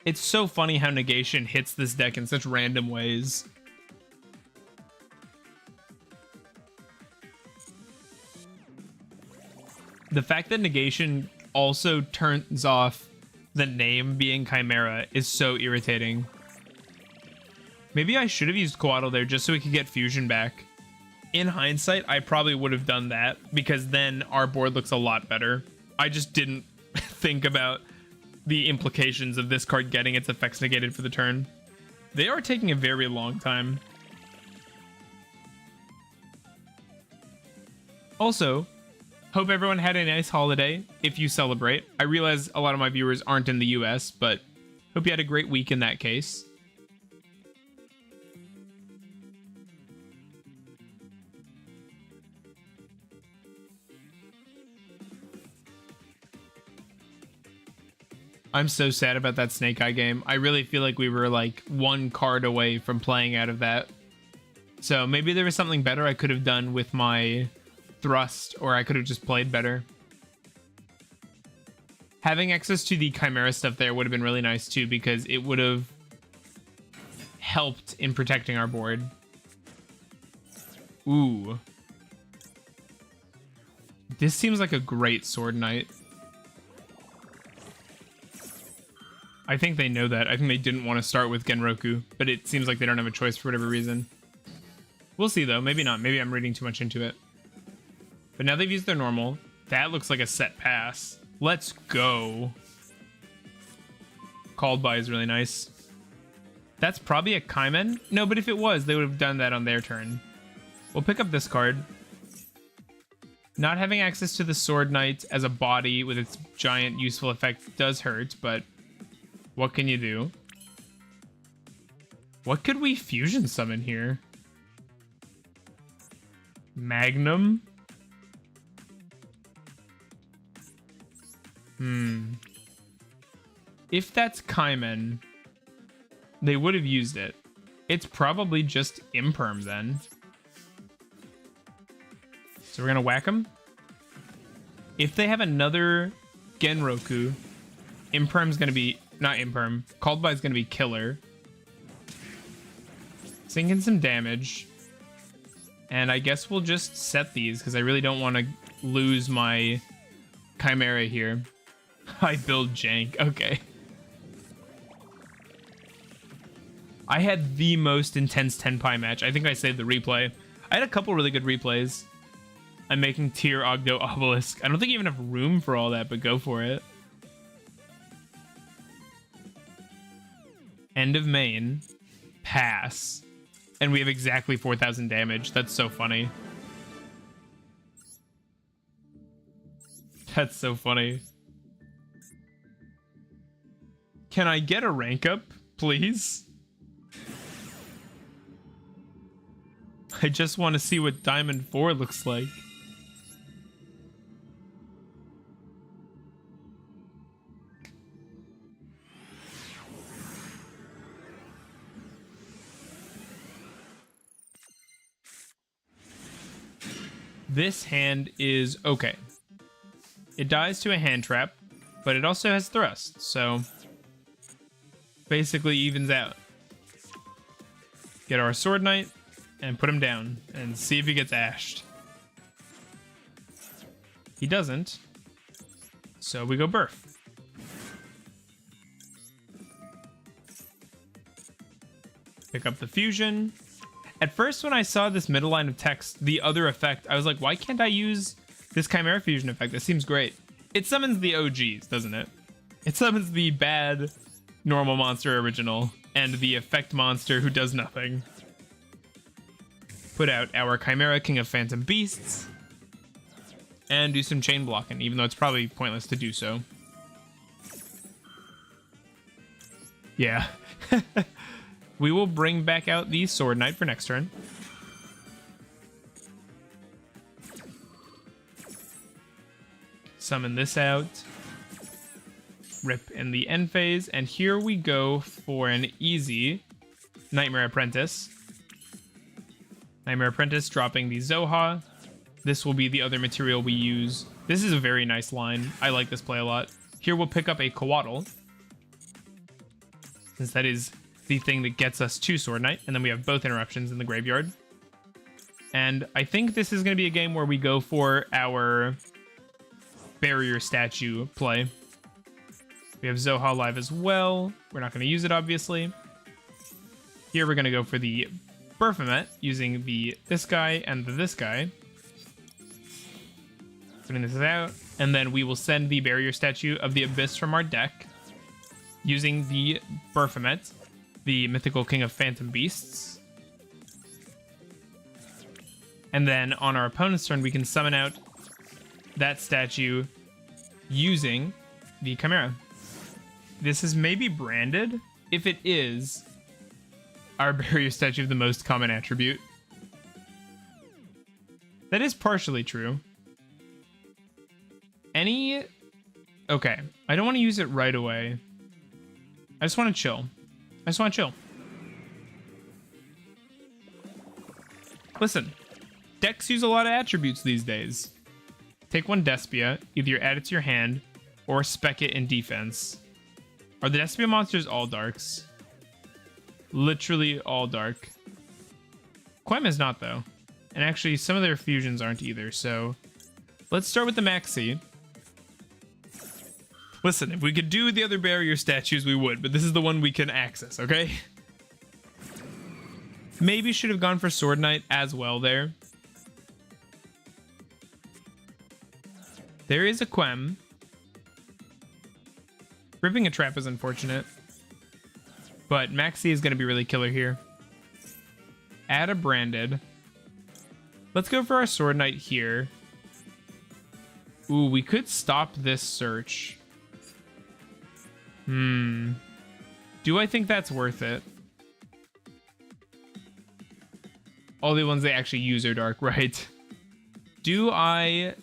It's so funny how negation hits this deck in such random ways. The fact that negation also turns off the name being Chimera is so irritating. Maybe I should have used Coatl there just so we could get fusion back. In hindsight, I probably would have done that because then our board looks a lot better. I just didn't think about the implications of this card getting its effects negated for the turn. They are taking a very long time. Also, hope everyone had a nice holiday if you celebrate. I realize a lot of my viewers aren't in the US, but hope you had a great week in that case. I'm so sad about that Snake Eye game. I really feel like we were like 1 card away from playing out of that. So maybe there was something better I could have done with my thrust, or I could have just played better. Having access to the Chimera stuff there would have been really nice too, because it would have helped in protecting our board. Ooh. This seems like a great Sword Knight. I think they know that. I think they didn't want to start with Genroku, but it seems like they don't have a choice for whatever reason. We'll see though, maybe not. Maybe I'm reading too much into it. But now they've used their normal. That looks like a set pass. Let's go. Called by is really nice. That's probably a Kaimen? No, but if it was, they would have done that on their turn. We'll pick up this card. Not having access to the Sword Knight as a body with its giant useful effect does hurt, but what can you do? What could we fusion summon here? Magnum? If that's Kaimen, they would have used it. It's probably just Imperm then. So we're gonna whack them. If they have another Genroku, Imperm's gonna be, not Imperm, Called By is gonna be killer. Sinking some damage. And I guess we'll just set these because I really don't want to lose my Chimera here. I build jank. Okay. I had the most intense Tenpai match. I think I saved the replay. I had a couple really good replays. I'm making tier Ogdo Obelisk. I don't think you even have room for all that, but go for it. End of main. Pass. And we have exactly 4,000 damage. That's so funny. That's so funny. Can I get a rank up, please? I just want to see what Diamond 4 looks like. This hand is okay. It dies to a hand trap, but it also has thrust, so basically evens out. Get our Sword Knight and put him down and see if he gets ashed. He doesn't, so we go Burf. Pick up the fusion. At first, when I saw this middle line of text, the other effect, I was like, why can't I use this Chimera fusion effect? That seems great. It summons the OGs, doesn't it? It summons the bad normal monster original and the effect monster who does nothing. Put out our Chimera, King of Phantom Beasts, and do some chain blocking, even though it's probably pointless to do so. Yeah. We will bring back out the Sword Knight for next turn. Summon this out. Rip in the end phase. And here we go for an easy Nightmare Apprentice. Nightmare Apprentice dropping the Zoha. This will be the other material we use. This is a very nice line. I like this play a lot. Here we'll pick up a Coatl, since that is the thing that gets us to Sword Knight, and then we have both interruptions in the graveyard. And I think this is going to be a game where we go for our barrier statue play. We have Zoha live as well. We're not going to use it, obviously. Here we're going to go for the Baphomet, using this guy and this guy. Putting this out, and then we will send the barrier statue of the Abyss from our deck, using the Baphomet, the mythical king of phantom beasts. And then on our opponent's turn, we can summon out that statue using the Chimera. This is maybe branded. If it is, our barrier statue of the most common attribute. That is partially true. Okay, I don't want to use it right away. I just want to chill. Listen, decks use a lot of attributes these days. Take one Despia, either add it to your hand or spec it in defense. Are the Despia monsters all darks? Literally all dark. Quem is not, though. And actually, some of their fusions aren't either, so let's start with the Maxi. Listen, if we could do the other barrier statues, we would, but this is the one we can access, okay? Maybe should have gone for Sword Knight as well there. There is a Quem. Ripping a trap is unfortunate, but Maxi is going to be really killer here. Add a branded. Let's go for our Sword Knight here. Ooh, we could stop this search. Do I think that's worth it? All the ones they actually use are dark, right? Do I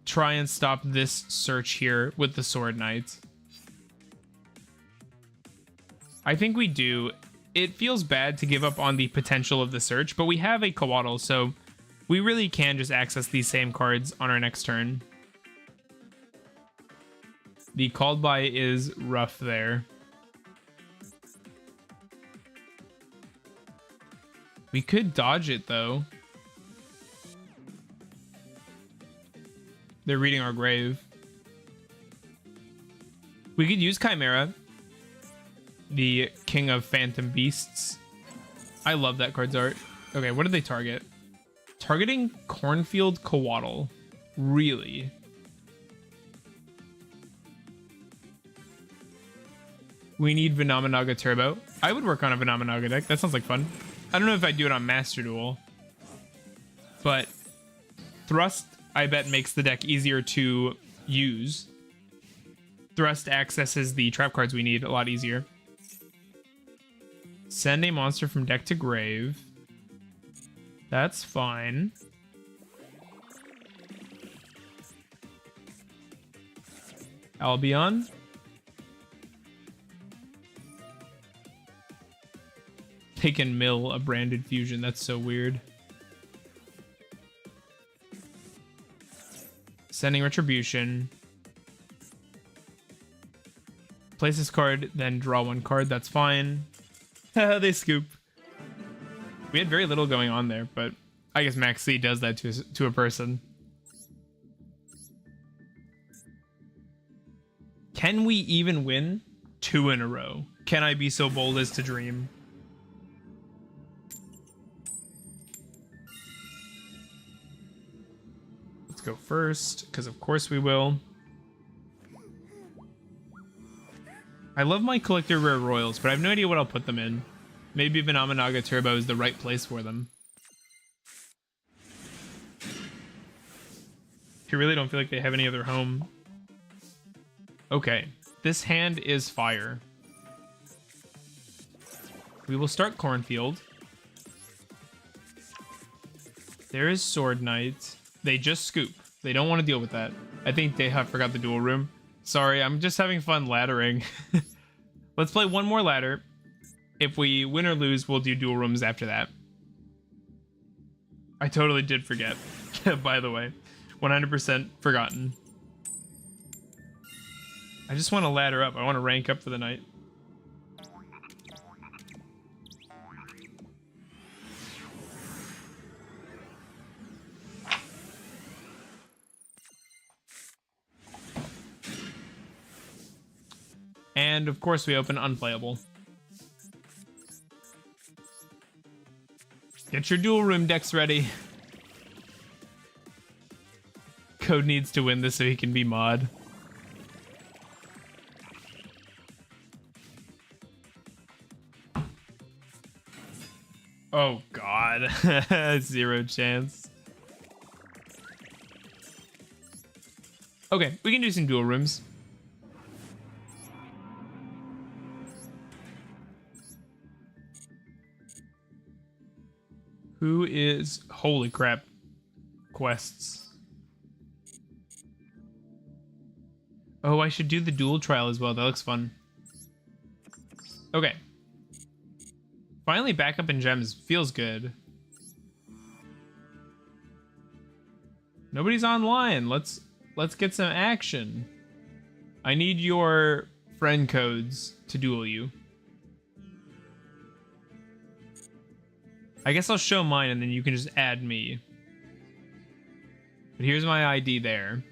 try and stop this search here with the Sword Knight. I think we do. It feels bad to give up on the potential of the search, but we have a Coatl, so we really can just access these same cards on our next turn. The called by is rough there. We could dodge it, though. They're reading our grave. We could use Chimera, the king of phantom beasts. I love that card's art. Okay, what did they target? Targeting Cornfield Coatl. Really? We need Vinamanaga Turbo. I would work on a Vinamanaga deck. That sounds like fun. I don't know if I'd do it on Master Duel, but Thrust, I bet, makes the deck easier to use. Thrust accesses the trap cards we need a lot easier. Send a monster from deck to grave. That's fine. Albion. They can mill a branded fusion. That's so weird. Sending Retribution. Place this card, then draw one card. That's fine. They scoop. We had very little going on there, but I guess Max C does that to a person. Can we even win 2 in a row? Can I be so bold as to dream? Let's go first, because of course we will. I love my collector rare royals, but I have no idea what I'll put them in. Maybe Vinamanaga Turbo is the right place for them. I really don't feel like they have any other home. Okay, this hand is fire. We will start Cornfield. There is Sword Knight. They just scoop. They don't want to deal with that. I think they have forgot the duel room. Sorry, I'm just having fun laddering. Let's play one more ladder. If we win or lose, we'll do dual rooms after that. I totally did forget, by the way. 100% forgotten. I just want to ladder up. I want to rank up for the night. And of course we open unplayable. Get your dual room decks ready. Code needs to win this so he can be mod. Oh god. 0 chance. Okay, we can do some dual rooms. Who is... Holy crap. Quests. Oh, I should do the duel trial as well. That looks fun. Okay. Finally back up in gems. Feels good. Nobody's online. Let's get some action. I need your friend codes to duel you. I guess I'll show mine and then you can just add me. But here's my ID there.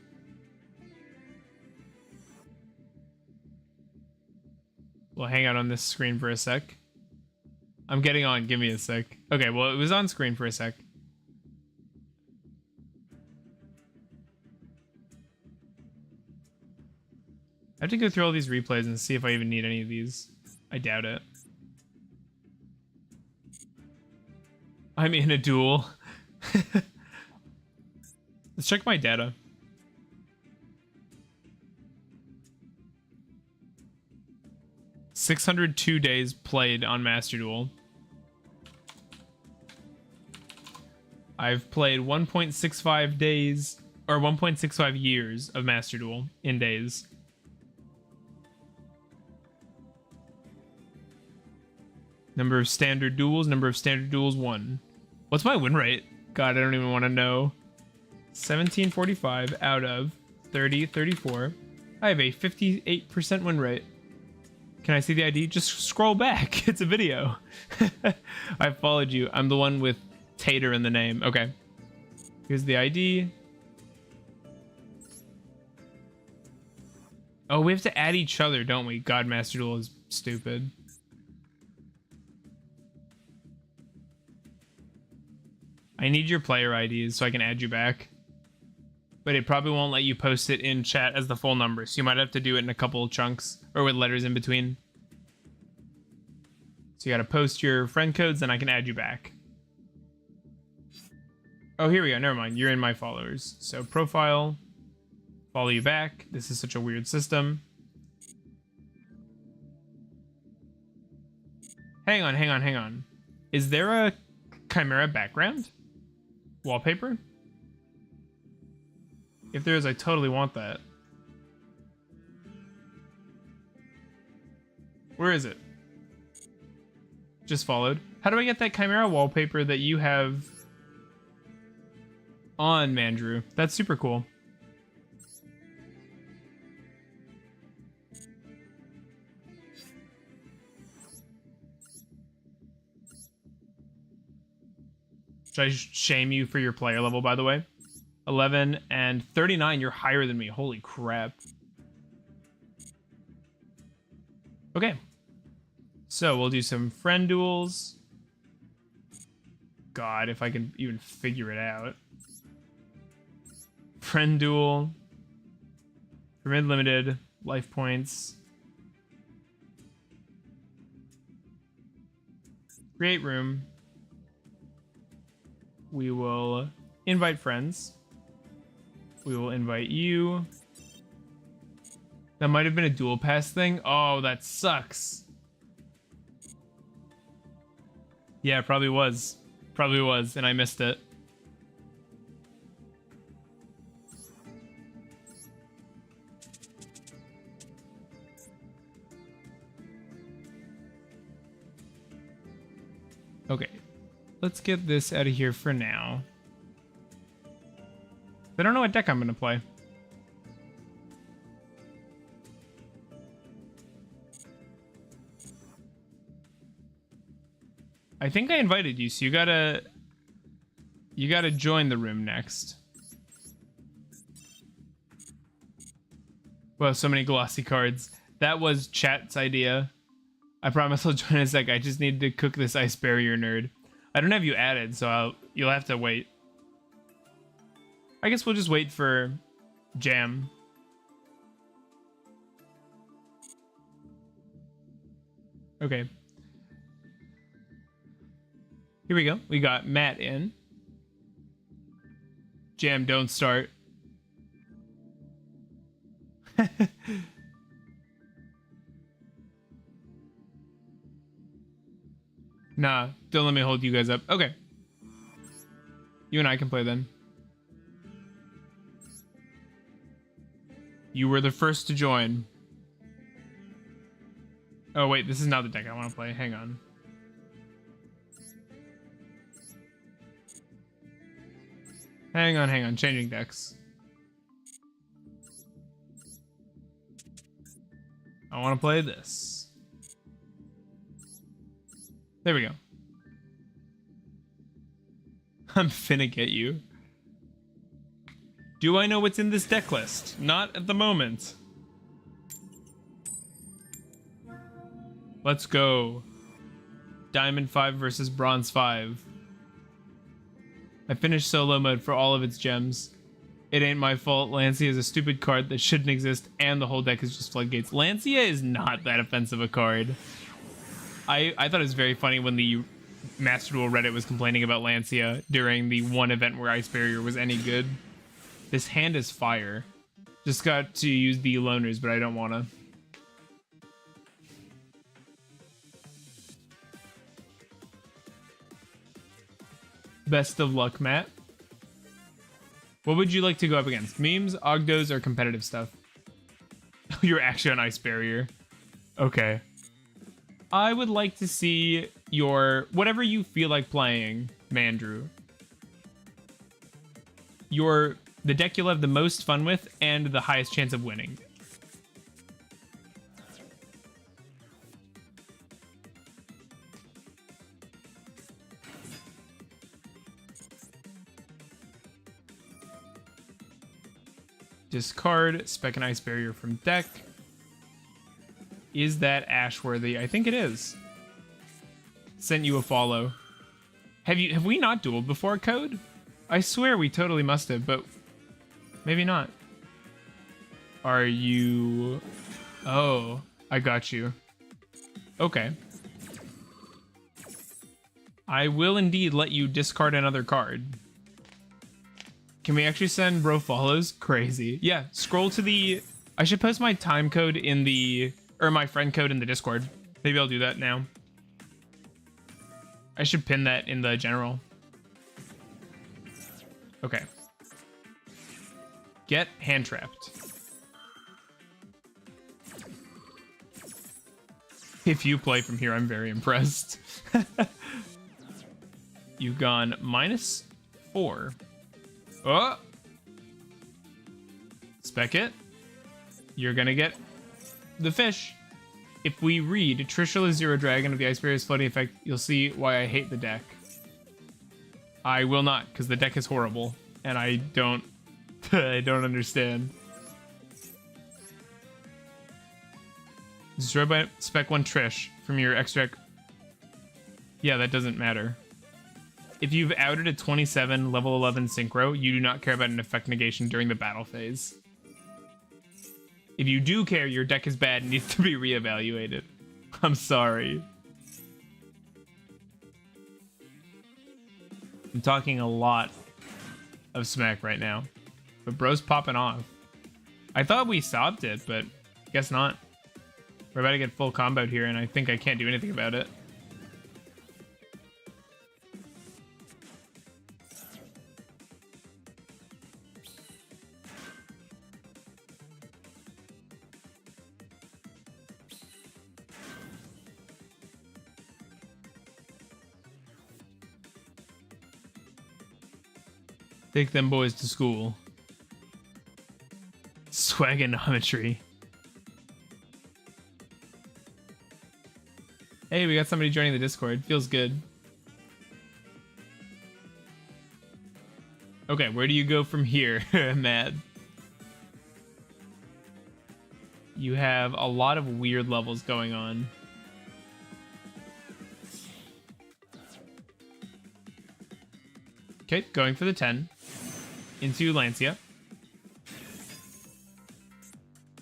We'll hang out on this screen for a sec. I'm getting on. Give me a sec. Okay, well, it was on screen for a sec. I have to go through all these replays and see if I even need any of these. I doubt it. I'm in a duel. Let's check my data. $602 days played on Master Duel. I've played 1.65 days or 1.65 years of Master Duel in days. Number of standard duels, 1. What's my win rate? God, I don't even want to know. 1745 out of 34. I have a 58% win rate. Can I see the ID? Just scroll back. It's a video. I followed you. I'm the one with Tater in the name. Okay. Here's the ID. Oh, we have to add each other, don't we? God, Master Duel is stupid. I need your player IDs so I can add you back. But it probably won't let you post it in chat as the full number, so you might have to do it in a couple of chunks or with letters in between. So you gotta post your friend codes, then I can add you back. Oh, here we go. Never mind. You're in my followers. So profile, follow you back. This is such a weird system. Hang on. Is there a Chimera background? Wallpaper? If there is, I totally want that. Where is it? Just followed. How do I get that Chimera wallpaper that you have on Mandrew? That's super cool. Should I shame you for your player level, by the way? 11 and 39, you're higher than me. Holy crap. Okay. So we'll do some friend duels. God, if I can even figure it out. Friend duel. Pyramid limited. Life points. Create room. We will invite friends. We will invite you. That might have been a dual pass thing. Oh, that sucks. Yeah, it probably was. Probably was, and I missed it. Okay. Let's get this out of here for now. I don't know what deck I'm going to play. I think I invited you, so you gotta join the room next. Well, so many glossy cards. That was chat's idea. I promise I'll join in a sec. I just need to cook this ice barrier nerd. I don't have you added, so you'll have to wait. I guess we'll just wait for Jam. Okay. Here we go. We got Matt in. Jam, don't start. Nah, don't let me hold you guys up. Okay. You and I can play then. You were the first to join. Oh, wait, this is not the deck I want to play. Hang on. Hang on. Changing decks. I want to play this. There we go. I'm finna get you. Do I know what's in this deck list? Not at the moment. Let's go. Diamond 5 versus Bronze 5. I finished solo mode for all of its gems. It ain't my fault. Lancia is a stupid card that shouldn't exist, and the whole deck is just floodgates. Lancia is not that offensive a card. I thought it was very funny when the Master Duel Reddit was complaining about Lancia during the one event where Ice Barrier was any good. This hand is fire. Just got to use the loners, but I don't want to. Best of luck, Matt. What would you like to go up against? Memes, Ogdos, or competitive stuff? You're actually on Ice Barrier. Okay. I would like to see your... whatever you feel like playing, Mandrew. The deck you'll have the most fun with and the highest chance of winning. Discard, spec an Ice Barrier from deck. Is that Ash worthy? I think it is. Sent you a follow. Have we not dueled before, Code? I swear we totally must have, but maybe not. Are you... Oh, I got you. Okay. I will indeed let you discard another card. Can we actually send bro follows? Crazy. Yeah, scroll to the... I should post my time code in the... or my friend code in the Discord. Maybe I'll do that now. I should pin that in the general. Okay. Get hand trapped. If you play from here, I'm very impressed. You've gone -4. Oh! Spec it. You're gonna get the fish. If we read Trishula Zero Dragon of the Ice Barrier's floating effect, you'll see why I hate the deck. I will not, because the deck is horrible, and I don't I don't understand. Destroyed by spec 1 Trish from your extract. Yeah, that doesn't matter. If you've outed a 27 level 11 synchro, you do not care about an effect negation during the battle phase. If you do care, your deck is bad and needs to be reevaluated. I'm sorry. I'm talking a lot of smack right now. But bro's popping off. I thought we stopped it, but guess not. We're about to get full comboed here, and I think I can't do anything about it. Take them boys to school. Swagonometry. Hey, we got somebody joining the Discord. Feels good. Okay, where do you go from here, Mad? You have a lot of weird levels going on. Okay, going for the 10. Into Lancia.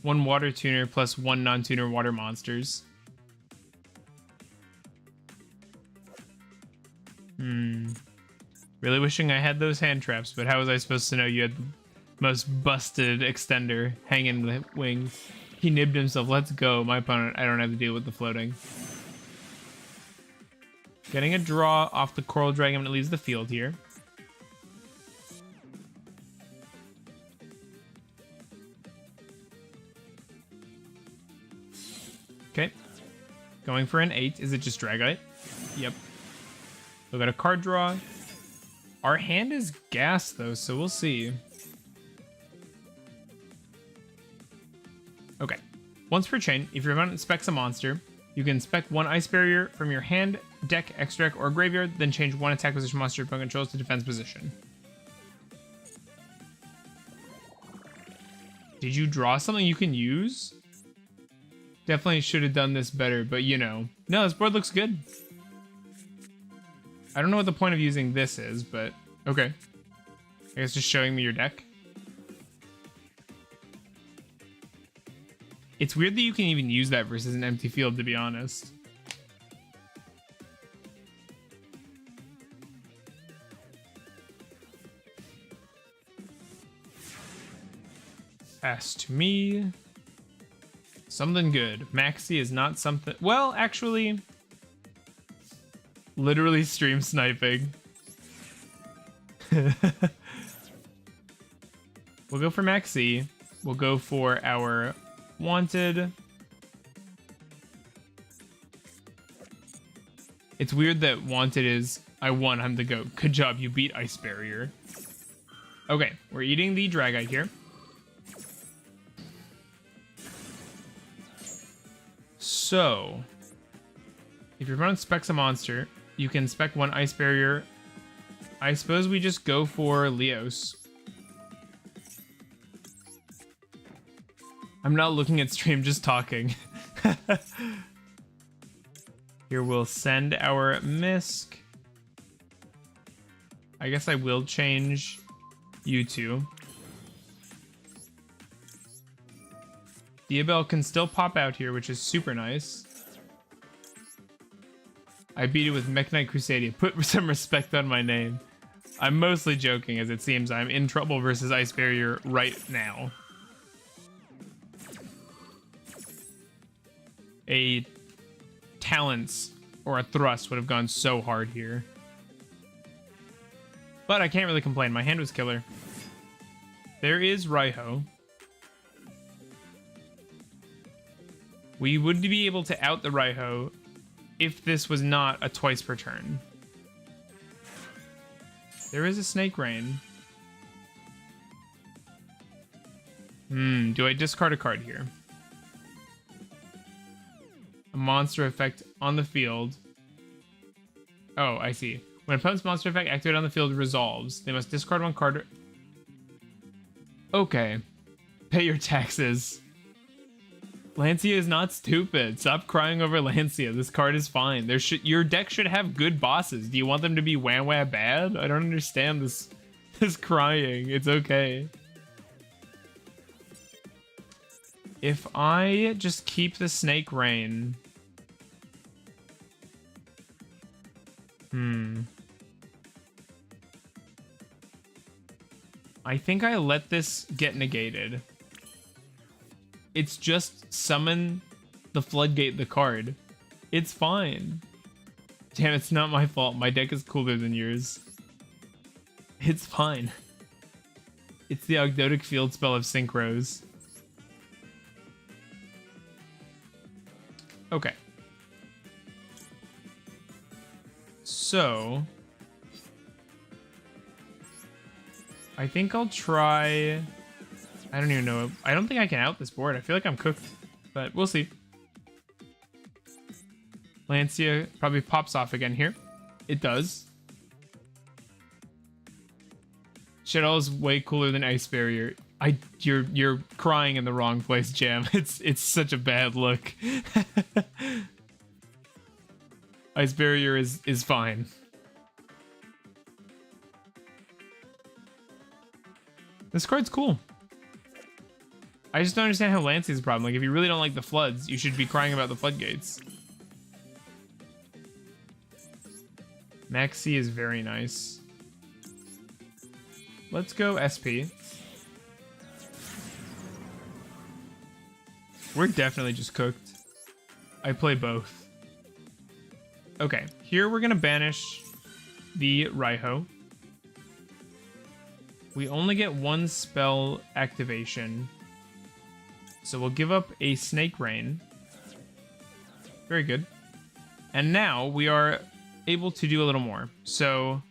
1 water tuner plus 1 non-tuner water monsters. Really wishing I had those hand traps, but how was I supposed to know you had the most busted extender hanging in the wings? He nibbed himself. Let's go. My opponent, I don't have to deal with the floating. Getting a draw off the Coral Dragon when it leaves the field here. Okay. Going for an 8. Is it just Dragite? Yep. We got a card draw. Our hand is gas though, so we'll see. Okay. Once per chain, if your opponent specs a monster, you can spec 1 Ice Barrier from your hand, deck, extract, or graveyard, then change 1 attack position monster your opponent controls to defense position. Did you draw something you can use? Definitely should have done this better, but you know. No, this board looks good. I don't know what the point of using this is, but okay. I guess just showing me your deck. It's weird that you can even use that versus an empty field, to be honest. Pass to me. Something good. Maxi is not something... Well, actually... Literally stream sniping. We'll go for Maxi. We'll go for our Wanted. It's weird that Wanted is, I want him to go. Good job, you beat Ice Barrier. Okay, we're eating the Dragite here. So, if your opponent specs a monster, you can spec one Ice Barrier. I suppose we just go for Leos. I'm not looking at stream, just talking. Here we'll send our Misk. I guess I will change you two. Diabell can still pop out here, which is super nice. I beat it with Mech Knight Crusadia. Put some respect on my name. I'm mostly joking, as it seems I'm in trouble versus Ice Barrier right now. A Talents or a Thrust would have gone so hard here. But I can't really complain. My hand was killer. There is Raiho. We would be able to out the Raiho if this was not a twice per turn. There is a Snake Rain. Do I discard a card here? A monster effect on the field. Oh, I see. When opponent's monster effect activated on the field resolves, they must discard one card. Okay. Pay your taxes. Lancia is not stupid. Stop crying over Lancia. This card is fine. Your deck should have good bosses. Do you want them to be wah bad? I don't understand this crying. It's okay. If I just keep the Snake Rain... I think I let this get negated. It's just summon the Floodgate the card. It's fine. Damn, it's not my fault. My deck is cooler than yours. It's fine. It's the Ogdoadic field spell of Synchros. Okay. So... I think I'll try... I don't even know. I don't think I can out this board. I feel like I'm cooked, but we'll see. Lancia probably pops off again here. It does. Shadowell is way cooler than Ice Barrier. You're crying in the wrong place, Jam. It's such a bad look. Ice Barrier is fine. This card's cool. I just don't understand how Lancia's a problem. Like, if you really don't like the floods, you should be crying about the floodgates. Maxi is very nice. Let's go SP. We're definitely just cooked. I play both. Okay, here we're gonna banish the Raiho. We only get one spell activation. So we'll give up a Snake Rain. Very good. And now we are able to do a little more. So,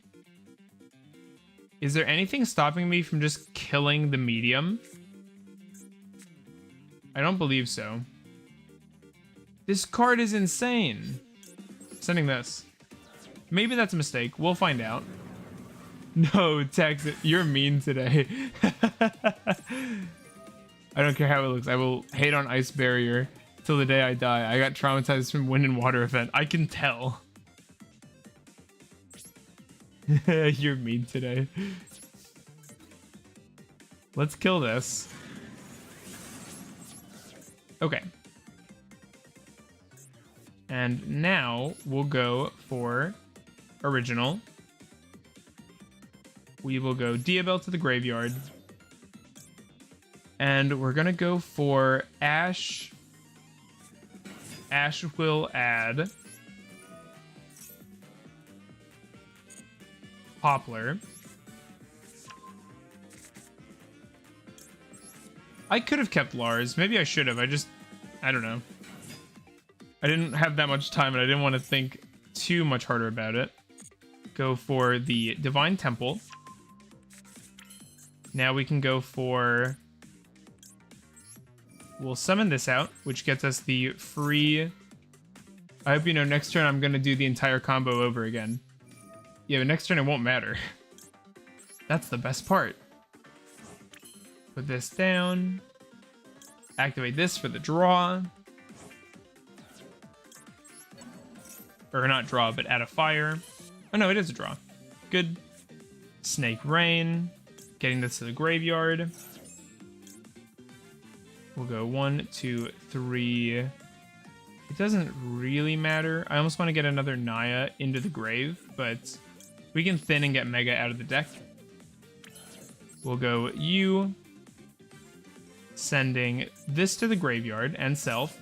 is there anything stopping me from just killing the medium? I don't believe so. This card is insane. Sending this. Maybe that's a mistake. We'll find out. No, Tex, you're mean today. I don't care how it looks. I will hate on Ice Barrier till the day I die. I got traumatized from Wind and Water event. I can tell. You're mean today. Let's kill this. Okay. And now we'll go for original. We will go Diabell to the graveyard. And we're gonna go for Ash. Ash will add Poplar. I could have kept Lars. Maybe I should have. I don't know. I didn't have that much time and I didn't want to think too much harder about it. Go for the Divine Temple. Now we can go for... We'll summon this out, which gets us the free... I hope you know next turn I'm going to do the entire combo over again. Yeah, but next turn it won't matter. That's the best part. Put this down. Activate this for the draw. Or not draw, but add a fire. Oh no, it is a draw. Good. Snake Rain. Getting this to the graveyard. We'll go 1, 2, 3. It doesn't really matter. I almost want to get another Naya into the grave, but we can thin and get Mega out of the deck. We'll go you. Sending this to the graveyard and self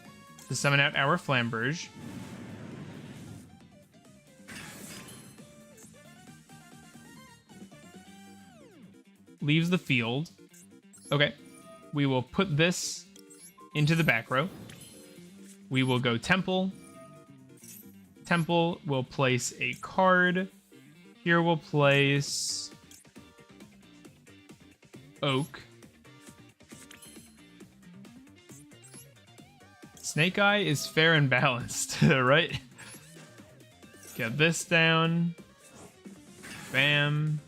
to summon out our Flamberge. Leaves the field. Okay. We will put this into the back row. We will go Temple. Temple will place a card. Here we'll place Oak. Snake Eye is fair and balanced, right? Get this down. Bam.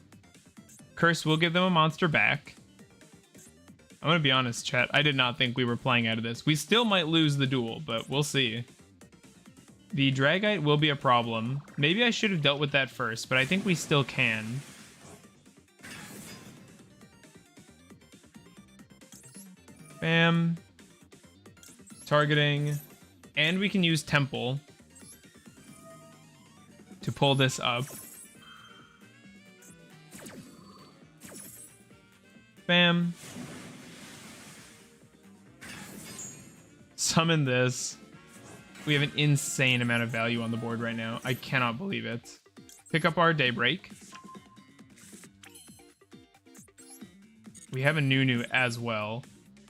Curse will give them a monster back. I'm gonna be honest, chat. I did not think we were playing out of this. We still might lose the duel, but we'll see. The Dragite will be a problem. Maybe I should have dealt with that first, but I think we still can. Bam. Targeting. And we can use Temple to pull this up. Bam. Summon this. We have an insane amount of value on the board right now. I cannot believe it. Pick up our Daybreak. We have a Nunu as well.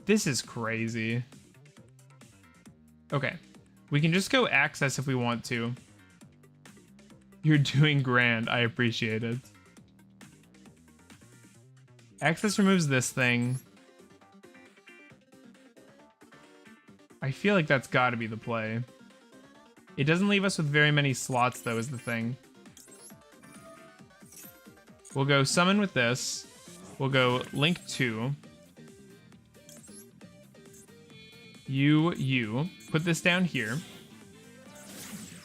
This is crazy. Okay. We can just go Access if we want to. You're doing grand. I appreciate it. Access removes this thing. I feel like that's got to be the play. It doesn't leave us with very many slots, though, is the thing. We'll go Summon with this. We'll go Link 2. You. Put this down here.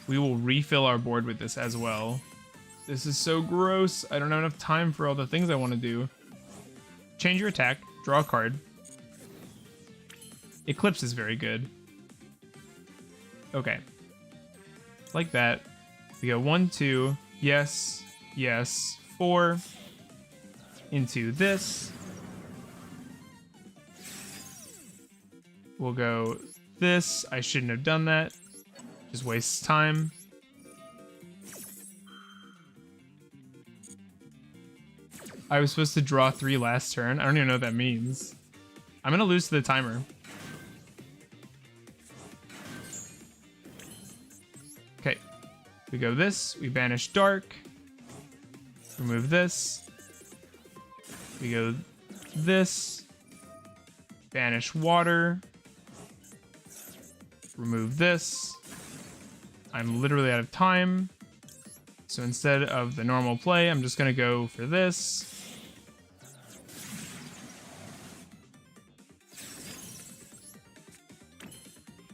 We will refill our board with this as well. This is so gross. I don't have enough time for all the things I want to do. Change your attack. Draw a card. Eclipse is very good. Okay. Like that. We go 1, 2. Yes. Yes. 4. Into this. We'll go this. I shouldn't have done that. Just wastes time. I was supposed to draw 3 last turn. I don't even know what that means. I'm gonna lose to the timer. Okay. We go this. We banish Dark. Remove this. We go this. Banish Water. Remove this. I'm literally out of time. So instead of the normal play, I'm just going to go for this.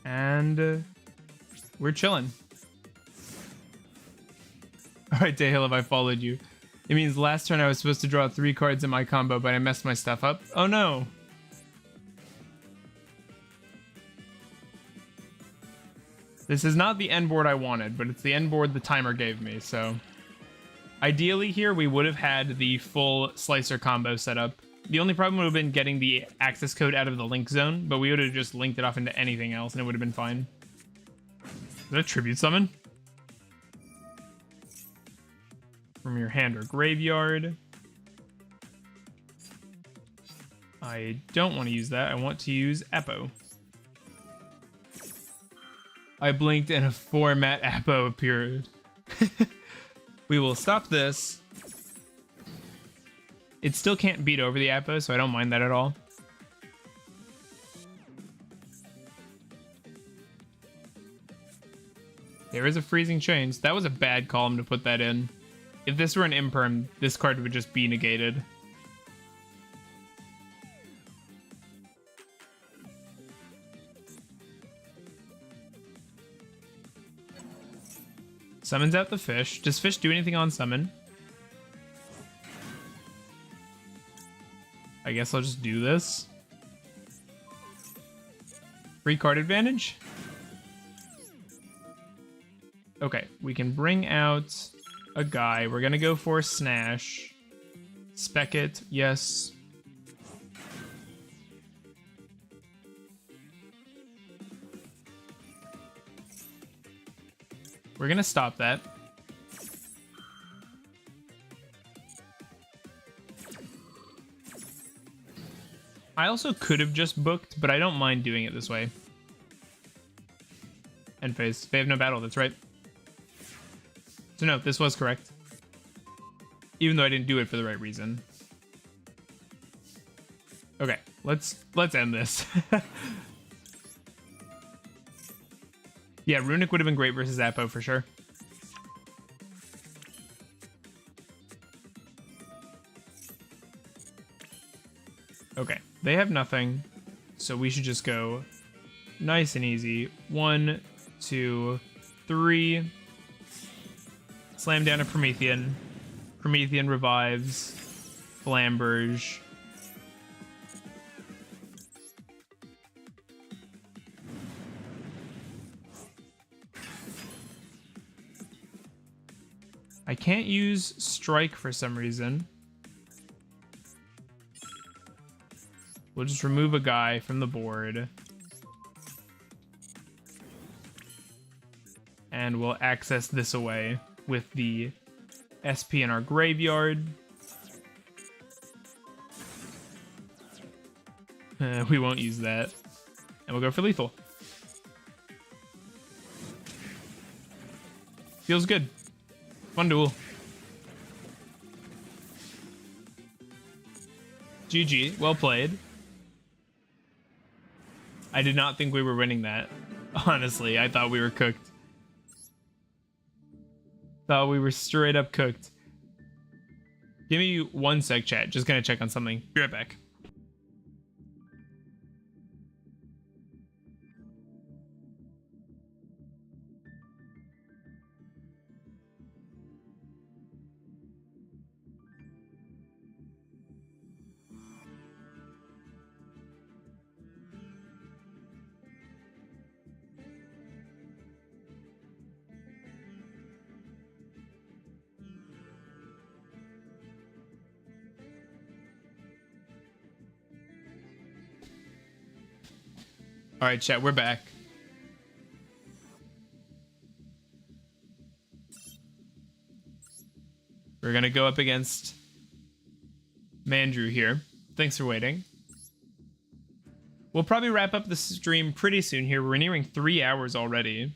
And we're chilling. All right, Dayhill, have I followed you? It means last turn I was supposed to draw 3 cards in my combo, but I messed my stuff up. Oh no. This is not the end board I wanted, but it's the end board the timer gave me, so... Ideally here, we would have had the full Slicer combo set up. The only problem would have been getting the access code out of the link zone, but we would have just linked it off into anything else, and it would have been fine. Is that a tribute summon? From your hand or graveyard. I don't want to use that. I want to use Apo. I blinked and a format Apo appeared. We will stop this. It still can't beat over the Apo, so I don't mind that at all. There is a freezing change. That was a bad column to put that in. If this were an imperm, this card would just be negated. Summons out the fish. Does fish do anything on summon? I guess I'll just do this. Free card advantage? Okay, we can bring out a guy. We're gonna go for Snash. Spec it, yes. We're gonna stop that. I also could have just booked, but I don't mind doing it this way. End phase. They have no battle, that's right. So no, this was correct. Even though I didn't do it for the right reason. Okay, let's end this. Yeah, Runic would have been great versus Apo for sure. Okay, they have nothing, so we should just go nice and easy. 1, 2, 3. Slam down a Promethean. Promethean revives. Flamberge. I can't use Strike for some reason. We'll just remove a guy from the board. And we'll access this away with the SP in our graveyard. We won't use that. And we'll go for lethal. Feels good. Fun duel. GG. Well played. I did not think we were winning that. Honestly, I thought we were cooked. Thought we were straight up cooked. Give me 1 sec, chat. Just gonna check on something. Be right back. All right, chat, we're back. We're gonna go up against Mandrew here. Thanks for waiting. We'll probably wrap up the stream pretty soon here. We're nearing 3 hours already.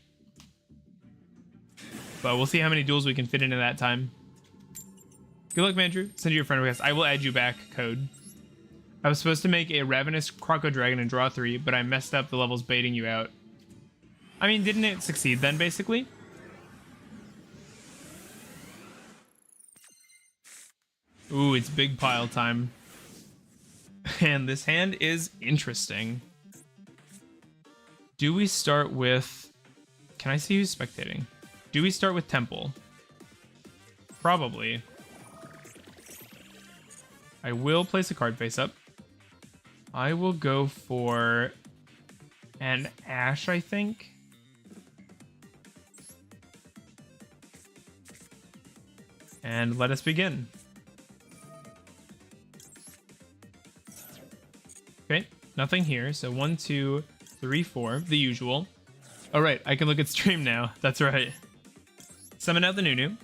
But we'll see how many duels we can fit into that time. Good luck, Mandrew. Send you your friend request. I will add you back, Code. I was supposed to make a Ravenous Croco Dragon and draw 3, but I messed up the levels baiting you out. I mean, didn't it succeed then, basically? Ooh, it's big pile time. And this hand is interesting. Do we start with... Can I see who's spectating? Do we start with Temple? Probably. I will place a card face up. I will go for an Ash, I think. And let us begin. Okay, nothing here. So 1, 2, 3, 4, the usual. All right, I can look at stream now. That's right. Summon out the Nunu.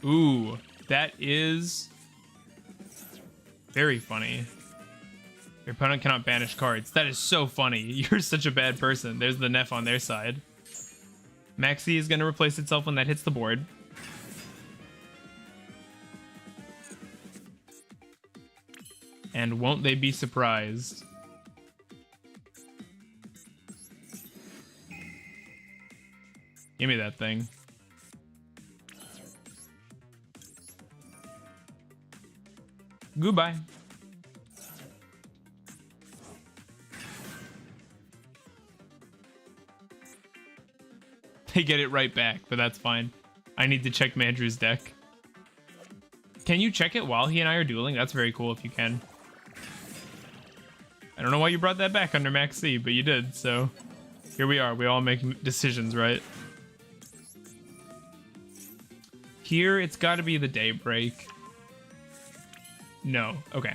Ooh, that is very funny. Your opponent cannot banish cards. That is so funny. You're such a bad person. There's the Neff on their side. Maxi is going to replace itself when that hits the board. And won't they be surprised? Give me that thing. Goodbye. They get it right back, but that's fine. I need to check Mandrew's deck. Can you check it while he and I are dueling? That's very cool if you can. I don't know why you brought that back under Max C, but you did, so here we are. We all make decisions, right? Here, it's got to be the Daybreak. No. Okay.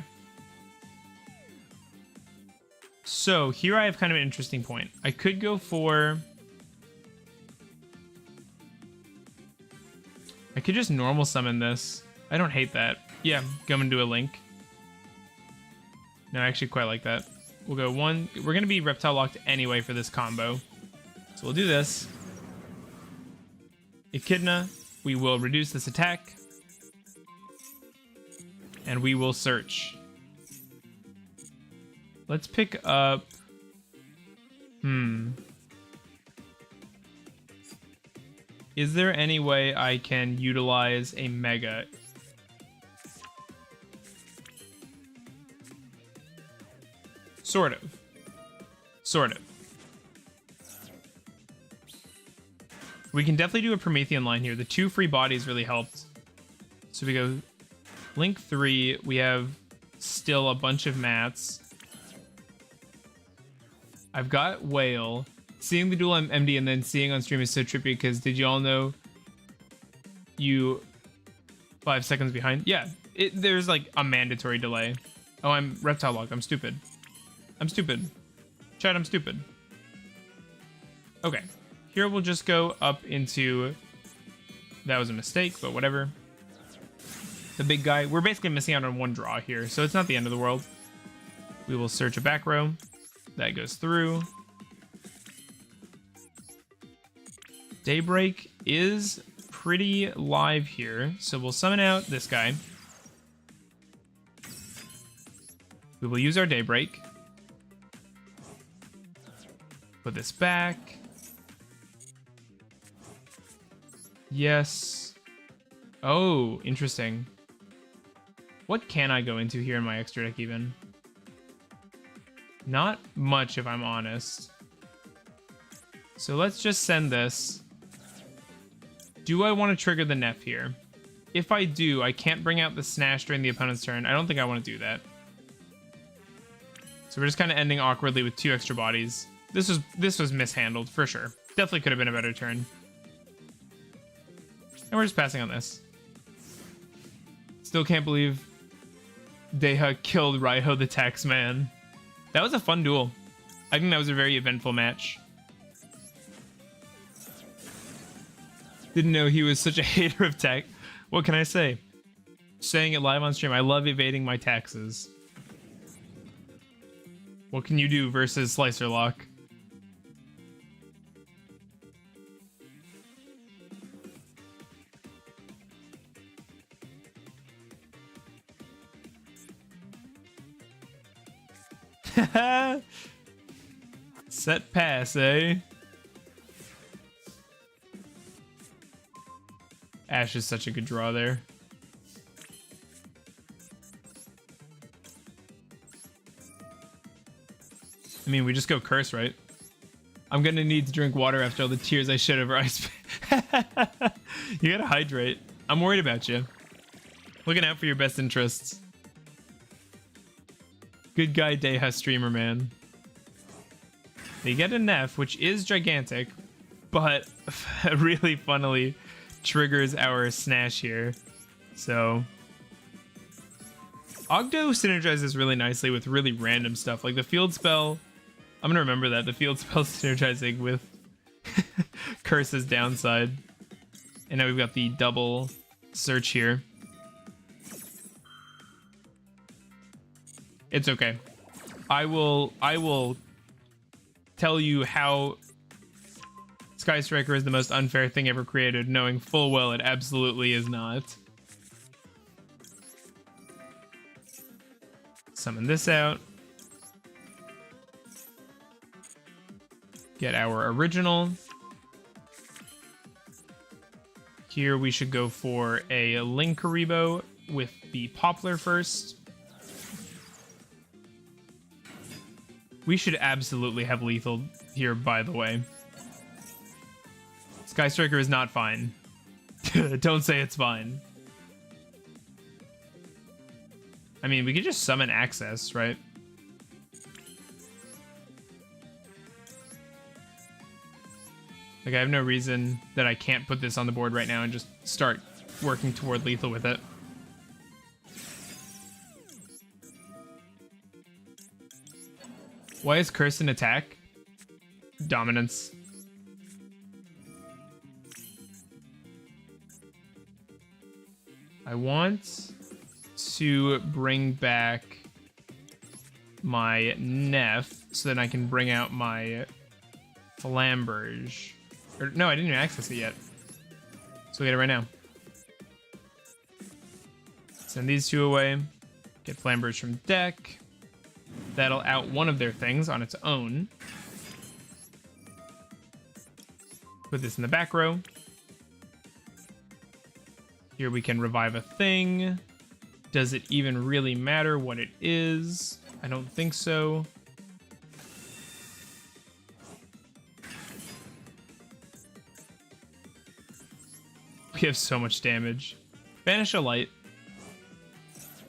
So here I have kind of an interesting point. I could go for... I could just normal summon this. I don't hate that. Yeah, go and do a Link. No, I actually quite like that. We'll go one. We're going to be Reptile locked anyway for this combo. So we'll do this. Echidna. We will reduce this attack. And we will search. Let's pick up... Is there any way I can utilize a Mega? Sort of. Sort of. We can definitely do a Promethean line here. The 2 free bodies really helped. So we go Link 3. We have still a bunch of mats. I've got Whale. Seeing the duel on MD and then seeing on stream is so trippy because did you all know you 5 seconds behind? Yeah, there's like a mandatory delay. Oh, I'm Reptile locked. I'm stupid. I'm stupid. Chat, I'm stupid. Okay. Here we'll just go up into... That was a mistake, but whatever. The big guy. We're basically missing out on 1 draw here, so it's not the end of the world. We will search a back row. That goes through. Daybreak is pretty live here, so we'll summon out this guy. We will use our Daybreak. Put this back. Yes. Oh, interesting. What can I go into here in my extra deck even? Not much, if I'm honest. So let's just send this. Do I want to trigger the Neff here? If I do, I can't bring out the Snash during the opponent's turn. I don't think I want to do that. So we're just kind of ending awkwardly with 2 extra bodies. This was mishandled, for sure. Definitely could have been a better turn. And we're just passing on this. Still can't believe Deha killed Raiho the Taxman. That was a fun duel. I think that was a very eventful match. Didn't know he was such a hater of tech. What can I say? Saying it live on stream, I love evading my taxes. What can you do versus Slicer Lock? Set pass, eh? Ash is such a good draw there. I mean, we just go curse, right? I'm gonna need to drink water after all the tears I shed over ice. You gotta hydrate. I'm worried about you. Looking out for your best interests. Good guy Deha streamer, man. They get a Neff, which is gigantic, but really funnily triggers our Snash here. So Ogdo synergizes really nicely with really random stuff. Like the field spell, I'm gonna remember that. The field spell synergizing with Curse's downside. And now we've got the double search here. It's okay. I will tell you how Sky Striker is the most unfair thing ever created, knowing full well it absolutely is not. Summon this out. Get our original. Here we should go for a Linkaribo with the Poplar first. We should absolutely have lethal here, by the way. Sky Striker is not fine. Don't say it's fine. I mean, we could just summon Access, right? Like, I have no reason that I can't put this on the board right now and just start working toward lethal with it. Why is Curse an attack? Dominance. I want to bring back my Neff so that I can bring out my Flamberge. Or, no, I didn't even access it yet. So we'll get it right now. Send these two away. Get Flamberge from deck. That'll out one of their things on its own. Put this in the back row. Here we can revive a thing. Does it even really matter what it is? I don't think so. We have so much damage. Banish a light.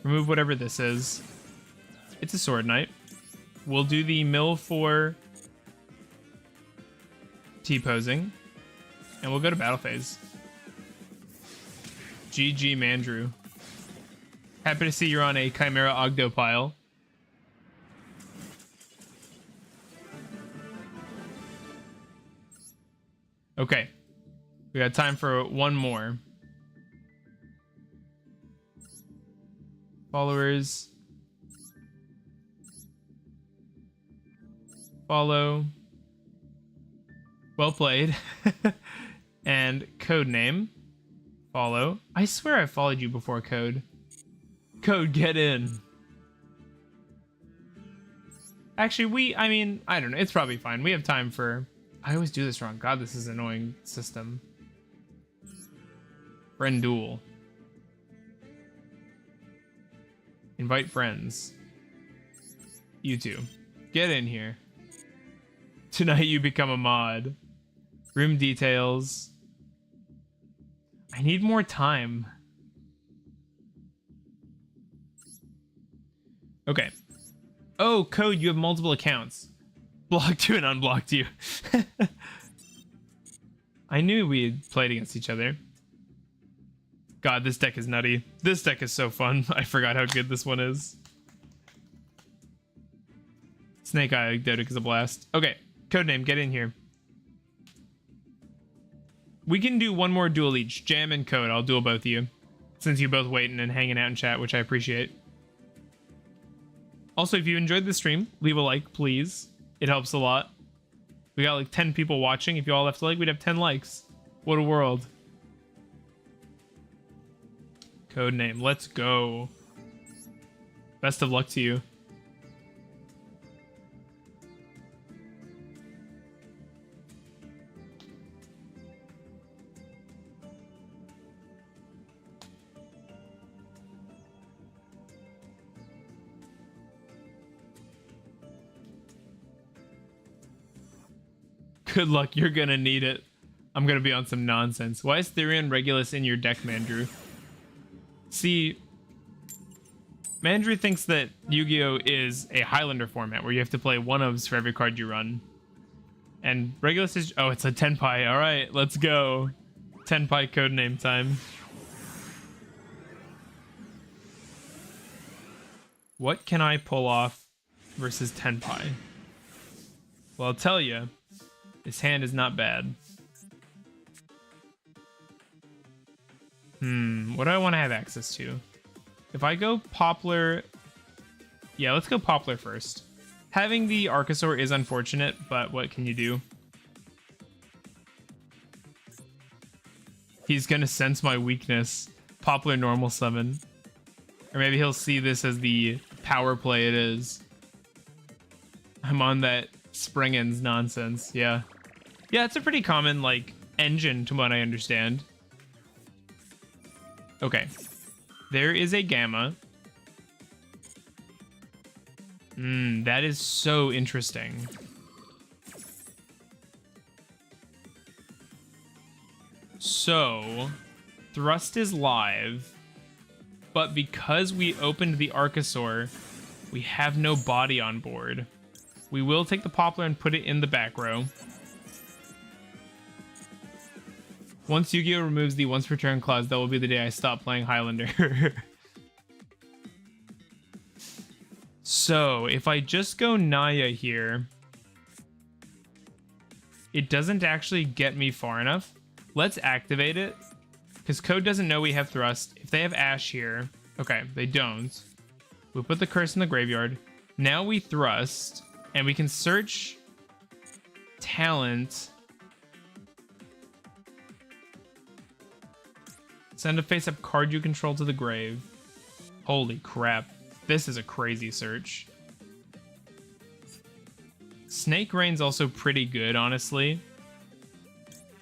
Remove whatever this is. It's a Sword Knight. We'll do the mill for T-posing. And we'll go to battle phase. GG Mandrew. Happy to see you're on a Chimera Ogdo pile. Okay. We got time for one more. Followers. Follow. Well played. And code name. Follow. I swear I followed you before, Code. Code, get in. Actually, I mean, I don't know. It's probably fine. We have time for... I always do this wrong. God, this is an annoying system. Friend duel. Invite friends. You two. Get in here. Tonight you become a mod. Room details. I need more time. Okay. Oh, Code, you have multiple accounts. Blocked you and unblocked you. I knew we had played against each other. God, this deck is nutty. This deck is so fun. I forgot how good this one is. Snake Eye Ogdoadic is a blast. Okay, Codename, get in here. We can do one more duel each. Jam and Code. I'll duel both of you. Since you both waiting and hanging out in chat, which I appreciate. Also, if you enjoyed the stream, leave a like, please. It helps a lot. We got like 10 people watching. If you all left a like, we'd have 10 likes. What a world. Codename. Let's go. Best of luck to you. Good luck, you're gonna need it. I'm gonna be on some nonsense. Why is Therion Regulus in your deck, Mandrew? See, Mandrew thinks that Yu-Gi-Oh! Is a Highlander format where you have to play one-ofs for every card you run. And Regulus is... Oh, it's a Tenpai. Alright, let's go. Tenpai codename time. What can I pull off versus Tenpai? Well, I'll tell you. His hand is not bad. What do I want to have access to? If I go Poplar... Yeah, let's go Poplar first. Having the Archosaur is unfortunate, but what can you do? He's gonna sense my weakness. Poplar normal summon. Or maybe he'll see this as the power play it is. I'm on that Springens nonsense, yeah. Yeah, it's a pretty common, like, engine to what I understand. Okay. There is a Gamma. That is so interesting. So, Thrust is live, but because we opened the Archosaur, we have no body on board. We will take the Poplar and put it in the back row. Once Yu-Gi-Oh! Removes the once per turn clause, that will be the day I stop playing Highlander. So, if I just go Naya here, it doesn't actually get me far enough. Let's activate it, because Code doesn't know we have Thrust. If they have Ash here, okay, they don't. We'll put the curse in the graveyard. Now we Thrust, and we can search Talent. Send a face-up card you control to the grave. Holy crap. This is a crazy search. Snake Rain's also pretty good, honestly.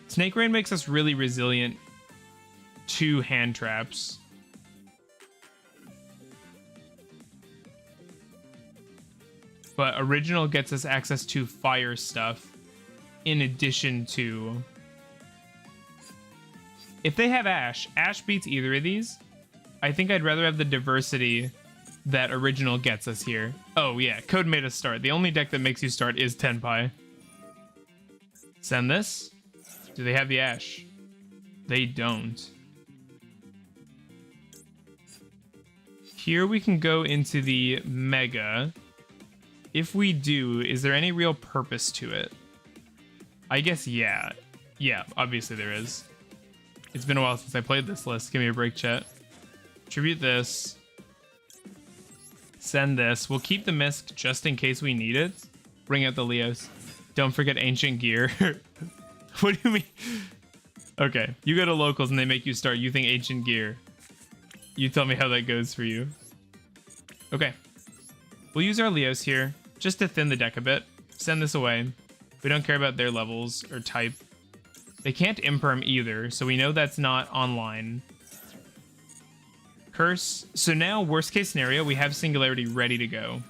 Snake Rain makes us really resilient to hand traps. But Original gets us access to fire stuff in addition to... If they have Ash, Ash beats either of these. I think I'd rather have the diversity that Original gets us here. Oh yeah, Code made us start. The only deck that makes you start is Tenpai. Send this. Do they have the Ash? They don't. Here we can go into the Mega. If we do, is there any real purpose to it? I guess yeah. Yeah, obviously there is. It's been a while since I played this list. Give me a break, chat. Tribute this. Send this. We'll keep the Mist just in case we need it. Bring out the Leos. Don't forget Ancient Gear. What do you mean? Okay, you go to locals and they make you start. You think Ancient Gear. You tell me how that goes for you. Okay. We'll use our Leos here just to thin the deck a bit. Send this away. We don't care about their levels or type. They can't Imperm either, so we know that's not online. Curse. So now, worst case scenario, we have Singularity ready to go.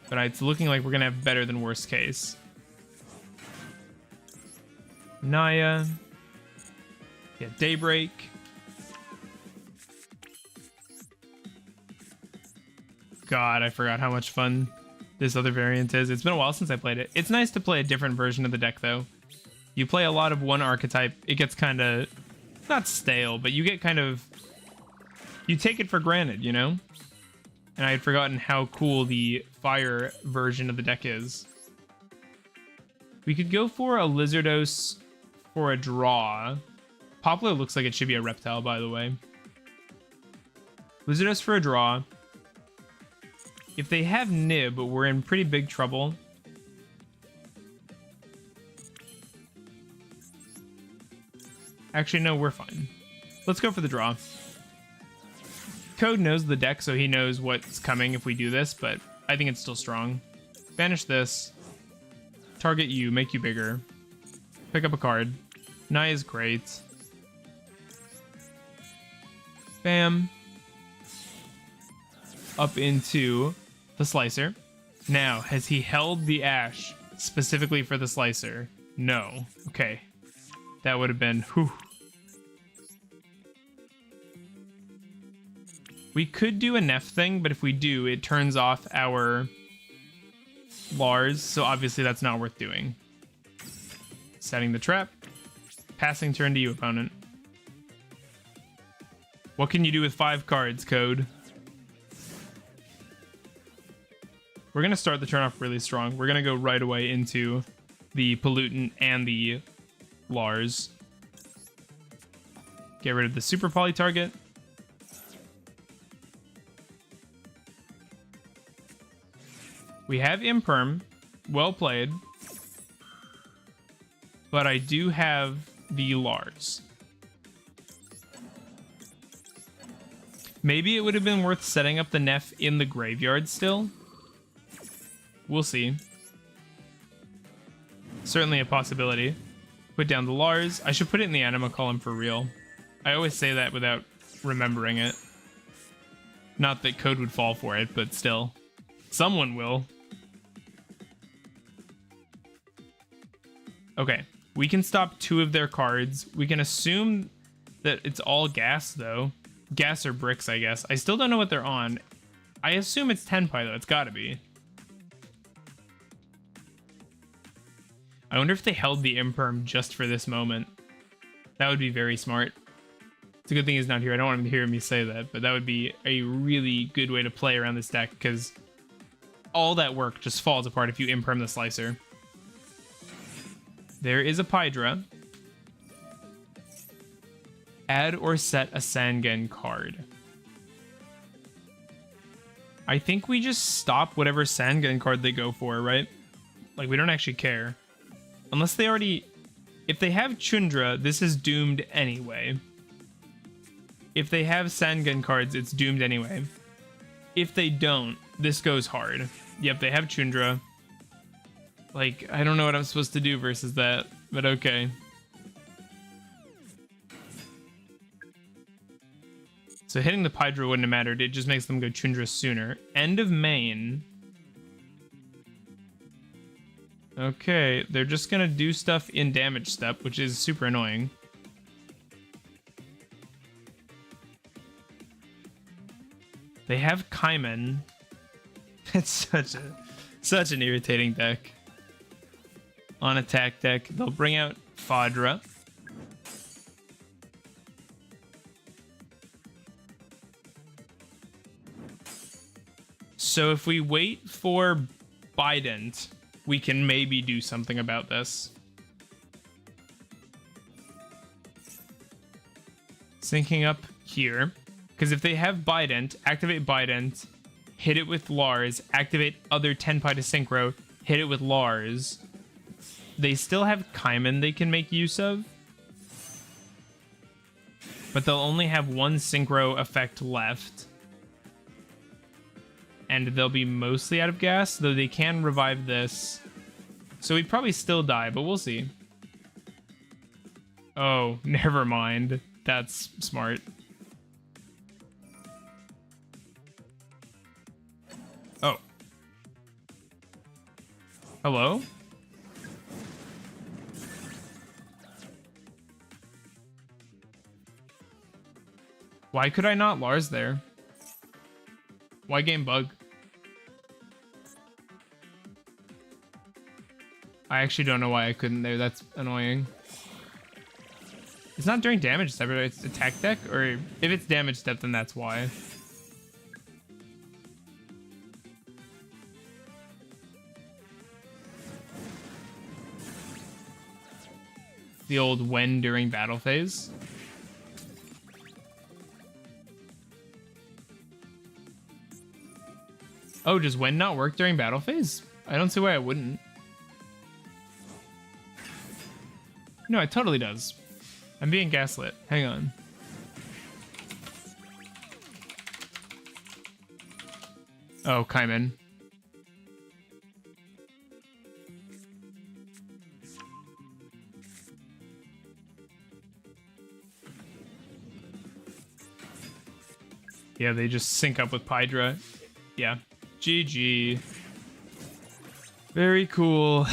But it's looking like we're going to have better than worst case. Naya. Yeah, Daybreak. God, I forgot how much fun this other variant is. It's been a while since I played it. It's nice to play a different version of the deck, though. You play a lot of one archetype, it gets kind of, not stale, but you get kind of, you take it for granted, you know? And I had forgotten how cool the fire version of the deck is. We could go for a Lizardos for a draw. Poplar looks like it should be a reptile, by the way. Lizardos for a draw. If they have Nib, we're in pretty big trouble. Actually, no, we're fine. Let's go for the draw. Code knows the deck, so he knows what's coming if we do this, but I think it's still strong. Banish this. Target you, make you bigger. Pick up a card. Naya is great. Bam. Up into the Slicer. Now, has he held the Ash specifically for the Slicer? No. Okay. That would have been, whew. We could do a Neff thing, but if we do, it turns off our Lars, so obviously that's not worth doing. Setting the trap. Passing turn to you, opponent. What can you do with 5 cards, Code? We're going to start the turn off really strong. We're going to go right away into the Pollutant and the Lars. Get rid of the super poly target. We have Imperm. Well played. But I do have the Lars. Maybe it would have been worth setting up the Neff in the graveyard still. We'll see. Certainly a possibility. Put down the Lars. I should put it in the anima column for real. I always say that without remembering it. Not that code would fall for it, but still. Someone will. Okay. We can stop 2 of their cards. We can assume that it's all gas, though. Gas or bricks, I guess. I still don't know what they're on. I assume it's Tenpai, though. It's gotta be. I wonder if they held the Imperm just for this moment. That would be very smart. It's a good thing he's not here. I don't want him to hear me say that, but that would be a really good way to play around this deck, because all that work just falls apart if you Imperm the Slicer. There is a Pydra. Add or set a Sangen card. I think we just stop whatever Sangen card they go for, right? Like, we don't actually care. Unless they already... If they have Chundra, this is doomed anyway. If they have Sangen cards, it's doomed anyway. If they don't, this goes hard. Yep, they have Chundra. Like, I don't know what I'm supposed to do versus that, but okay. So hitting the Pydra wouldn't have mattered. It just makes them go Chundra sooner. End of main. Okay, they're just gonna do stuff in damage step, which is super annoying. They have Kaimen. It's such an irritating deck. On attack deck, they'll bring out Fadra. So if we wait for Bident, we can maybe do something about this. Syncing up here. Because if they have Bident, activate Bident, hit it with Lars, activate other Tenpai to Synchro, hit it with Lars. They still have Kaimen they can make use of. But they'll only have one Synchro effect left. And they'll be mostly out of gas, though they can revive this. So we'd probably still die, but we'll see. Oh, never mind. That's smart. Oh. Hello? Why could I not Lars there? Why game bug? I actually don't know why I couldn't there. That's annoying. It's not during damage step, it's attack deck? Or if it's damage step, then that's why. The old when during battle phase. Oh, does when not work during battle phase? I don't see why it wouldn't. No, it totally does. I'm being gaslit. Hang on. Oh, Kaimen. Yeah, they just sync up with Pydra. Yeah. GG. Very cool.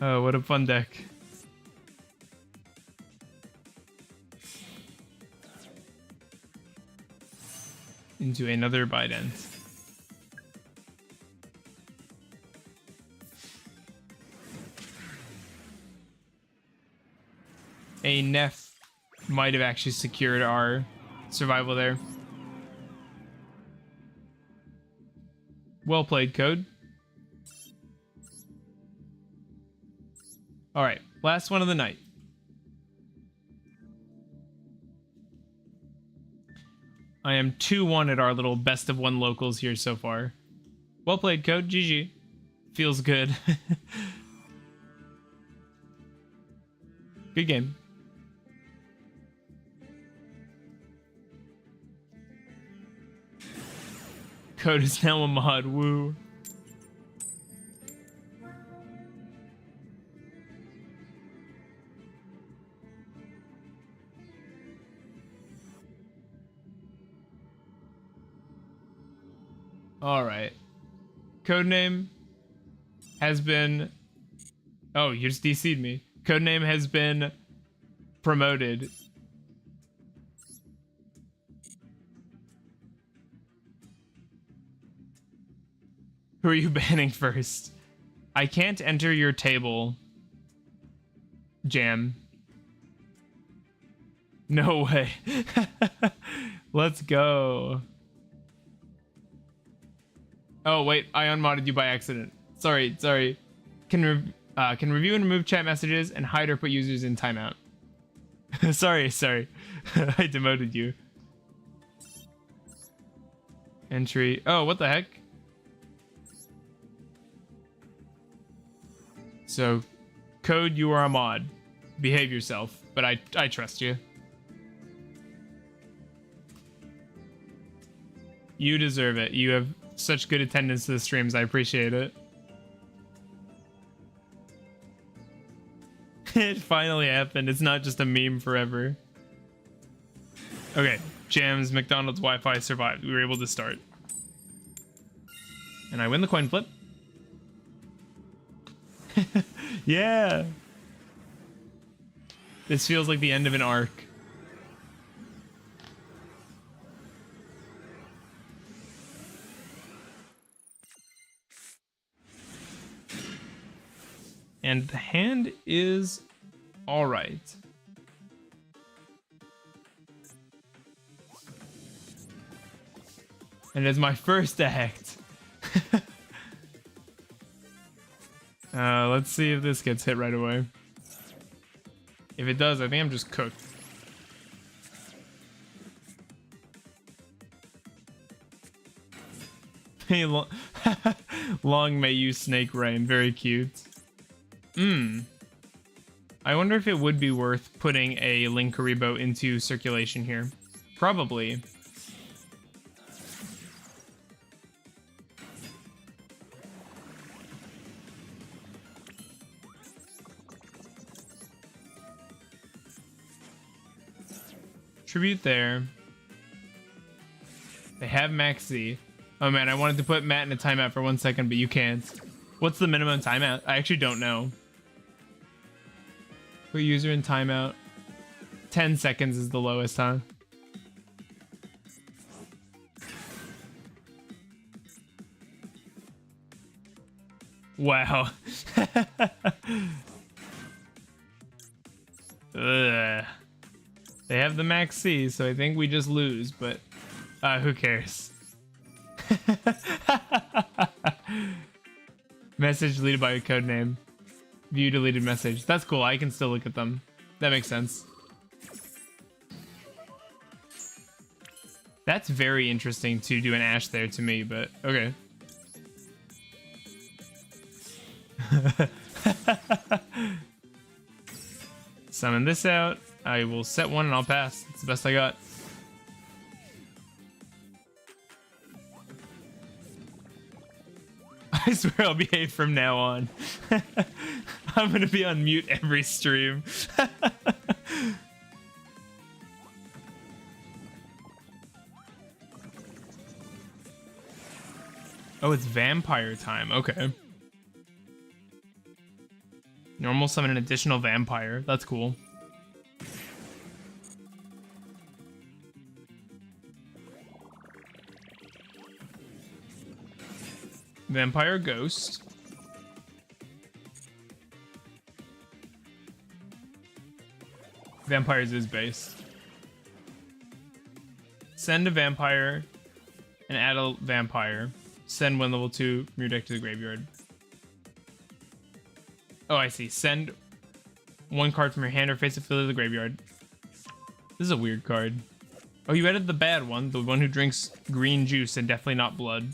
Oh, what a fun deck. Into another Bident. A Neff might have actually secured our survival there. Well played, Code. All right, last one of the night. I am 2-1 at our little best of one locals here so far. Well played, Code. GG. Feels good. Good game. Code is now a mod. Woo. All right. Codename has been... Oh, you just DC'd me. Codename has been promoted. Who are you banning first? I can't enter your table. Jam. No way. Let's go. Oh, wait. I unmodded you by accident. Sorry. Can review and remove chat messages and hide or put users in timeout. sorry. I demoted you. Entry. Oh, what the heck? So, Code, you are a mod. Behave yourself, but I trust you. You deserve it. You have such good attendance to the streams. I appreciate it. It finally happened. It's not just a meme forever. Okay, Jam's McDonald's Wi-Fi survived. We were able to start. And I win the coin flip. Yeah. This feels like the end of an arc. And the hand is all right. And it's my first act. Let's see if this gets hit right away. If it does, I think I'm just cooked. Hey, long may you snake rain. Very cute. I wonder if it would be worth putting a Linkaribo into circulation here. Probably. Tribute there. They have Max Z. Oh man, I wanted to put Matt in a timeout for 1 second, but you can't. What's the minimum timeout? I actually don't know. Put user in timeout. 10 seconds is the lowest, huh? Wow. Ugh. They have the Max C, so I think we just lose, but who cares? Message deleted by a code name. View deleted message. That's cool. I can still look at them. That makes sense. That's very interesting to do an Ash there to me, but okay. Summon this out. I will set one and I'll pass. It's the best I got. I swear I'll behave from now on. I'm gonna be on mute every stream. Oh, it's vampire time. Okay. Normal summon an additional vampire. That's cool. Vampire Ghost. Vampires is base. Send a vampire and add a vampire. Send one level 2 from your deck to the graveyard. Oh, I see. Send one card from your hand or face it field of the graveyard. This is a weird card. Oh, you added the bad one, the one who drinks green juice and definitely not blood.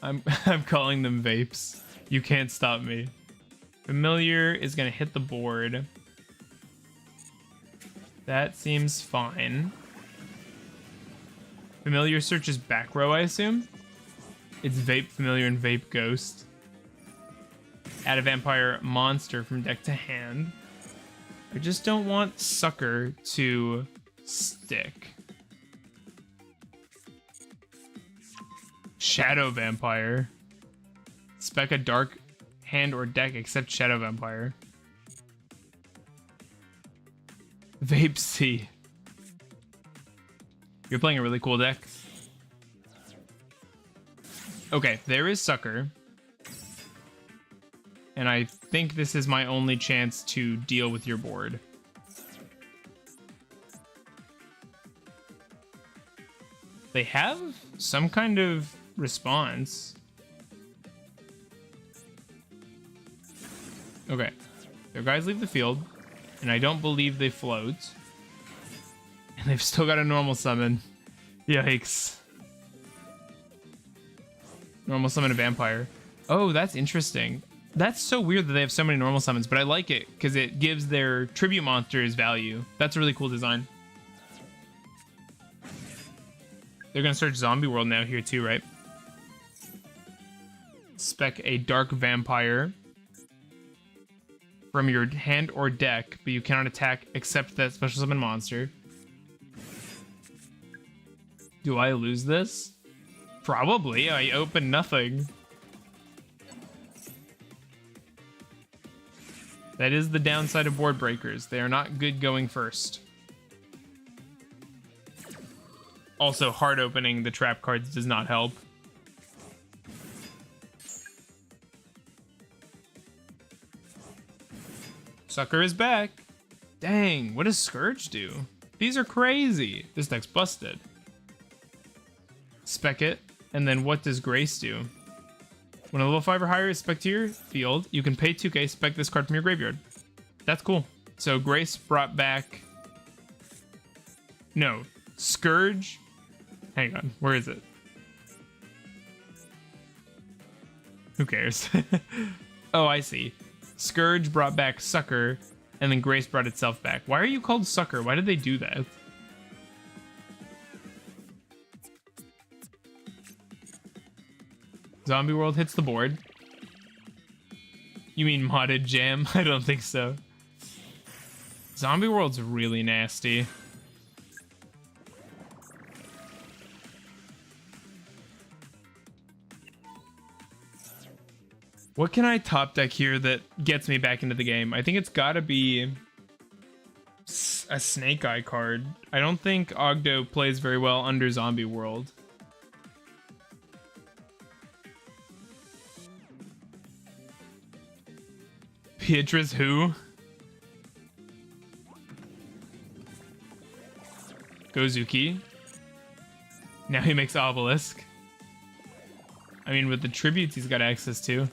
I'm calling them vapes. You can't stop me. Familiar is gonna hit the board. That seems fine. Familiar searches back row, I assume. It's Vape Familiar and Vape Ghost. Add a Vampire Monster from deck to hand. I just don't want Sucker to stick. Shadow Vampire. Spec a dark hand or deck except Shadow Vampire. Vape C. You're playing a really cool deck. Okay, there is Sucker. And I think this is my only chance to deal with your board. They have some kind of response. Okay, their guys leave the field, and I don't believe they float. And they've still got a normal summon. Yikes. Normal summon a vampire. Oh, that's interesting. That's so weird that they have so many normal summons, but I like it because it gives their tribute monsters value. That's a really cool design. They're going to search Zombie World now here too, right? Spec a dark vampire from your hand or deck, but you cannot attack except that special summon monster. Do I lose this? Probably. I open nothing. That is the downside of board breakers. They are not good going first. Also, hard opening the trap cards does not help. Sucker is back. Dang, what does Scourge do? These are crazy. This deck's busted. Spec it, and then what does Grace do? When a level 5 or higher is spec to your field, you can pay 2k, spec this card from your graveyard. That's cool. So Grace brought back... No, Scourge. Hang on, where is it? Who cares? Oh, I see. Scourge brought back Sucker, and then Grace brought itself back. Why are you called Sucker? Why did they do that? Zombie World hits the board. You mean modded jam? I don't think so. Zombie World's really nasty. What can I top deck here that gets me back into the game? I think it's gotta be a Snake Eye card. I don't think Ogdo plays very well under Zombie World. Beatrice who? Gozuki. Now he makes Obelisk. I mean, with the tributes he's got access to.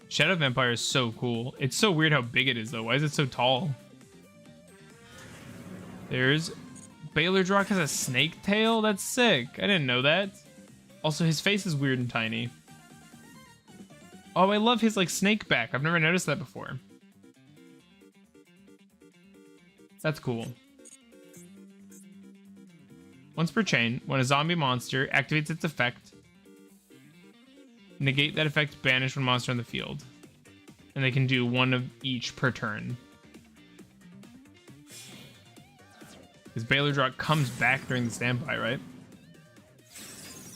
Shadow Vampire is so cool. It's so weird how big it is, though. Why is it so tall? There's... Baylor Drock has a snake tail? That's sick. I didn't know that. Also, his face is weird and tiny. Oh, I love his, like, snake back. I've never noticed that before. That's cool. Once per chain, when a zombie monster activates its effect, negate that effect, banish one monster on the field. And they can do one of each per turn. Because Baylor Drock comes back during the standby, right?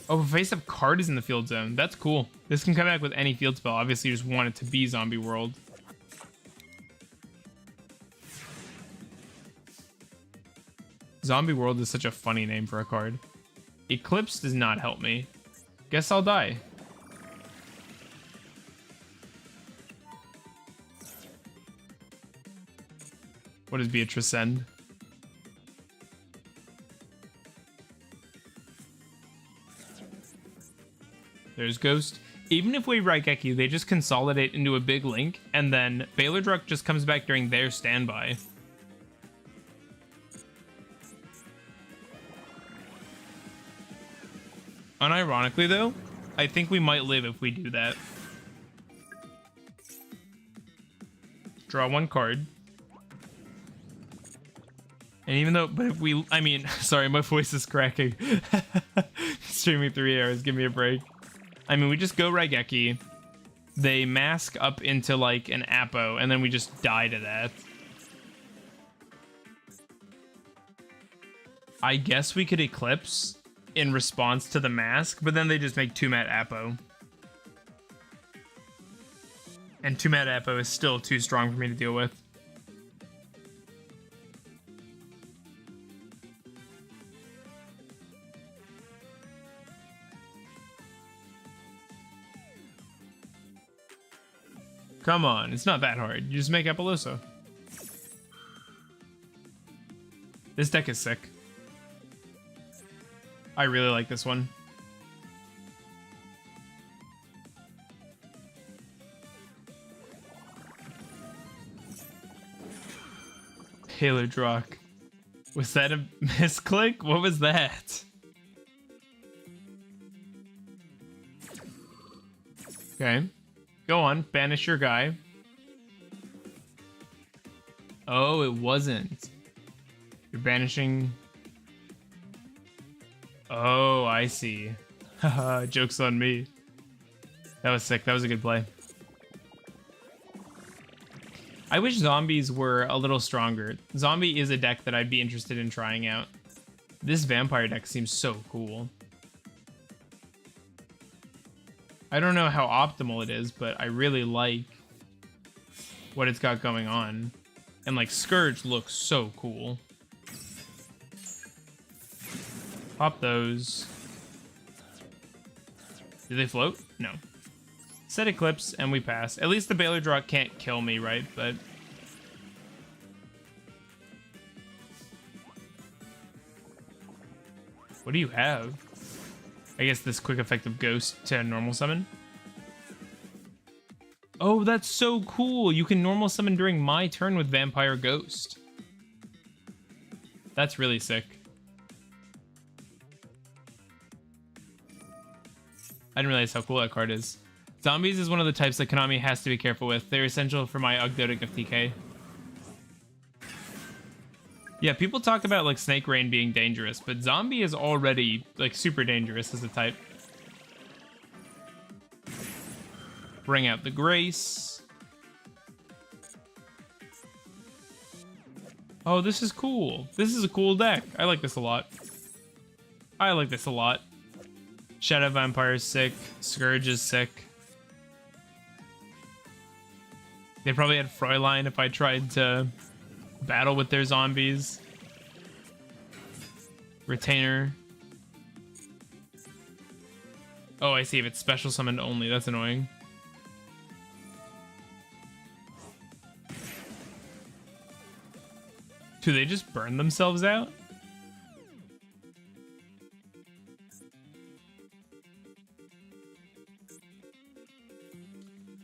Oh, face-up card is in the field zone. That's cool. This can come back with any field spell. Obviously, you just want it to be Zombie World. Zombie World is such a funny name for a card. Eclipse does not help me. Guess I'll die. What does Beatrice send? There's Ghost. Even if we Raigeki, they just consolidate into a big link, and then Baylordruck just comes back during their standby. Unironically, though, I think we might live if we do that. Draw one card. And even though, but if we, I mean, sorry, my voice is cracking. Streaming 3 hours, give me a break. I mean, we just go Raigeki. They mask up into like an Apo, and then we just die to that. I guess we could Eclipse in response to the mask, but then they just make 2-mat Apo. And 2-mat Apo is still too strong for me to deal with. Come on, it's not that hard. You just make Apolloso. This deck is sick. I really like this one. Baylordruck. Was that a misclick? What was that? Okay. Go on, banish your guy. Oh, it wasn't. You're banishing... Oh, I see. Haha, joke's on me. That was sick. That was a good play. I wish zombies were a little stronger. Zombie is a deck that I'd be interested in trying out. This vampire deck seems so cool. I don't know how optimal it is, but I really like what it's got going on. And like Scourge looks so cool. Pop those. Do they float? No. Set Eclipse and we pass. At least the Baylordruck can't kill me, right? But what do you have? I guess this quick effect of Ghost to normal summon. Oh, that's so cool. You can normal summon during my turn with Vampire Ghost. That's really sick. I didn't realize how cool that card is. Zombies is one of the types that Konami has to be careful with. They're essential for my Ogdoadic of TK. Yeah, people talk about like Snake Rain being dangerous, but Zombie is already like super dangerous as a type. Bring out the Grace. Oh, this is cool. This is a cool deck. I like this a lot. I like this a lot. Shadow Vampire is sick. Scourge is sick. They probably had Fräulein if I tried to battle with their zombies. Retainer. Oh, I see. If it's special summoned only, that's annoying. Do they just burn themselves out?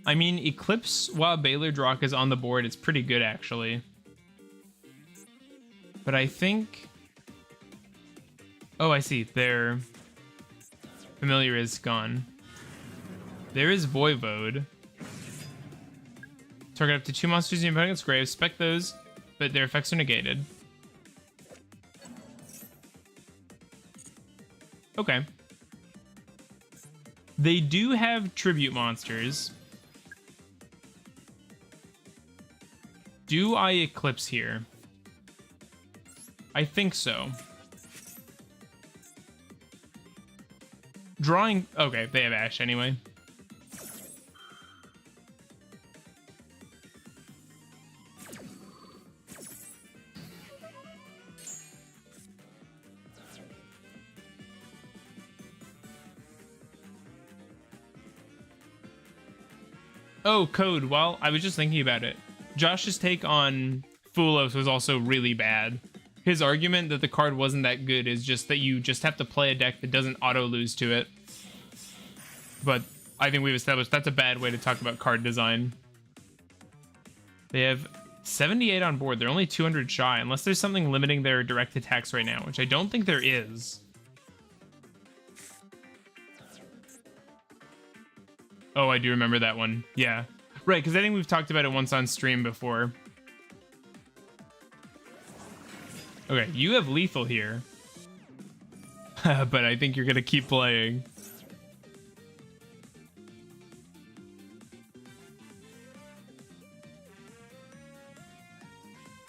I mean, Eclipse while Baylordruck is on the board, it's pretty good actually. But I think... Oh, I see. Their Familiar is gone. There is Voivode. Target up to 2 monsters in your opponent's grave. Spec those, but their effects are negated. Okay. They do have tribute monsters. Do I Eclipse here? I think so. Drawing... Okay, they have Ash anyway. Oh, Code. Well, I was just thinking about it. Josh's take on Fulos was also really bad. His argument that the card wasn't that good is just that you just have to play a deck that doesn't auto-lose to it. but I think we've established that's a bad way to talk about card design. They have 78 on board. They're only 200 shy, unless there's something limiting their direct attacks right now, which I don't think there is. Oh, I do remember that one. Yeah. Right, because I think we've talked about it once on stream before. Okay, you have lethal here. But I think you're going to keep playing.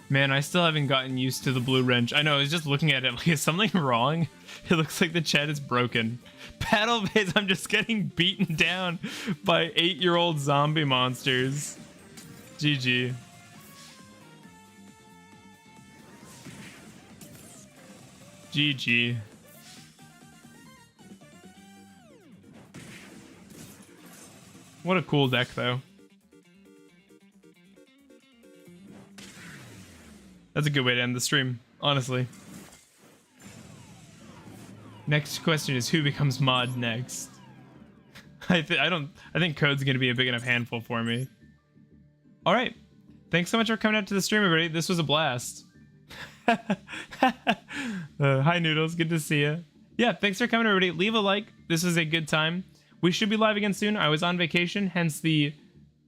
Man, I still haven't gotten used to the blue wrench. I know, I was just looking at it like, is something wrong? It looks like the chat is broken. Battle base, I'm just getting beaten down by 8-year-old zombie monsters. GG. GG. What a cool deck, though. That's a good way to end the stream, honestly. Next question is who becomes mod next? I think Code's gonna be a big enough handful for me. All right, thanks so much for coming out to the stream, everybody. This was a blast. Hi Noodles, good to see you. Yeah, thanks for coming, everybody. Leave a like. This was a good time. We should be live again soon. I was on vacation, hence the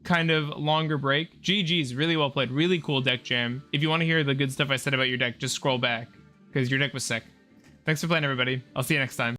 kind of longer break. GG's, really well played. Really cool deck jam. If you want to hear the good stuff I said about your deck, just scroll back because your deck was sick. Thanks for playing, everybody. I'll see you next time.